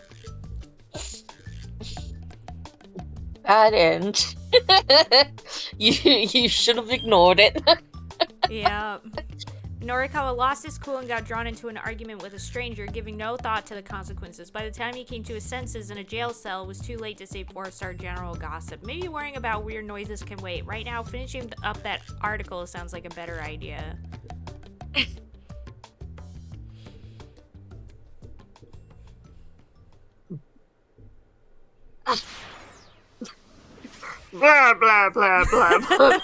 Bad end. You should have ignored it. Yeah. Norikawa lost his cool and got drawn into an argument with a stranger, giving no thought to the consequences. By the time he came to his senses in a jail cell, it was too late to save four-star general gossip. Maybe worrying about weird noises can wait. Right now, finishing up that article sounds like a better idea. Blah blah blah blah blah.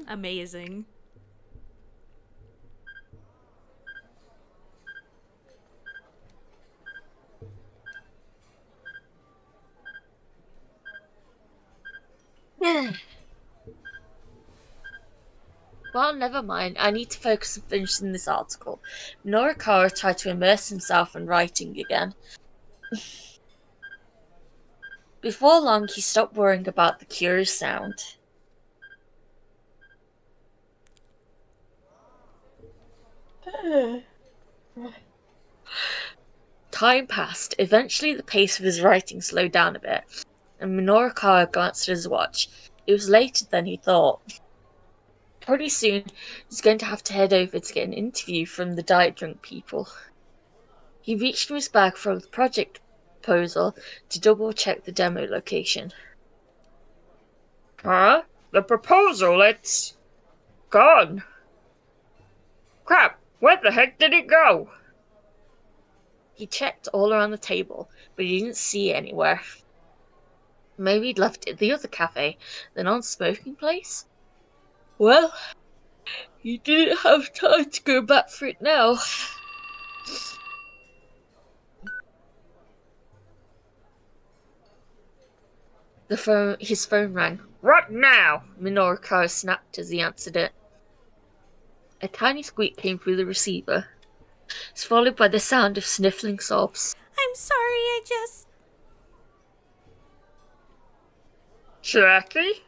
Amazing. Well, never mind. I need to focus on finishing this article. Norikawa tried to immerse himself in writing again. Before long, he stopped worrying about the curious sound. Time passed. Eventually, the pace of his writing slowed down a bit, and Norikawa glanced at his watch. It was later than he thought. Pretty soon, he's going to have to head over to get an interview from the diet drunk people. He reached for his bag for the project proposal to double-check the demo location. Huh? The proposal, it's gone. Crap, where the heck did it go? He checked all around the table, but he didn't see it anywhere. Maybe he'd left it at the other cafe, the non-smoking place? Well, he didn't have time to go back for it now. His phone rang. What now? Minoru snapped as he answered it. A tiny squeak came through the receiver. It was followed by the sound of sniffling sobs. I'm sorry, I just... Jackie?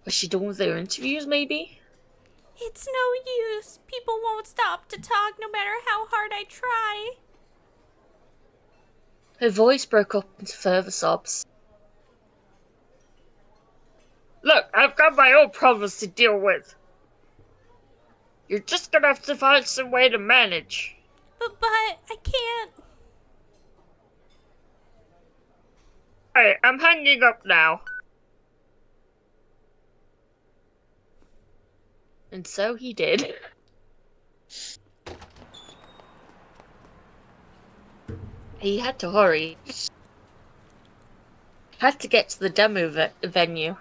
Was she done with their interviews, maybe? It's no use. People won't stop to talk no matter how hard I try. Her voice broke up into further sobs. Look, I've got my own problems to deal with. You're just gonna have to find some way to manage. But I can't. Hey, I'm hanging up now. And so he did. He had to hurry. Had to get to the demo venue.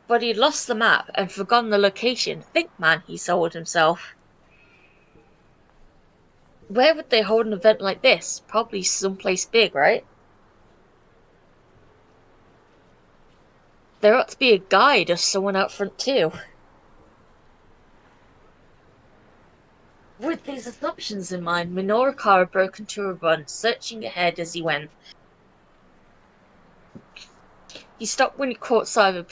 But he'd lost the map and forgotten the location. Think, man, he told himself. Where would they hold an event like this? Probably someplace big, right? There ought to be a guide or someone out front too. With these assumptions in mind, Minoru broke into a run, searching ahead as he went. He stopped when he caught sight of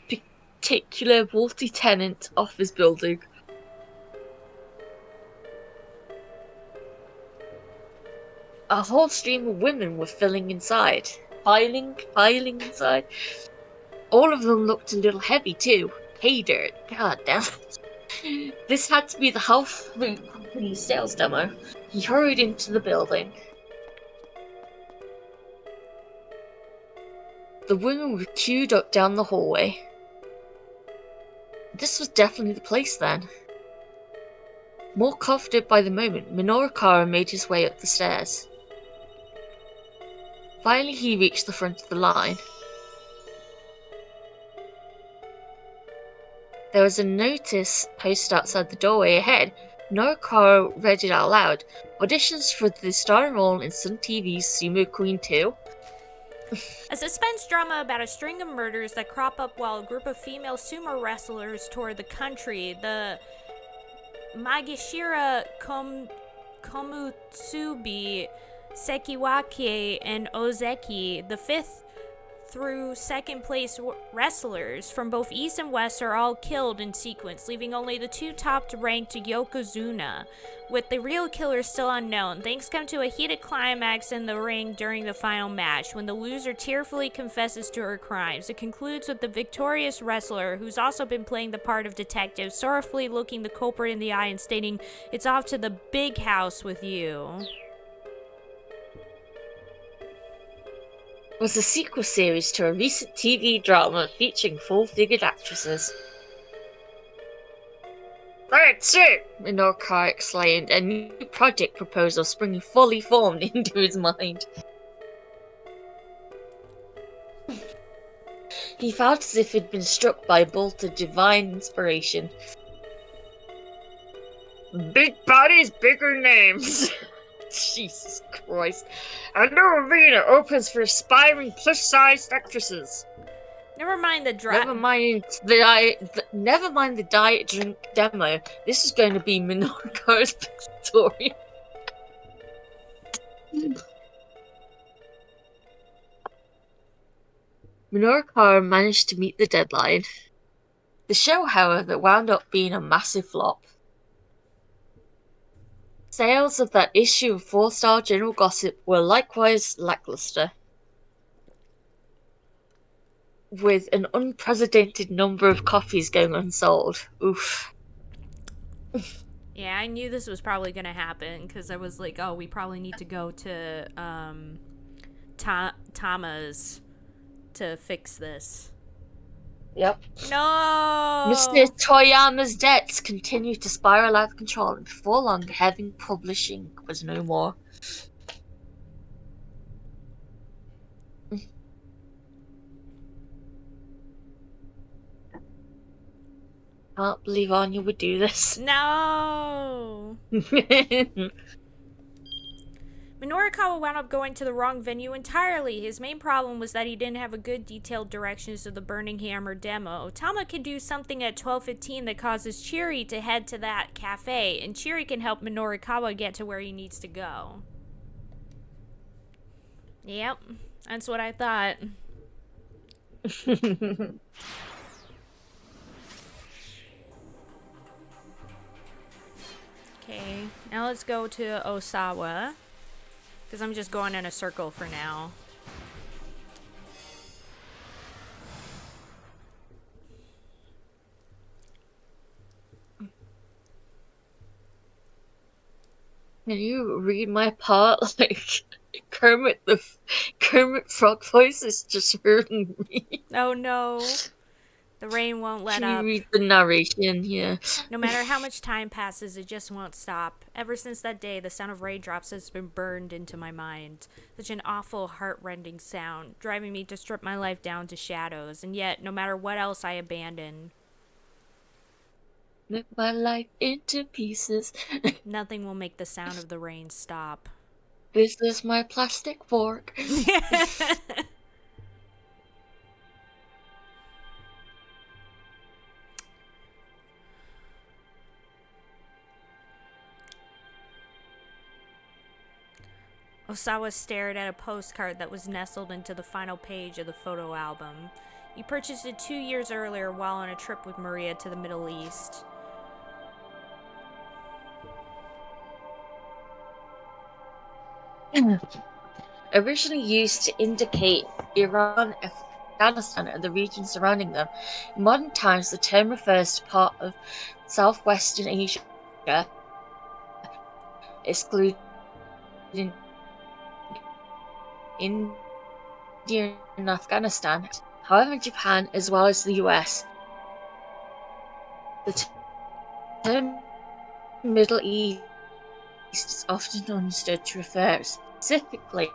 a particular multi-tenant office building. A whole stream of women were filing inside. Inside. All of them looked a little heavy too. Hey dirt, god damn it. This had to be the health food company's sales demo. He hurried into the building. The women were queued up down the hallway. This was definitely the place then. More confident by the moment, Minoru made his way up the stairs. Finally, he reached the front of the line. There was a notice posted outside the doorway ahead. Minoru read it out loud. Auditions for the starring role in Sun TV's Sumo Queen 2. A suspense drama about a string of murders that crop up while a group of female sumo wrestlers tour the country. The Magishira Komutsubi, Sekiwake, and Ozeki. The 5th through 2nd place wrestlers from both East and West are all killed in sequence, leaving only the 2 top ranked Yokozuna, with the real killer still unknown. Things come to a heated climax in the ring during the final match, when the loser tearfully confesses to her crimes. It concludes with the victorious wrestler, who's also been playing the part of detective, sorrowfully looking the culprit in the eye and stating, "It's off to the big house with you." Was a sequel series to a recent TV drama featuring full-figured actresses. That's it! Minoru exclaimed, a new project proposal springing fully formed into his mind. He felt as if he'd been struck by a bolt of divine inspiration. Big bodies, bigger names! Jesus Christ. A new arena opens for aspiring plus-sized actresses. Never mind the Never mind the diet drink demo. This is going to be Minoru's story. Minoru managed to meet the deadline. The show, however, wound up being a massive flop. Sales of that issue of 4-star General Gossip were likewise lackluster, with an unprecedented number of copies going unsold. Oof. Yeah, I knew this was probably gonna happen, because I was like, oh, we probably need to go to Tama's to fix this. Yep. No! Mr. Toyama's debts continued to spiral out of control, and before long, Heaven Publishing was no more. Can't believe Anya would do this. No! Minoru wound up going to the wrong venue entirely. His main problem was that he didn't have a good detailed directions of the Burning Hammer demo. Tama can do something at 12:15 that causes Chiri to head to that cafe, and Chiri can help Minoru get to where he needs to go. Yep, that's what I thought. Okay, now let's go to Osawa. Because I'm just going in a circle for now. Can you read my part? Like, Kermit Frog voice is just hurting me. Oh no. The rain won't let Can up. you read the narration? Yeah. No matter how much time passes, it just won't stop. Ever since that day, the sound of raindrops has been burned into my mind. Such an awful, heart-rending sound, driving me to strip my life down to shadows, and yet, no matter what else I abandon, Rip my life into pieces. nothing will make the sound of the rain stop. This is my plastic fork. Osawa stared at a postcard that was nestled into the final page of the photo album. He purchased it 2 years earlier while on a trip with Maria to the Middle East. Originally used to indicate Iran, Afghanistan, and the region surrounding them, in modern times the term refers to part of southwestern Asia, excluding India and Afghanistan. However, in Japan, as well as the US, the term Middle East is often understood to refer specifically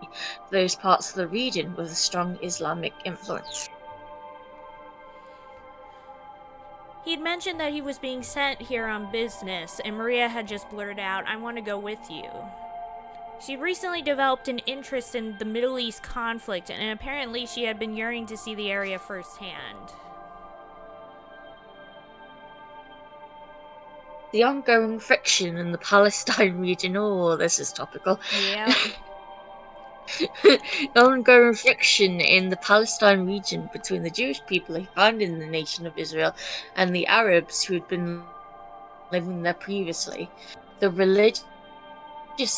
to those parts of the region with a strong Islamic influence. He'd mentioned that he was being sent here on business, and Maria had just blurted out, "I want to go with you." She recently developed an interest in the Middle East conflict, and apparently she had been yearning to see the area firsthand. The ongoing friction in the Palestine region. Oh, this is topical. Yep. Ongoing friction in the Palestine region between the Jewish people who founded the nation of Israel and the Arabs who had been living there previously. The religious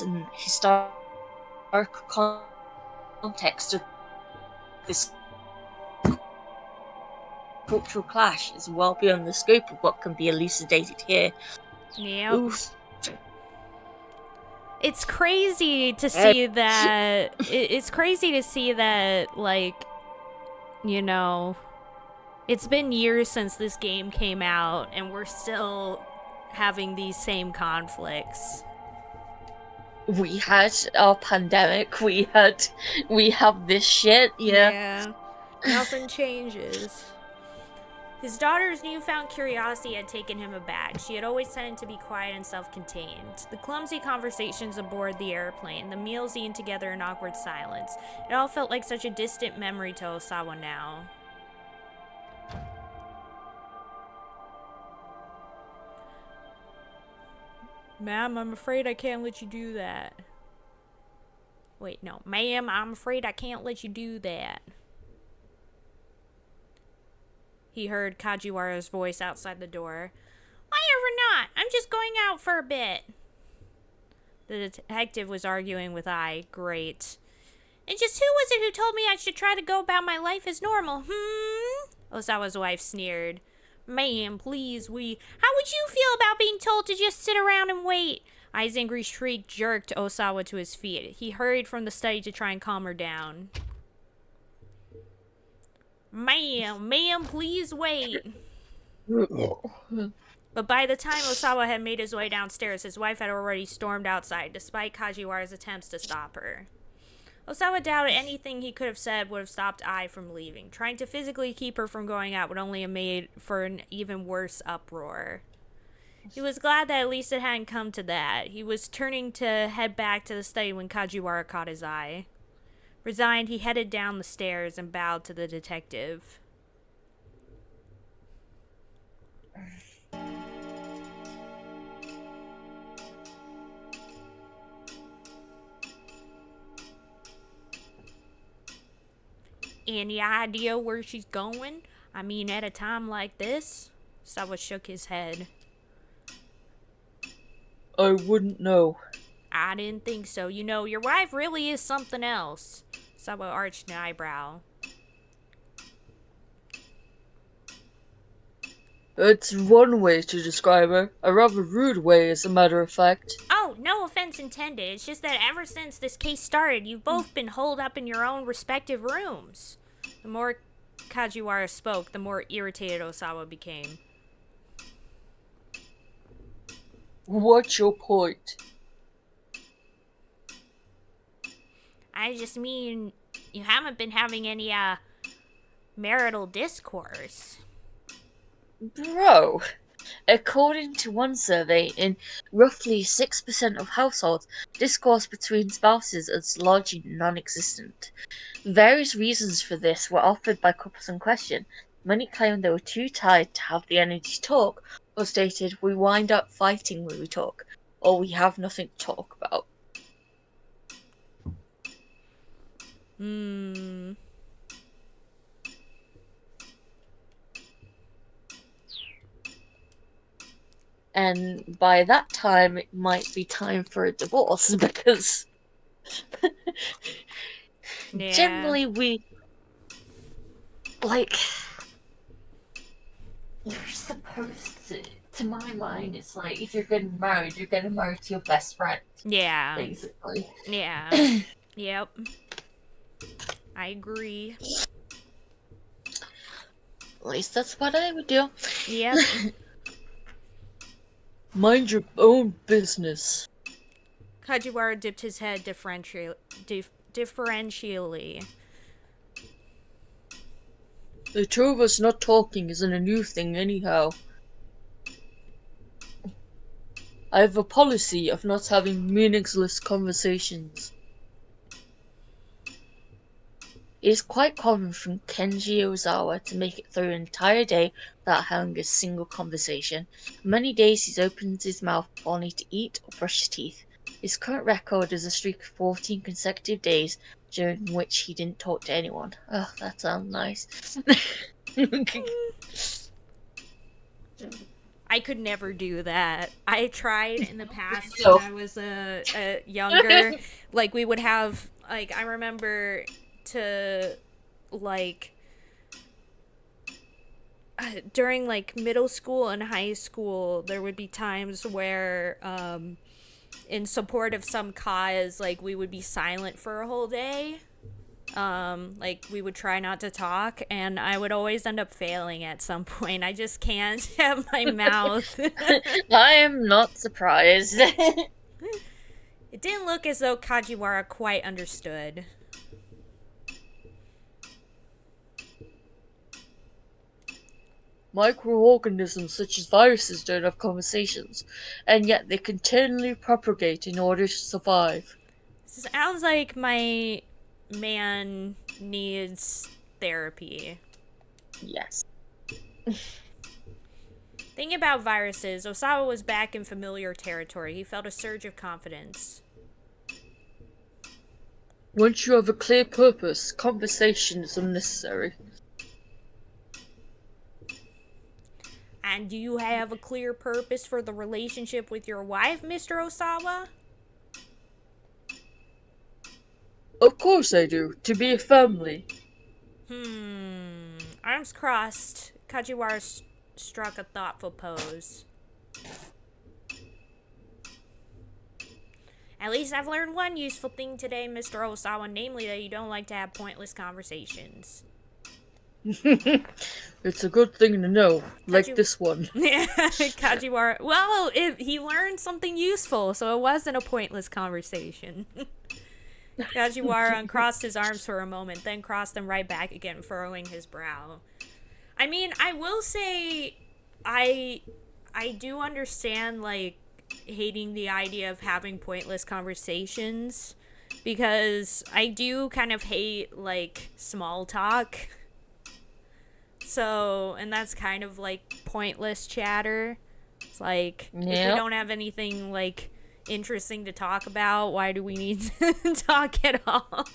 and historical context of this cultural clash is well beyond the scope of what can be elucidated here. Yep. Oof. It's crazy to see that. It's crazy to see that, like, you know, it's been years since this game came out, and we're still having these same conflicts. We had our pandemic. We have this shit. Yeah. Nothing changes. His daughter's newfound curiosity had taken him aback. She had always tended to be quiet and self-contained. The clumsy conversations aboard the airplane, the meals eaten together in awkward silence, it all felt like such a distant memory to Osawa now. Ma'am, I'm afraid I can't let you do that. Wait, no. Ma'am, I'm afraid I can't let you do that. He heard Kajiwara's voice outside the door. Why ever not? I'm just going out for a bit. The detective was arguing with I. Great. And just who was it who told me I should try to go about my life as normal? Osawa's wife sneered. Ma'am, please, How would you feel about being told to just sit around and wait? Ai's angry shriek jerked Osawa to his feet. He hurried from the study to try and calm her down. Ma'am, please wait. But by the time Osawa had made his way downstairs, his wife had already stormed outside, despite Kajiwara's attempts to stop her. Osawa doubted anything he could have said would have stopped Ai from leaving. Trying to physically keep her from going out would only have made for an even worse uproar. He was glad that at least it hadn't come to that. He was turning to head back to the study when Kajiwara caught his eye. Resigned, he headed down the stairs and bowed to the detective. Any idea where she's going? I mean, at a time like this? Sawa shook his head. I wouldn't know. I didn't think so. You know, your wife really is something else. Sawa arched an eyebrow. It's one way to describe her. A rather rude way, as a matter of fact. Oh, no offense intended. It's just that ever since this case started, you've both been holed up in your own respective rooms. The more Kajiwara spoke, the more irritated Osawa became. What's your point? I just mean, you haven't been having any, marital discourse. Bro, according to one survey, in roughly 6% of households, discourse between spouses is largely non-existent. Various reasons for this were offered by couples in question. Many claimed they were too tired to have the energy to talk, or stated, we wind up fighting when we talk, or we have nothing to talk about. And by that time, it might be time for a divorce, because generally we, like, you're supposed to my mind, it's like, if you're getting married, you're getting married to your best friend. Yeah. Basically. Yeah. Yep. I agree. At least that's what I would do. Yep. Mind your own business. Kajiwara dipped his head differentially. The two of us not talking isn't a new thing anyhow. I have a policy of not having meaningless conversations. It is quite common for Kenji Ozawa to make it through an entire day without having a single conversation. Many days he opens his mouth only to eat or brush his teeth. His current record is a streak of 14 consecutive days during which he didn't talk to anyone. Oh, that sounds nice. I could never do that. I tried in the past when So, I was younger. Like, we would have, like, I remember to, like, during, like, middle school and high school, there would be times where, in support of some cause, like, we would be silent for a whole day. Like, we would try not to talk, and I would always end up failing at some point. I just can't have my mouth. I am not surprised. It didn't look as though Kajiwara quite understood. Microorganisms such as viruses don't have conversations, and yet they continually propagate in order to survive. Sounds like my man needs therapy. Yes. Thinking about viruses, Osawa was back in familiar territory. He felt a surge of confidence. Once you have a clear purpose, conversation is unnecessary. And do you have a clear purpose for the relationship with your wife, Mr. Osawa? Of course I do, to be a family. Arms crossed, Kajiwara struck a thoughtful pose. At least I've learned one useful thing today, Mr. Osawa, namely that you don't like to have pointless conversations. It's a good thing to know, like this one. Kajiwara. Well, he learned something useful, so it wasn't a pointless conversation. Kajiwara uncrossed his arms for a moment, then crossed them right back again, furrowing his brow. I mean, I will say, I do understand, like, hating the idea of having pointless conversations, because I do kind of hate, like, small talk. So, and that's kind of like pointless chatter. It's like, if we don't have anything like interesting to talk about, why do we need to talk at all?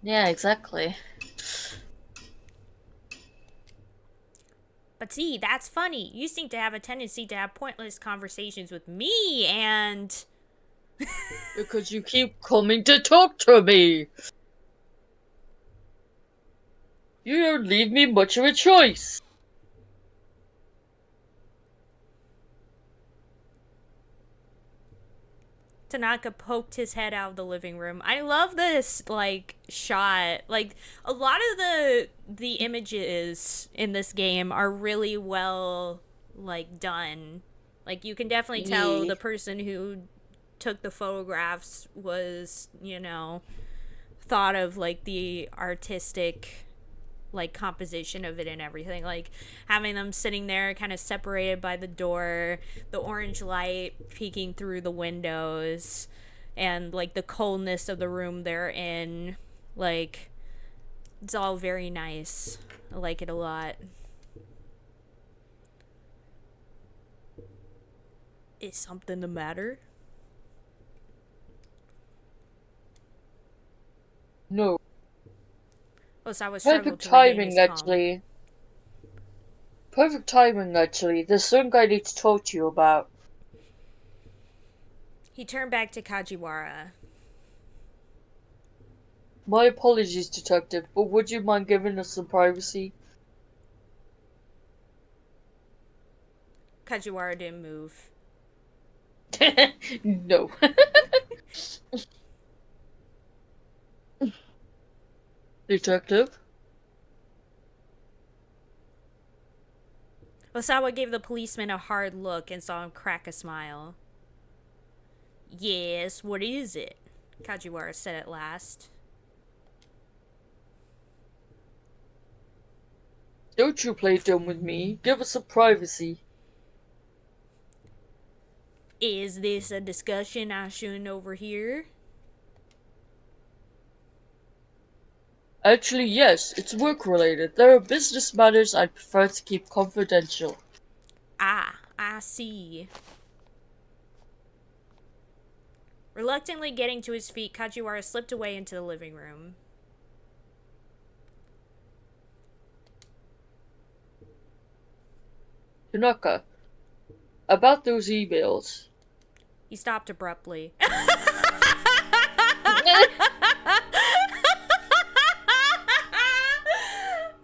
Yeah, exactly. But see, that's funny. You seem to have a tendency to have pointless conversations with me, and Because you keep coming to talk to me. You don't leave me much of a choice. Tanaka poked his head out of the living room. I love this, like, shot. Like, a lot of the images in this game are really well, like, done. Like, you can definitely tell the person who took the photographs was, you know, thought of, like, the artistic, like, composition of it and everything. Like, having them sitting there kind of separated by the door, the orange light peeking through the windows, and, like, the coldness of the room they're in. Like, it's all very nice. I like it a lot. Is something the matter? No. Osawa struggled Perfect to regain timing, his calm. actually. Perfect timing, actually. There's something I need to talk to you about. He turned back to Kajiwara. My apologies, Detective, but would you mind giving us some privacy? Kajiwara didn't move. No. Detective? Osawa gave the policeman a hard look and saw him crack a smile. Yes, what is it? Kajiwara said at last. Don't you play dumb with me. Give us some privacy. Is this a discussion I shouldn't overhear? Actually, yes, it's work-related. There are business matters I'd prefer to keep confidential. Ah, I see. Reluctantly getting to his feet, Kajiwara slipped away into the living room. Tanaka, about those emails. He stopped abruptly.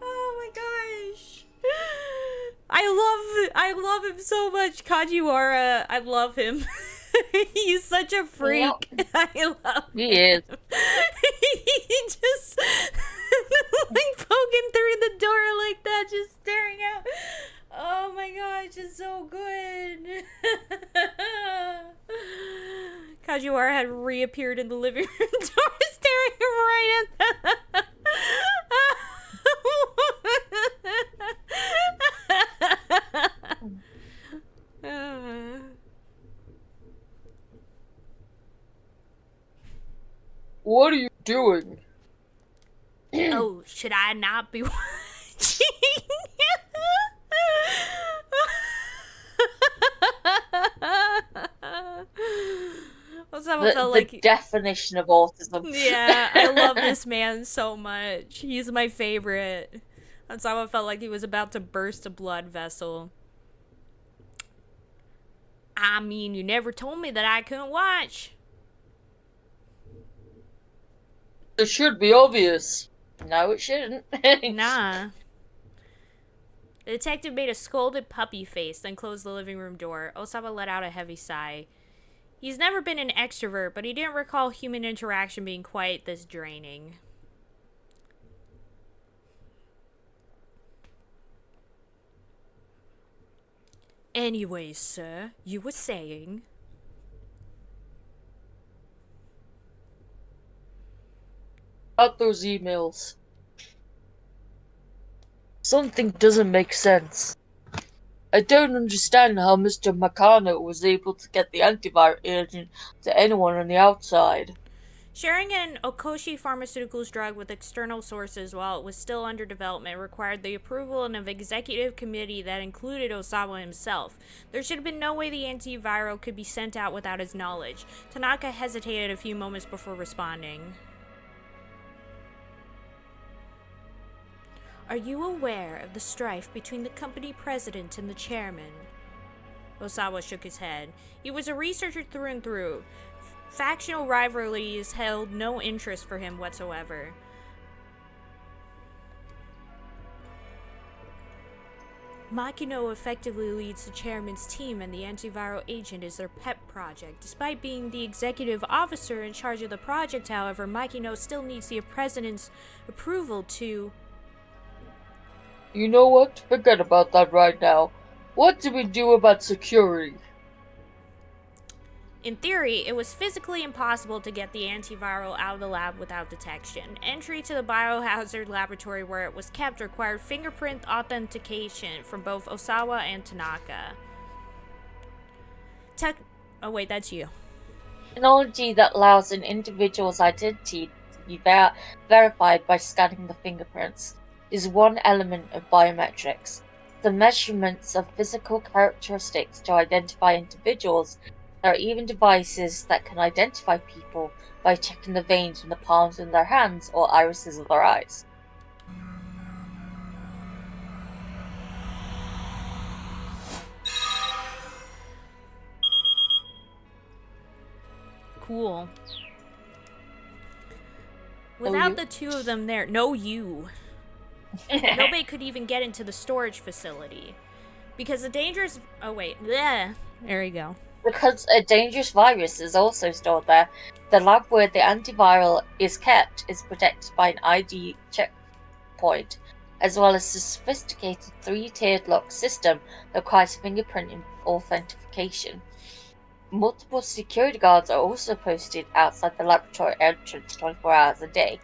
Oh my gosh. I love him so much. Kajiwara, I love him. He's such a freak. Yep. I love He him. is. He just like poking through the door like that, just staring out. Oh my gosh, it's so good. Kajiwara had reappeared in the living room door, staring right at them. What are you doing? Oh, should I not be watching? Osama felt The like definition of autism. yeah, I love this man so much. He's my favorite. Osama felt like he was about to burst a blood vessel. I mean, you never told me that I couldn't watch. It should be obvious. No, it shouldn't. Nah. The detective made a scolded puppy face, then closed the living room door. Osama let out a heavy sigh. He's never been an extrovert, but he didn't recall human interaction being quite this draining. Anyways, sir, you were saying... About those emails. Something doesn't make sense. I don't understand how Mr. Makano was able to get the antivirus agent to anyone on the outside. Sharing an Okoshi Pharmaceuticals drug with external sources while it was still under development required the approval of an executive committee that included Osawa himself. There should have been no way the antiviral could be sent out without his knowledge. Tanaka hesitated a few moments before responding. Are you aware of the strife between the company president and the chairman? Osawa shook his head. He was a researcher through and through. Factional rivalries held no interest for him whatsoever. Makino effectively leads the chairman's team, and the antiviral agent is their pet project. Despite being the executive officer in charge of the project, however, Makino still needs the president's approval to... You know what? Forget about that right now. What do we do about security? In theory, it was physically impossible to get the antiviral out of the lab without detection. Entry to the biohazard laboratory where it was kept required fingerprint authentication from both Osawa and Tanaka. Oh wait, that's you. Technology that allows an individual's identity to be verified by scanning the fingerprints is one element of biometrics. The measurements of physical characteristics to identify individuals. There are even devices that can identify people by checking the veins in the palms of their hands or irises of their eyes. Cool. Without the two of them there, nobody could even get into the storage facility. Because the dangerous... Oh, wait. Bleh. There you go. Because a dangerous virus is also stored there, the lab where the antiviral is kept is protected by an ID checkpoint, as well as a sophisticated 3-tiered lock system that requires fingerprint authentication. Multiple security guards are also posted outside the laboratory entrance 24 hours a day,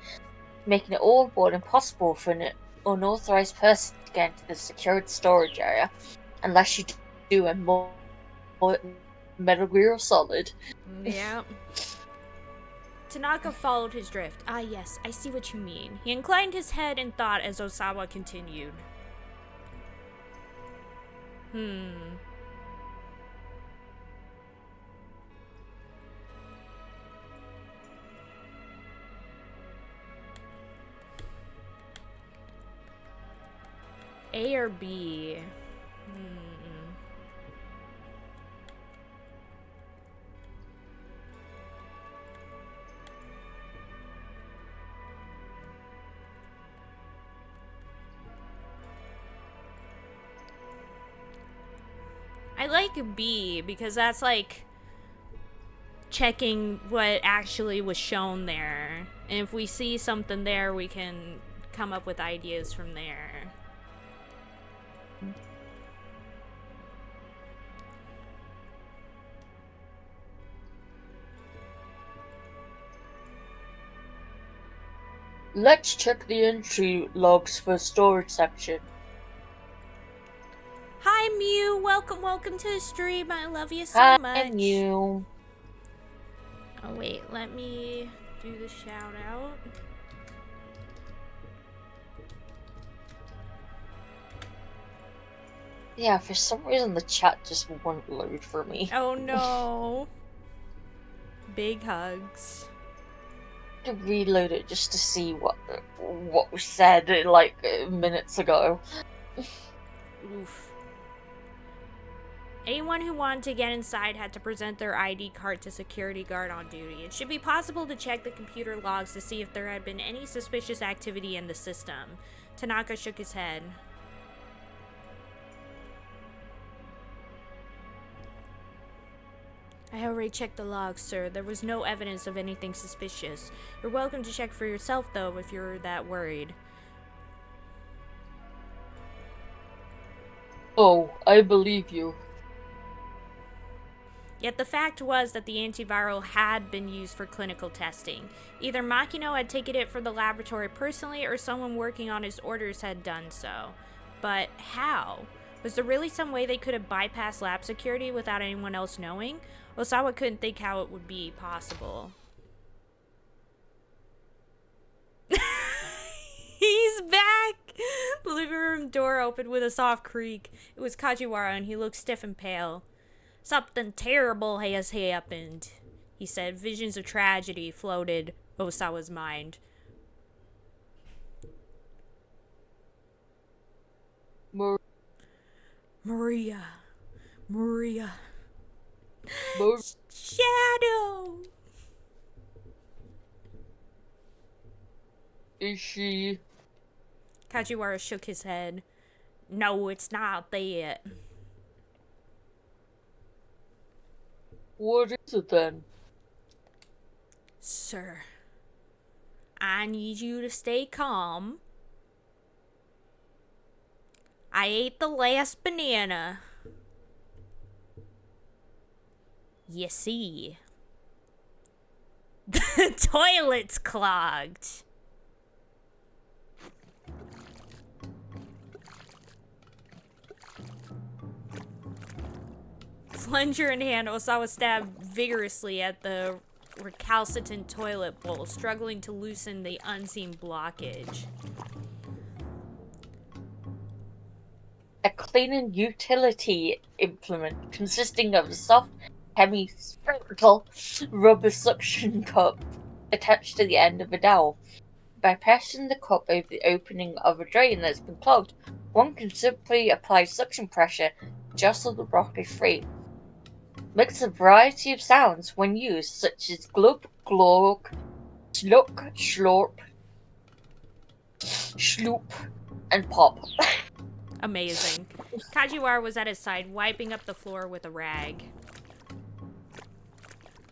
making it all but impossible for an unauthorized person to get into the secured storage area, unless you do a more... Metal Gear Solid. Yeah. Tanaka followed his drift. Ah, yes, I see what you mean. He inclined his head in thought as Osawa continued. A or B? I like B because that's like checking what actually was shown there. And if we see something there, we can come up with ideas from there. Let's check the entry logs for storage section. Hi Mew, welcome to the stream. I love you so Hi, much. Mew. Oh wait, let me do the shout out. Yeah, for some reason the chat just won't load for me. Oh no. Big hugs. To reload it just to see what was said like minutes ago. Oof. Anyone who wanted to get inside had to present their ID card to security guard on duty. It should be possible to check the computer logs to see if there had been any suspicious activity in the system. Tanaka shook his head. I already checked the logs, sir. There was no evidence of anything suspicious. You're welcome to check for yourself, though, if you're that worried. Oh, I believe you. Yet the fact was that the antiviral had been used for clinical testing. Either Makino had taken it for the laboratory personally, or someone working on his orders had done so. But how? Was there really some way they could have bypassed lab security without anyone else knowing? Osawa couldn't think how it would be possible. He's back! The living room door opened with a soft creak. It was Kajiwara, and he looked stiff and pale. Something terrible has happened, he said. Visions of tragedy floated Osawa's mind. Maria. Shadow! Is she? Kajiwara shook his head. No, it's not that. What is it then? Sir, I need you to stay calm. I ate the last banana. You see, the toilet's clogged. Plunger in hand, Osawa stabbed vigorously at the recalcitrant toilet bowl, struggling to loosen the unseen blockage. A cleaning utility implement consisting of a soft, hemispherical rubber suction cup attached to the end of a dowel. By pressing the cup over the opening of a drain that's been clogged, one can simply apply suction pressure just so the broth is free. Makes a variety of sounds when used, such as glug, glug, sluck, slurp, sloop, and pop. Amazing. Kajiwara was at his side, wiping up the floor with a rag.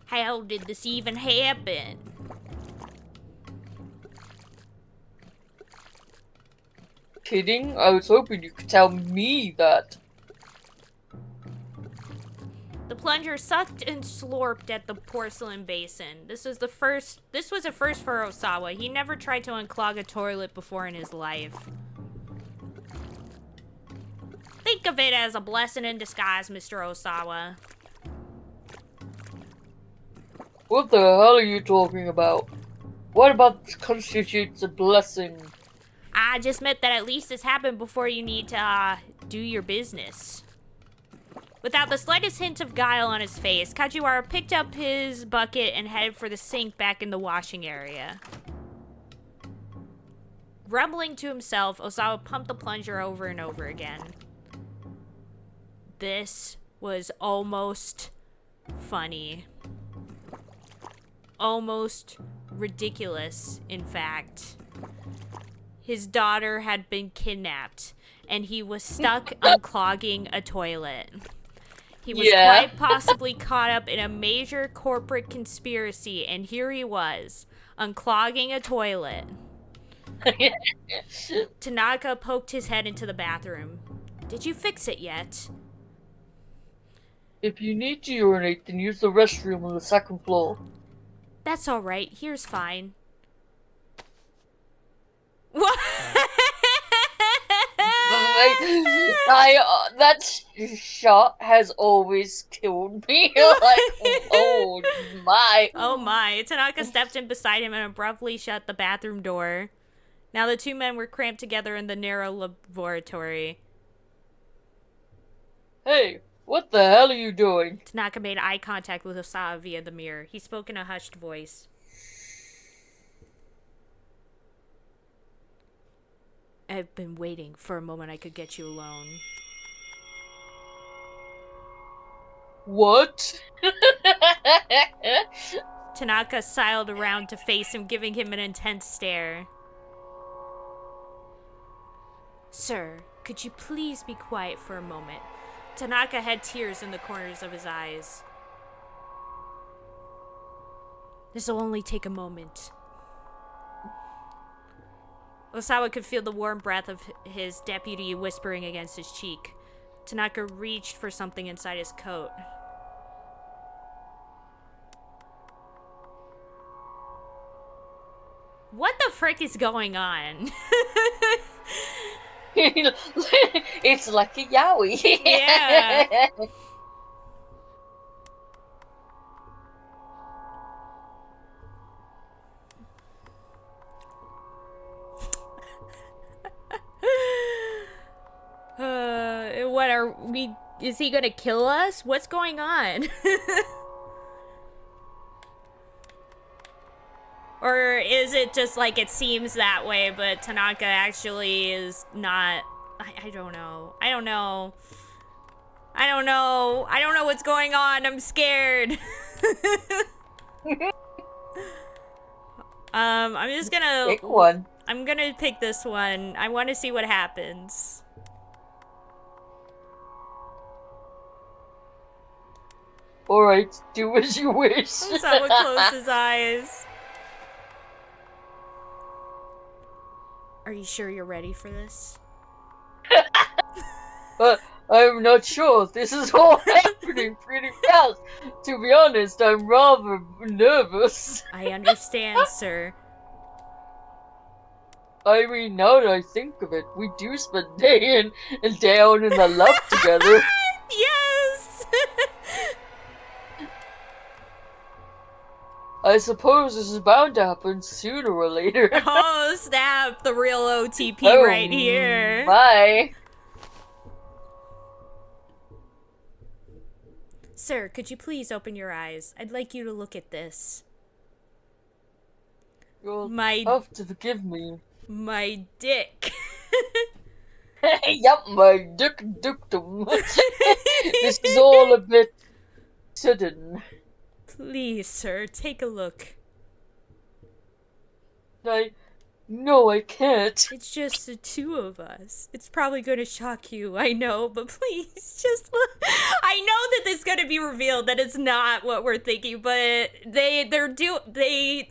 How did this even happen? Kidding? I was hoping you could tell me that. The plunger sucked and slurped at the porcelain basin. This was a first for Osawa. He never tried to unclog a toilet before in his life. Think of it as a blessing in disguise, Mr. Osawa. What the hell are you talking about? What about constitutes a blessing? I just meant that at least this happened before you need to, do your business. Without the slightest hint of guile on his face, Kajiwara picked up his bucket and headed for the sink back in the washing area. Grumbling to himself, Osawa pumped the plunger over and over again. This was almost funny. Almost ridiculous, in fact. His daughter had been kidnapped, and he was stuck unclogging a toilet. He was quite possibly caught up in a major corporate conspiracy, and here he was, unclogging a toilet. Tanaka poked his head into the bathroom. Did you fix it yet? If you need to urinate, then use the restroom on the second floor. That's alright, here's fine. What? That shot has always killed me. Like, oh my. Oh my. Tanaka stepped in beside him and abruptly shut the bathroom door. Now the two men were cramped together in the narrow laboratory. Hey, what the hell are you doing? Tanaka made eye contact with Osawa via the mirror. He spoke in a hushed voice. I've been waiting for a moment I could get you alone. What? Tanaka sidled around to face him, giving him an intense stare. Sir, could you please be quiet for a moment? Tanaka had tears in the corners of his eyes. This'll only take a moment. Osawa could feel the warm breath of his deputy whispering against his cheek. Tanaka reached for something inside his coat. What the frick is going on? It's like a yaoi. Yeah. What are we? Is he gonna kill us? What's going on? Or is it just like it seems that way, but Tanaka actually is not? I don't know. I don't know. I don't know. I don't know what's going on. I'm scared. I'm just gonna Pick one. I'm gonna pick this one. I want to see what happens. Alright, do as you wish. Someone closed his eyes. Are you sure you're ready for this? I'm not sure. This is all happening pretty fast. To be honest, I'm rather nervous. I understand, sir. I mean, now that I think of it, we do spend day in and day out in the lab together. Yes! I suppose this is bound to happen sooner or later. Oh, snap. The real OTP Oh, right here. Bye. Sir, could you please open your eyes? I'd like you to look at this. You'll My have to forgive me. dick. Yup, my ductum. This is all a bit sudden. Please, sir, take a look. No, I can't. It's just the two of us. It's probably going to shock you, I know, but please just look. I know that this is going to be revealed that it's not what we're thinking, but they know. They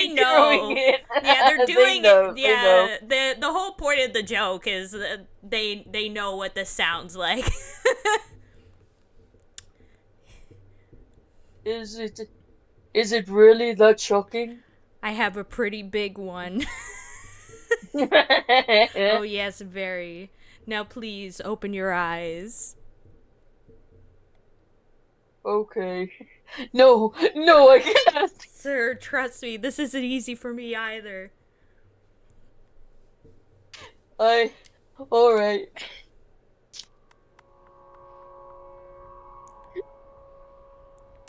know. Yeah, they're doing it. Yeah, the whole point of the joke is that they know what this sounds like. Is it really that shocking? I have a pretty big one. Oh yes, very. Now please open your eyes. Okay. No, I can't. Sir, trust me, this isn't easy for me either. Alright.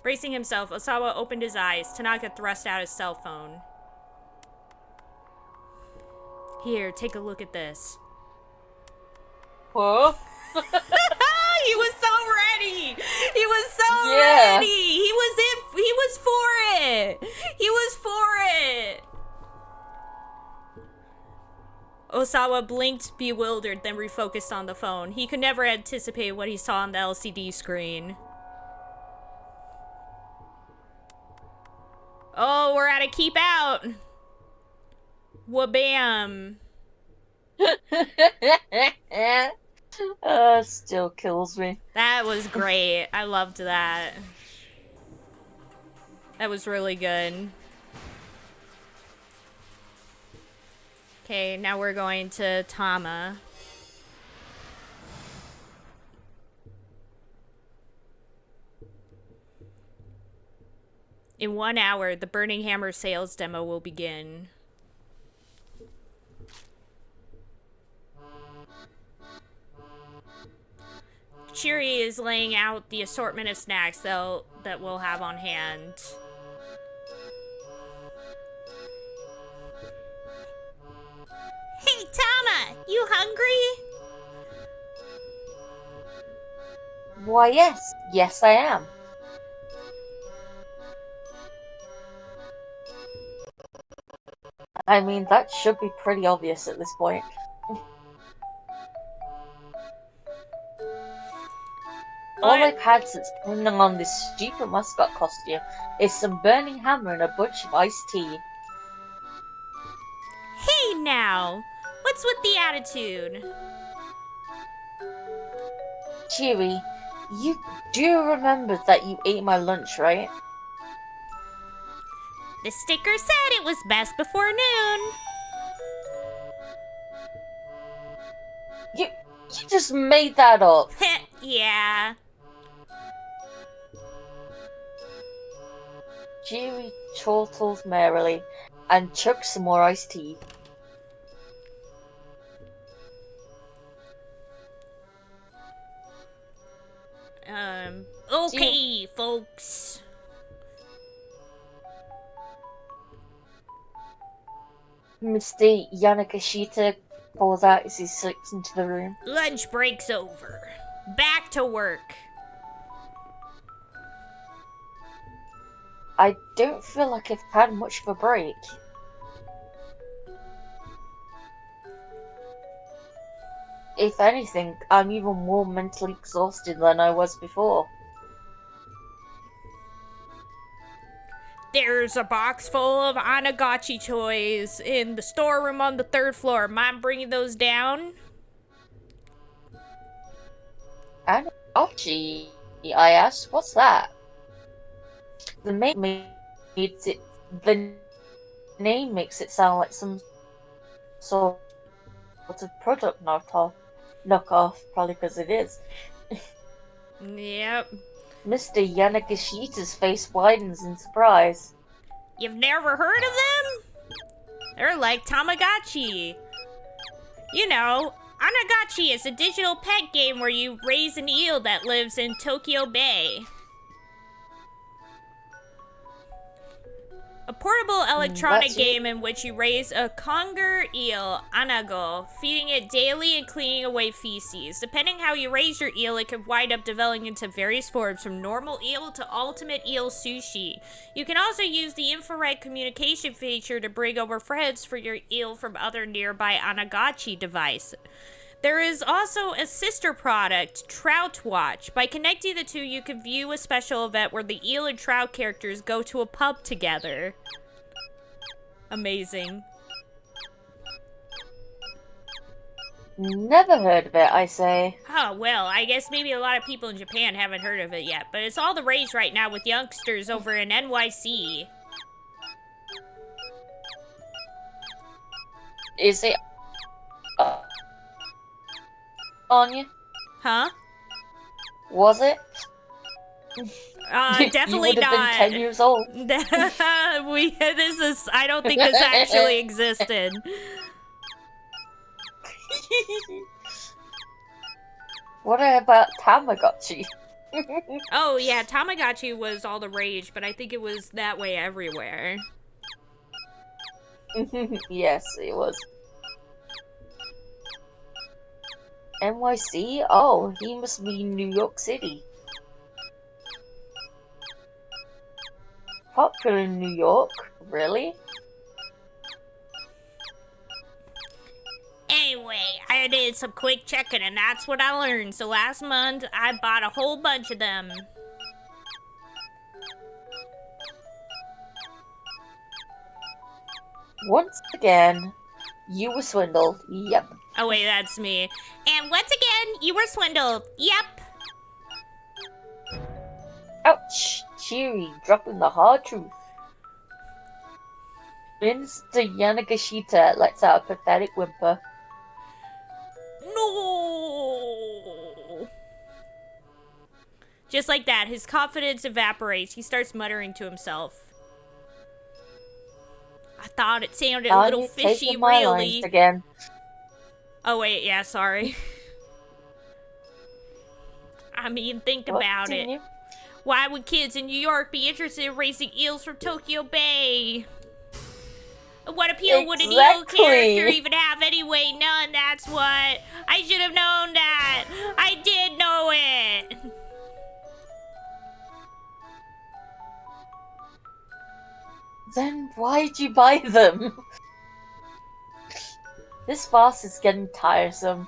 Bracing himself, Osawa opened his eyes. Tanaka thrust out his cell phone. Here, take a look at this. Huh? He was so ready. He was so Yeah. ready. He was for it. He was for it. Osawa blinked, bewildered, then refocused on the phone. He could never anticipate what he saw on the LCD screen. Oh, we're at a keep out. Wabam. Still kills me. That was great. I loved that. That was really good. Okay, now we're going to Tama. In 1 hour, the Burning Hammer sales demo will begin. Cheery is laying out the assortment of snacks that we'll have on hand. Hey, Tama, you hungry? Why, yes, I am. I mean, that should be pretty obvious at this point. All I've had since putting on this stupid mascot costume is some burning hammer and a bunch of iced tea. Hey now, what's with the attitude? Cheery, you do remember that you ate my lunch, right? The sticker said it was best before noon. You just made that up. Yeah. Cheery chortled merrily and chugged some more iced tea. Okay, folks. Mr. Yanagashita calls out as he slips into the room. Lunch break's over. Back to work. I don't feel like I've had much of a break. If anything, I'm even more mentally exhausted than I was before. There's a box full of Anagachi toys in the storeroom on the 3rd floor. Mind bringing those down? Anagachi, I asked, what's that? The name makes it sound like some sort of product knockoff, probably because it is. Yep. Mr. Yanagashita's face widens in surprise. You've never heard of them? They're like Tamagotchi. You know, Anagachi is a digital pet game where you raise an eel that lives in Tokyo Bay. A portable electronic game in which you raise a conger eel, anago, feeding it daily and cleaning away feces. Depending how you raise your eel, it can wind up developing into various forms, from normal eel to ultimate eel sushi. You can also use the infrared communication feature to bring over friends for your eel from other nearby Anagachi devices. There is also a sister product, Trout Watch. By connecting the two, you can view a special event where the eel and trout characters go to a pub together. Amazing. Never heard of it, I say. Oh, well, I guess maybe a lot of people in Japan haven't heard of it yet, but it's all the rage right now with youngsters over in NYC. Is it Anya? Huh? Was it? You Definitely would have been not. 10 years old. I don't think this actually existed. What about Tamagotchi? Oh yeah, Tamagotchi was all the rage, but I think it was that way everywhere. Yes, it was. NYC? Oh, he must be in New York City. Popular in New York? Really? Anyway, I did some quick checking and that's what I learned. So last month, I bought a whole bunch of them. Once again, you were swindled. Yep. Oh wait, that's me. And once again, you were swindled. Yep. Ouch! Cheery, dropping the hard truth. Mr. Yanagashita lets out a pathetic whimper. No. Just like that, his confidence evaporates. He starts muttering to himself. I thought it sounded a little fishy, taking my lines really. again. Oh wait, yeah, sorry. I mean, think about it. Why would kids in New York be interested in raising eels from Tokyo Bay? What appeal would an eel character even have anyway? None, that's what. I should have known that. I did know it. Then why'd you buy them? This boss is getting tiresome.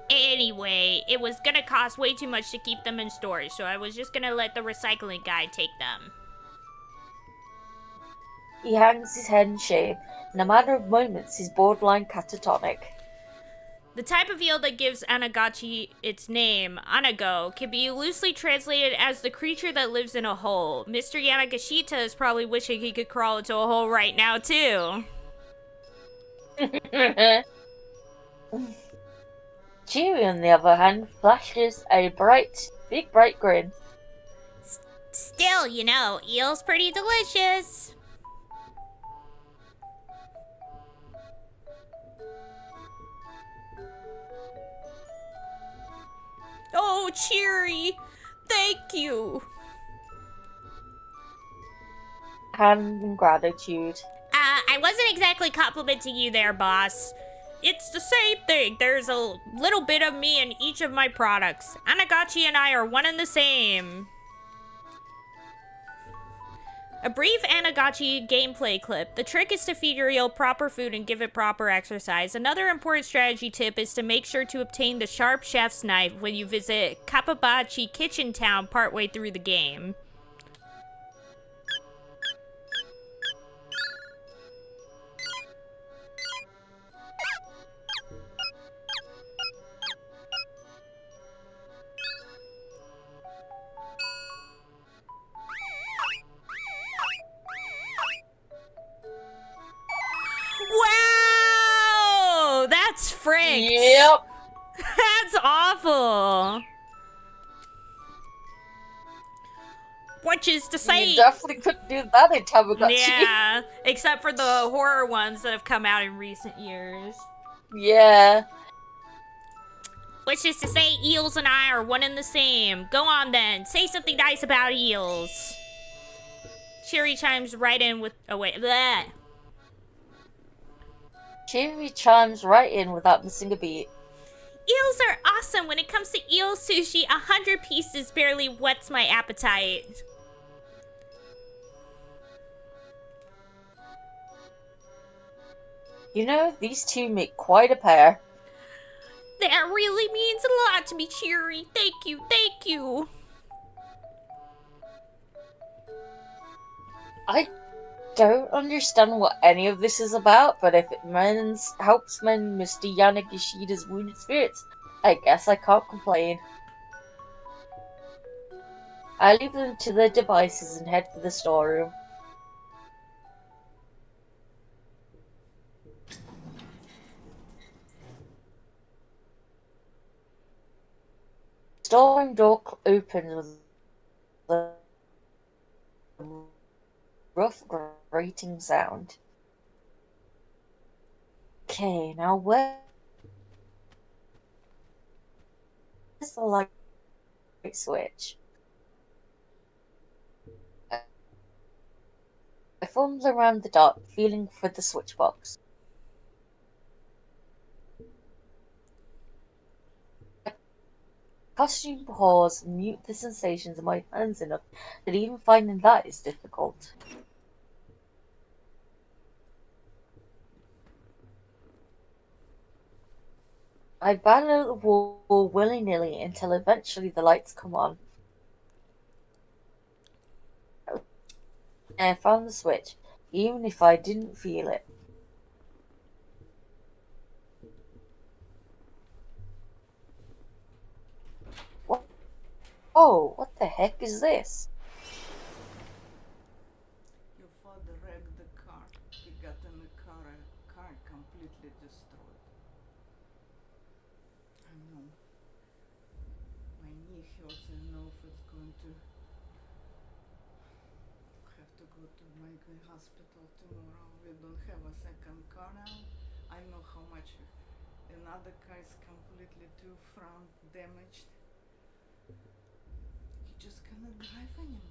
Anyway, it was gonna cost way too much to keep them in storage, so I was just gonna let the recycling guy take them. He hangs his head in shame. In a matter of moments, he's borderline catatonic. The type of eel that gives Anagachi its name, Anago, can be loosely translated as the creature that lives in a hole. Mr. Yanagashita is probably wishing he could crawl into a hole right now, too. Chewy, on the other hand, flashes a big bright grin. Still, you know, eel's pretty delicious. Oh, Cheery! Thank you! Hand in gratitude. I wasn't exactly complimenting you there, boss. It's the same thing. There's a little bit of me in each of my products. Anagachi and I are one and the same. A brief Anagachi gameplay clip. The trick is to feed your eel proper food and give it proper exercise. Another important strategy tip is to make sure to obtain the sharp chef's knife when you visit Kapabachi Kitchen Town partway through the game. Wow! That's fricked. Yep. That's awful. Which is to say... You definitely couldn't do that in Tamagotchi. Yeah, except for the horror ones that have come out in recent years. Yeah. Which is to say, eels and I are one and the same. Go on then, say something nice about eels. Cheery chimes right in with... Oh wait, bleh. Chewy chimes right in without missing a beat. Eels are awesome. When it comes to eel sushi, 100 pieces barely whets my appetite. You know, these two make quite a pair. That really means a lot to me, Cheery. Thank you, thank you. I don't understand what any of this is about, but if it helps mend Mr. Yanagishita's wounded spirits, I guess I can't complain. I leave them to their devices and head for the storeroom. Storeroom door opens with rough grating sound. Okay, now where's the light switch? I fumble around the dark, feeling for the switch box. Costume pause and mute the sensations in my hands enough that even finding that is difficult. I bang out the wall willy-nilly until eventually the lights come on. And I found the switch, even if I didn't feel it. Whoa, what the heck is this? Your father wrecked the car. He got in the car completely destroyed. I know. My knee hurts. I know if it's going to have to go to my hospital tomorrow. We don't have a second car now. I know how much another car is completely two front damaged. He just cannot drive anymore.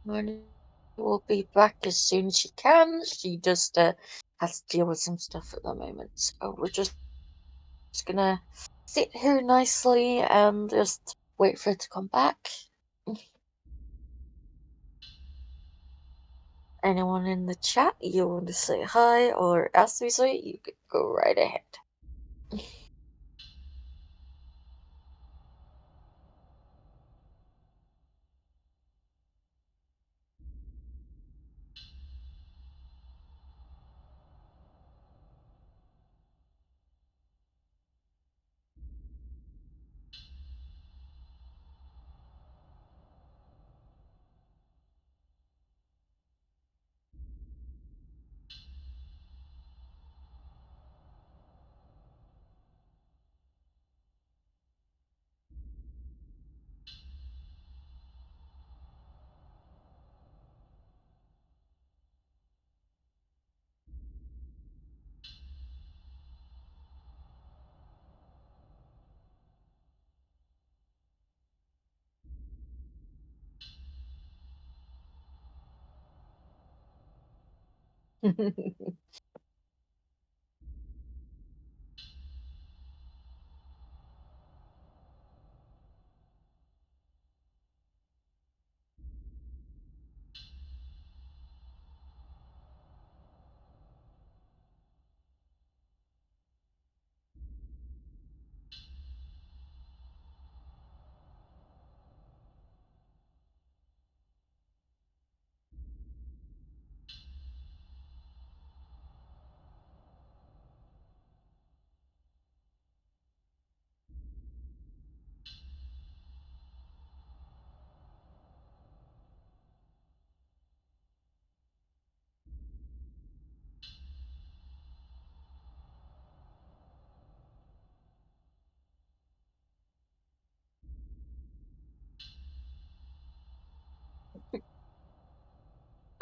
Money will be back as soon as she can. She just has to deal with some stuff at the moment. So we're just gonna sit here nicely and just wait for her to come back. Anyone in the chat you want to say hi or ask me something, you could go right ahead.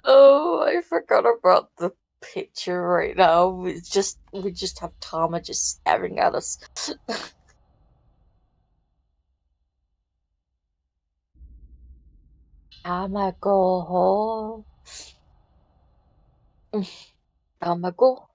Oh, I forgot about the picture right now. We just have Tama just staring at us. Tamago. Tamago.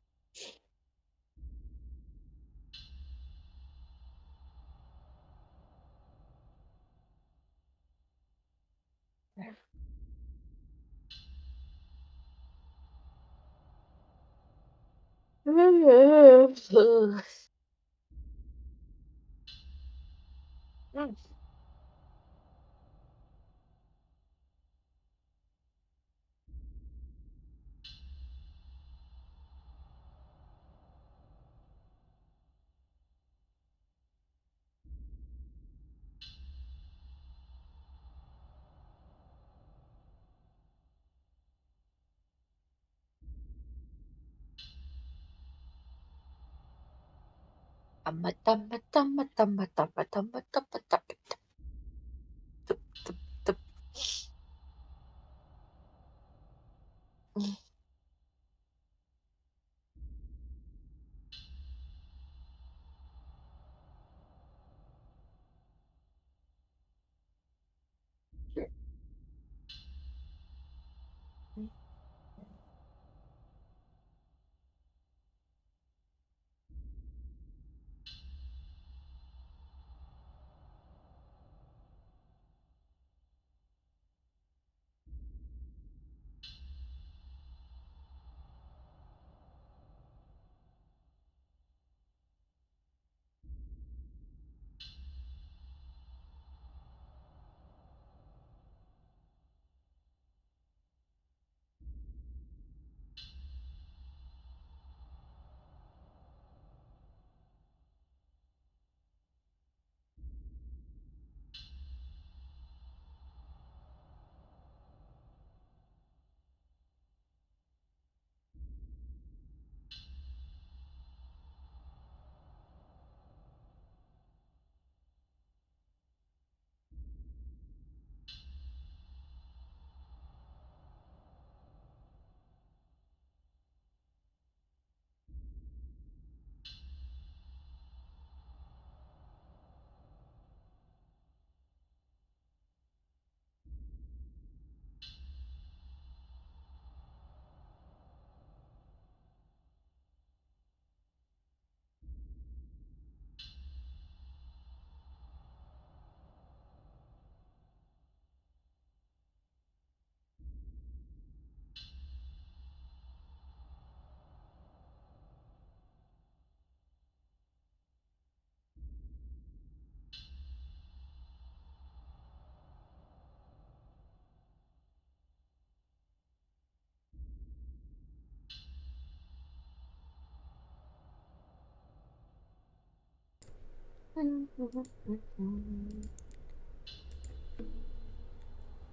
Tama tama tama tama tama tama tama tama. Tup, tup, tup.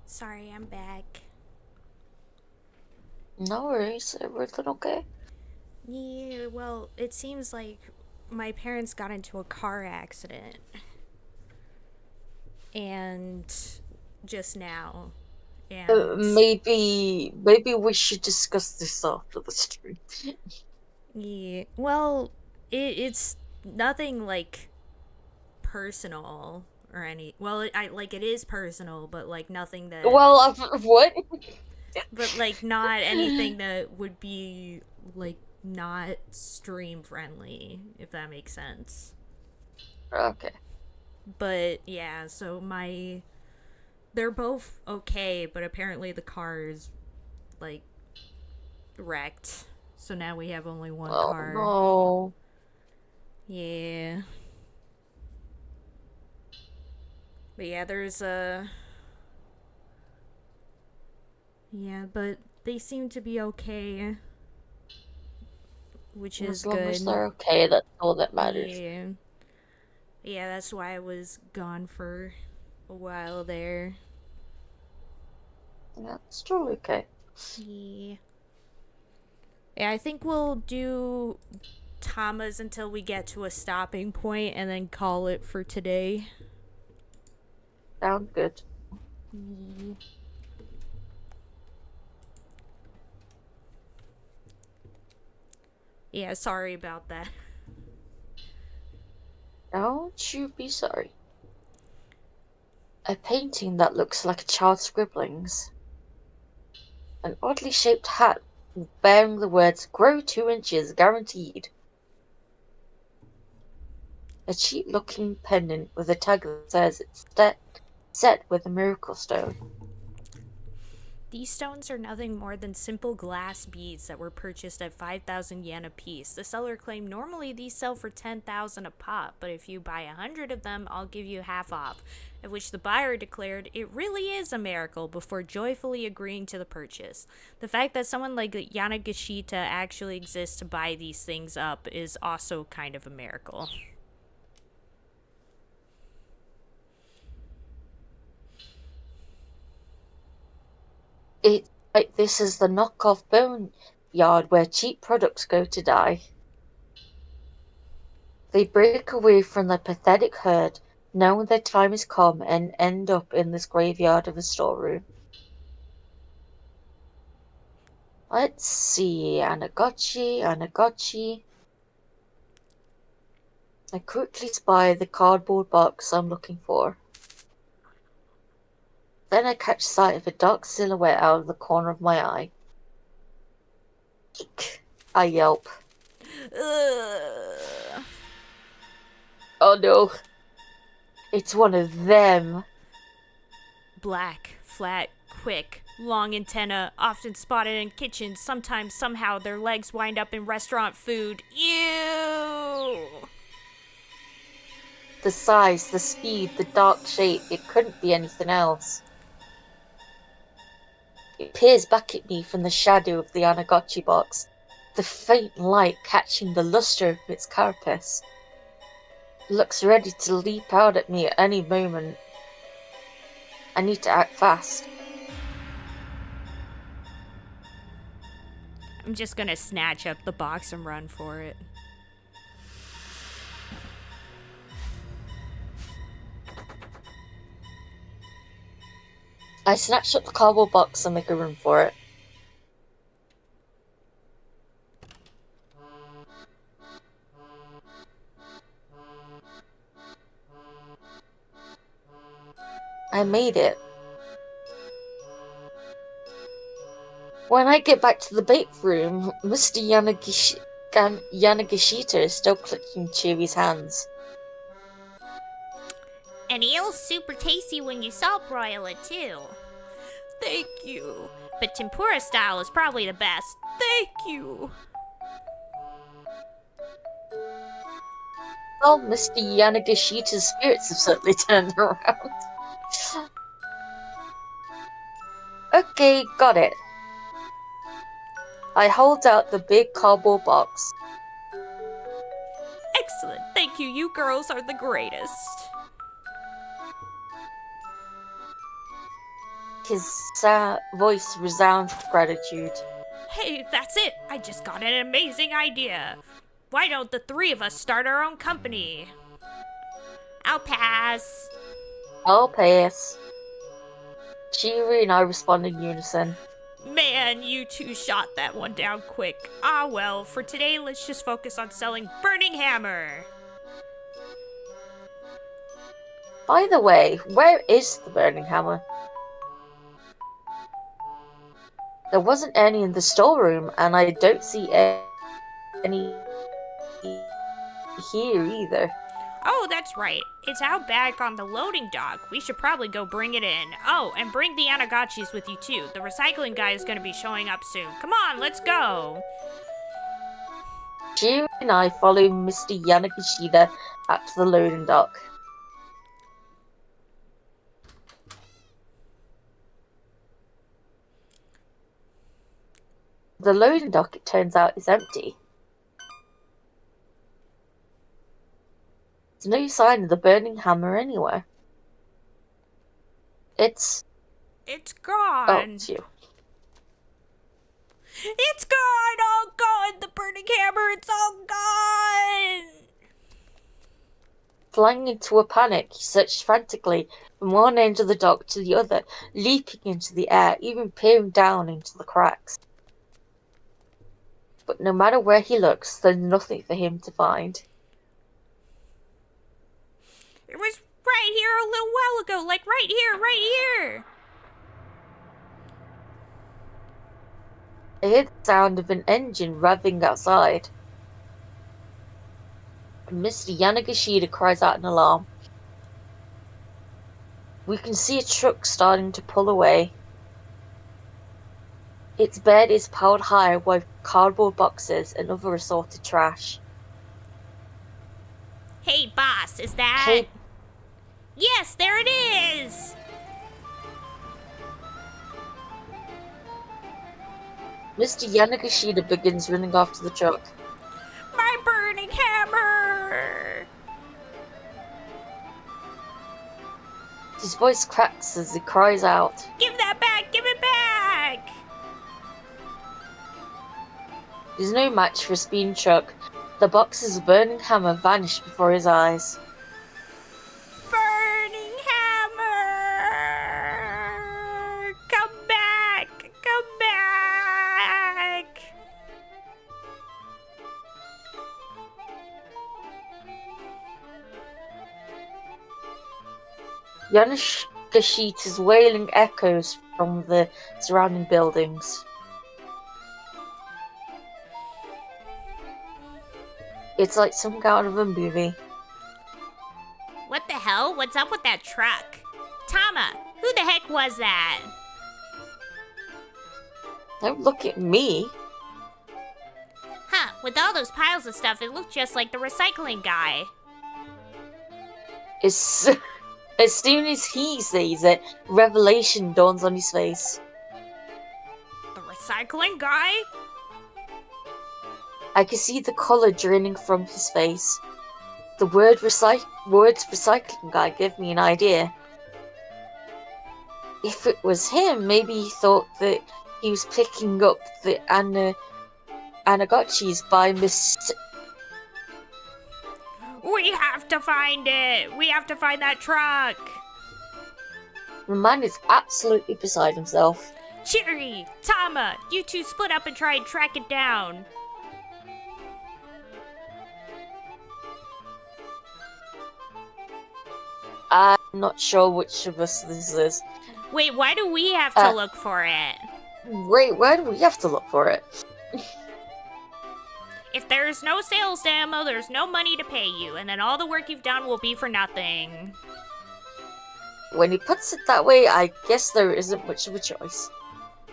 Sorry, I'm back. No worries, everything okay? Yeah, well, it seems like my parents got into a car accident. And just now. And Maybe we should discuss this after the stream. yeah, well, it's nothing like personal or any. Well, it is personal, but like nothing that, Well, what? but like not anything that would be like not stream friendly, if that makes sense. Okay. But yeah, so they're both okay, but apparently the car is like wrecked. So now we have only one Oh car. no. Yeah. But yeah, there's a. Yeah, but they seem to be okay, which is As long as good. they're okay, that's all that matters. Yeah. Yeah, that's why I was gone for a while there. Yeah, it's totally okay. Yeah. Yeah, I think we'll do Tama's until we get to a stopping point and then call it for today. Sounds good. Yeah. Yeah, sorry about that. Don't you be sorry. A painting that looks like a child's scribblings. An oddly shaped hat bearing the words "Grow 2 inches, guaranteed." A cheap-looking pendant with a tag that says it's set with a miracle stone. These stones are nothing more than simple glass beads that were purchased at 5,000 yen a piece. The seller claimed normally these sell for 10,000 a pop, but if you buy 100 of them, I'll give you half off. At which the buyer declared it really is a miracle before joyfully agreeing to the purchase. The fact that someone like Yanagishita actually exists to buy these things up is also kind of a miracle. It's like this is the knockoff bone yard where cheap products go to die. They break away from the pathetic herd, knowing their time has come, and end up in this graveyard of a storeroom. Let's see, Anagotchi. I quickly spy the cardboard box I'm looking for. Then I catch sight of a dark silhouette out of the corner of my eye. Eek! I yelp. Ugh. Oh no! It's one of them! Black, flat, quick, long antenna, often spotted in kitchens. Sometimes, somehow, their legs wind up in restaurant food. Ew! The size, the speed, the dark shape, it couldn't be anything else. It peers back at me from the shadow of the Anagotchi box, the faint light catching the luster of its carapace. It looks ready to leap out at me at any moment. I need to act fast. I'm just gonna snatch up the box and run for it. I snatch up the cardboard box and make a room for it. I made it. When I get back to the bake room, Mr. Yanagishita is still clutching Chewy's hands. And eel's super tasty when you salt broil it too. Thank you. But tempura style is probably the best. Thank you. Well, Mr. Yanagishita's spirits have certainly turned around. Okay, got it. I hold out the big cardboard box. Excellent. Thank Thank you. You girls are the greatest. His voice resounds with gratitude. Hey, that's it. I just got an amazing idea. Why don't the three of us start our own company? I'll pass. I'll pass. Cheery and I respond in unison. Man, you two shot that one down quick. Ah well, for today, let's just focus on selling Burning Hammer. By the way, where is the burning hammer? There wasn't any in the storeroom, and I don't see any here either. Oh, that's right. It's out back on the loading dock. We should probably go bring it in. Oh, and bring the Anagachis with you too. The recycling guy is going to be showing up soon. Come on, let's go. Cheery and I follow Mr. Yanagishida up to the loading dock. The loading dock, it turns out, is empty. There's no sign of the burning hammer anywhere. It's... It's Oh, gone. it's you. It's gone. Oh, God. The burning hammer. It's all gone. Flying into a panic, he searched frantically from one end of the dock to the other, leaping into the air, even peering down into the cracks. But no matter where he looks, there's nothing for him to find. It was right here a little while ago. Like right here, right here. I hear the sound of an engine revving outside. And Mr. Yanagishida cries out in alarm. We can see a truck starting to pull away. Its bed is piled high with cardboard boxes and other assorted trash. Hey, boss, is that... Hey, Yes, there it is. Mr. Yanagishida begins running after the truck. My burning hammer. His voice cracks as he cries out. Give that back. Give it back. He's no match for a speeding truck. The boxes of burning hammer vanish before his eyes. Burning hammer. Come back. Come back. Yanagishita's wailing echoes from the surrounding buildings. It's like some kind of a movie. What the hell? What's up with that truck? Tama, who the heck was that? Don't look at me. Huh, with all those piles of stuff, it looked just like the recycling guy. As soon as he sees it, revelation dawns on his face. The recycling guy? I can see the colour draining from his face. The words recycling guy gave me an idea. If it was him, maybe he thought that he was picking up the Anagachis by mistake. We have to find it! We have to find that truck! The man is absolutely beside himself. Cheery! Tama! You two split up and try and track it down. I'm not sure which of us this is. Wait, why do we have to look for it? Wait, where do we have to look for it? If there's no sales demo, there's no money to pay you, and then all the work you've done will be for nothing. When he puts it that way, I guess there isn't much of a choice.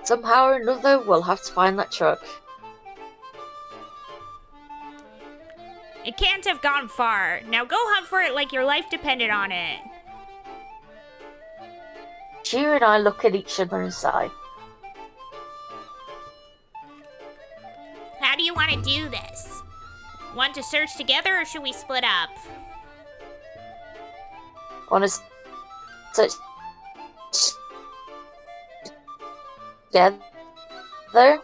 Somehow or another, we'll have to find that truck. It can't have gone far. Now go hunt for it like your life depended on it. Cheer and I look at each other and sigh. How do you want to do this? Want to search together or should we split up? Want to search together?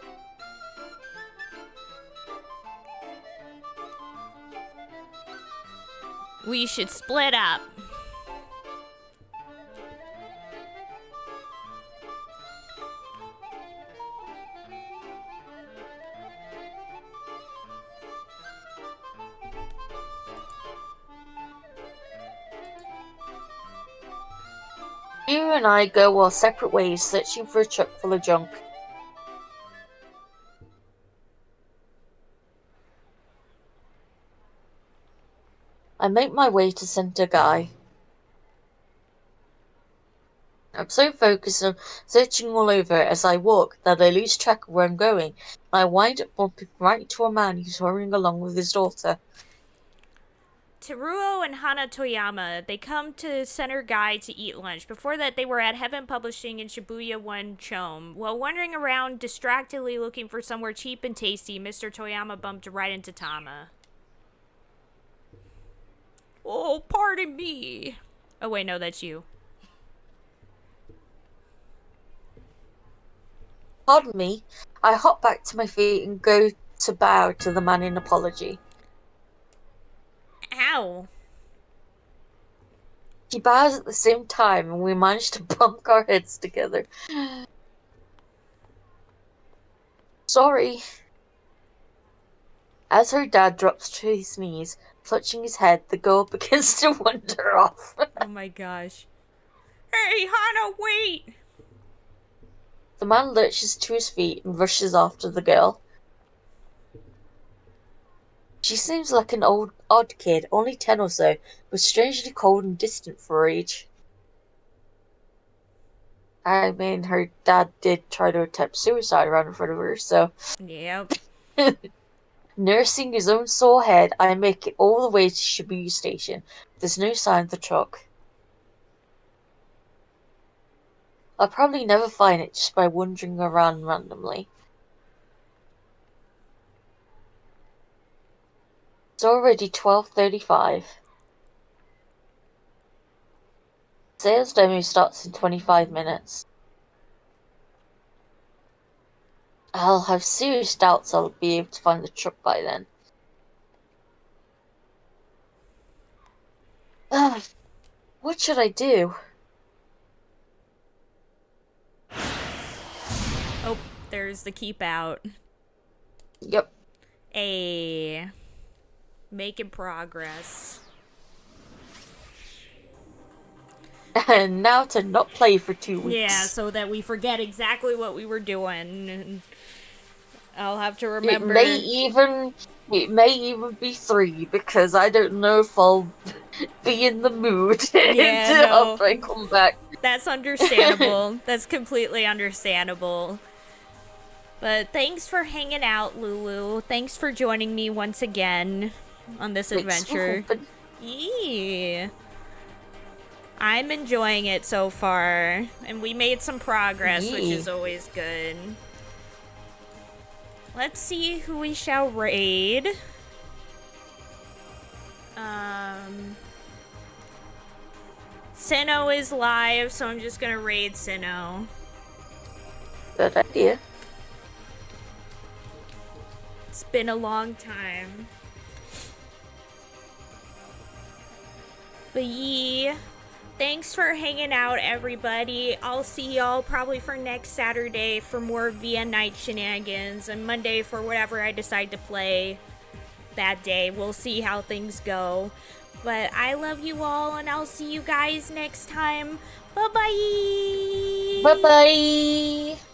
We should split up. You and I go our separate ways, searching for a truck full of junk. I make my way to Center Guy. I'm so focused on searching all over as I walk that I lose track of where I'm going. I wind up bumping right into a man who's hurrying along with his daughter. Teruo and Hana Toyama, they come to Center Guy to eat lunch. Before that, they were at Heaven Publishing in Shibuya 1 Chome. While wandering around, distractedly looking for somewhere cheap and tasty, Mr. Toyama bumped right into Tama. Oh, pardon me. Oh, wait, no, that's you. Pardon me. I hop back to my feet and go to bow to the man in apology. Ow. He bows at the same time, and we manage to bump our heads together. Sorry. As her dad drops to his knees, clutching his head, the girl begins to wander off. Oh my gosh. Hey, Hana, wait! The man lurches to his feet and rushes after the girl. She seems like an odd kid, only 10 or so, but strangely cold and distant for her age. I mean, her dad did try to attempt suicide right in front of her, so... Yep. Nursing his own sore head, I make it all the way to Shibuya Station. There's no sign of the truck. I'll probably never find it just by wandering around randomly. It's already 12:35. Sales demo starts in 25 minutes. I'll have serious doubts I'll be able to find the truck by then. What should I do? Oh, there's the keep out. Yep. Making progress. And now to not play for 2 weeks. Yeah, so that we forget exactly what we were doing. And I'll have to remember. It may even be 3 because I don't know if I'll be in the mood no. after I come back. That's understandable. That's completely understandable. But thanks for hanging out, Lulu. Thanks for joining me once again on this adventure. Yeah. I'm enjoying it so far, and we made some progress, which is always good. Let's see who we shall raid. Sinnoh is live, so I'm just gonna raid Sinnoh. Good idea. It's been a long time. But yeah, thanks for hanging out, everybody. I'll see y'all probably for next Saturday for more Via Night shenanigans, and Monday for whatever I decide to play that day. We'll see how things go. But I love you all, and I'll see you guys next time. Bye-bye! Bye-bye!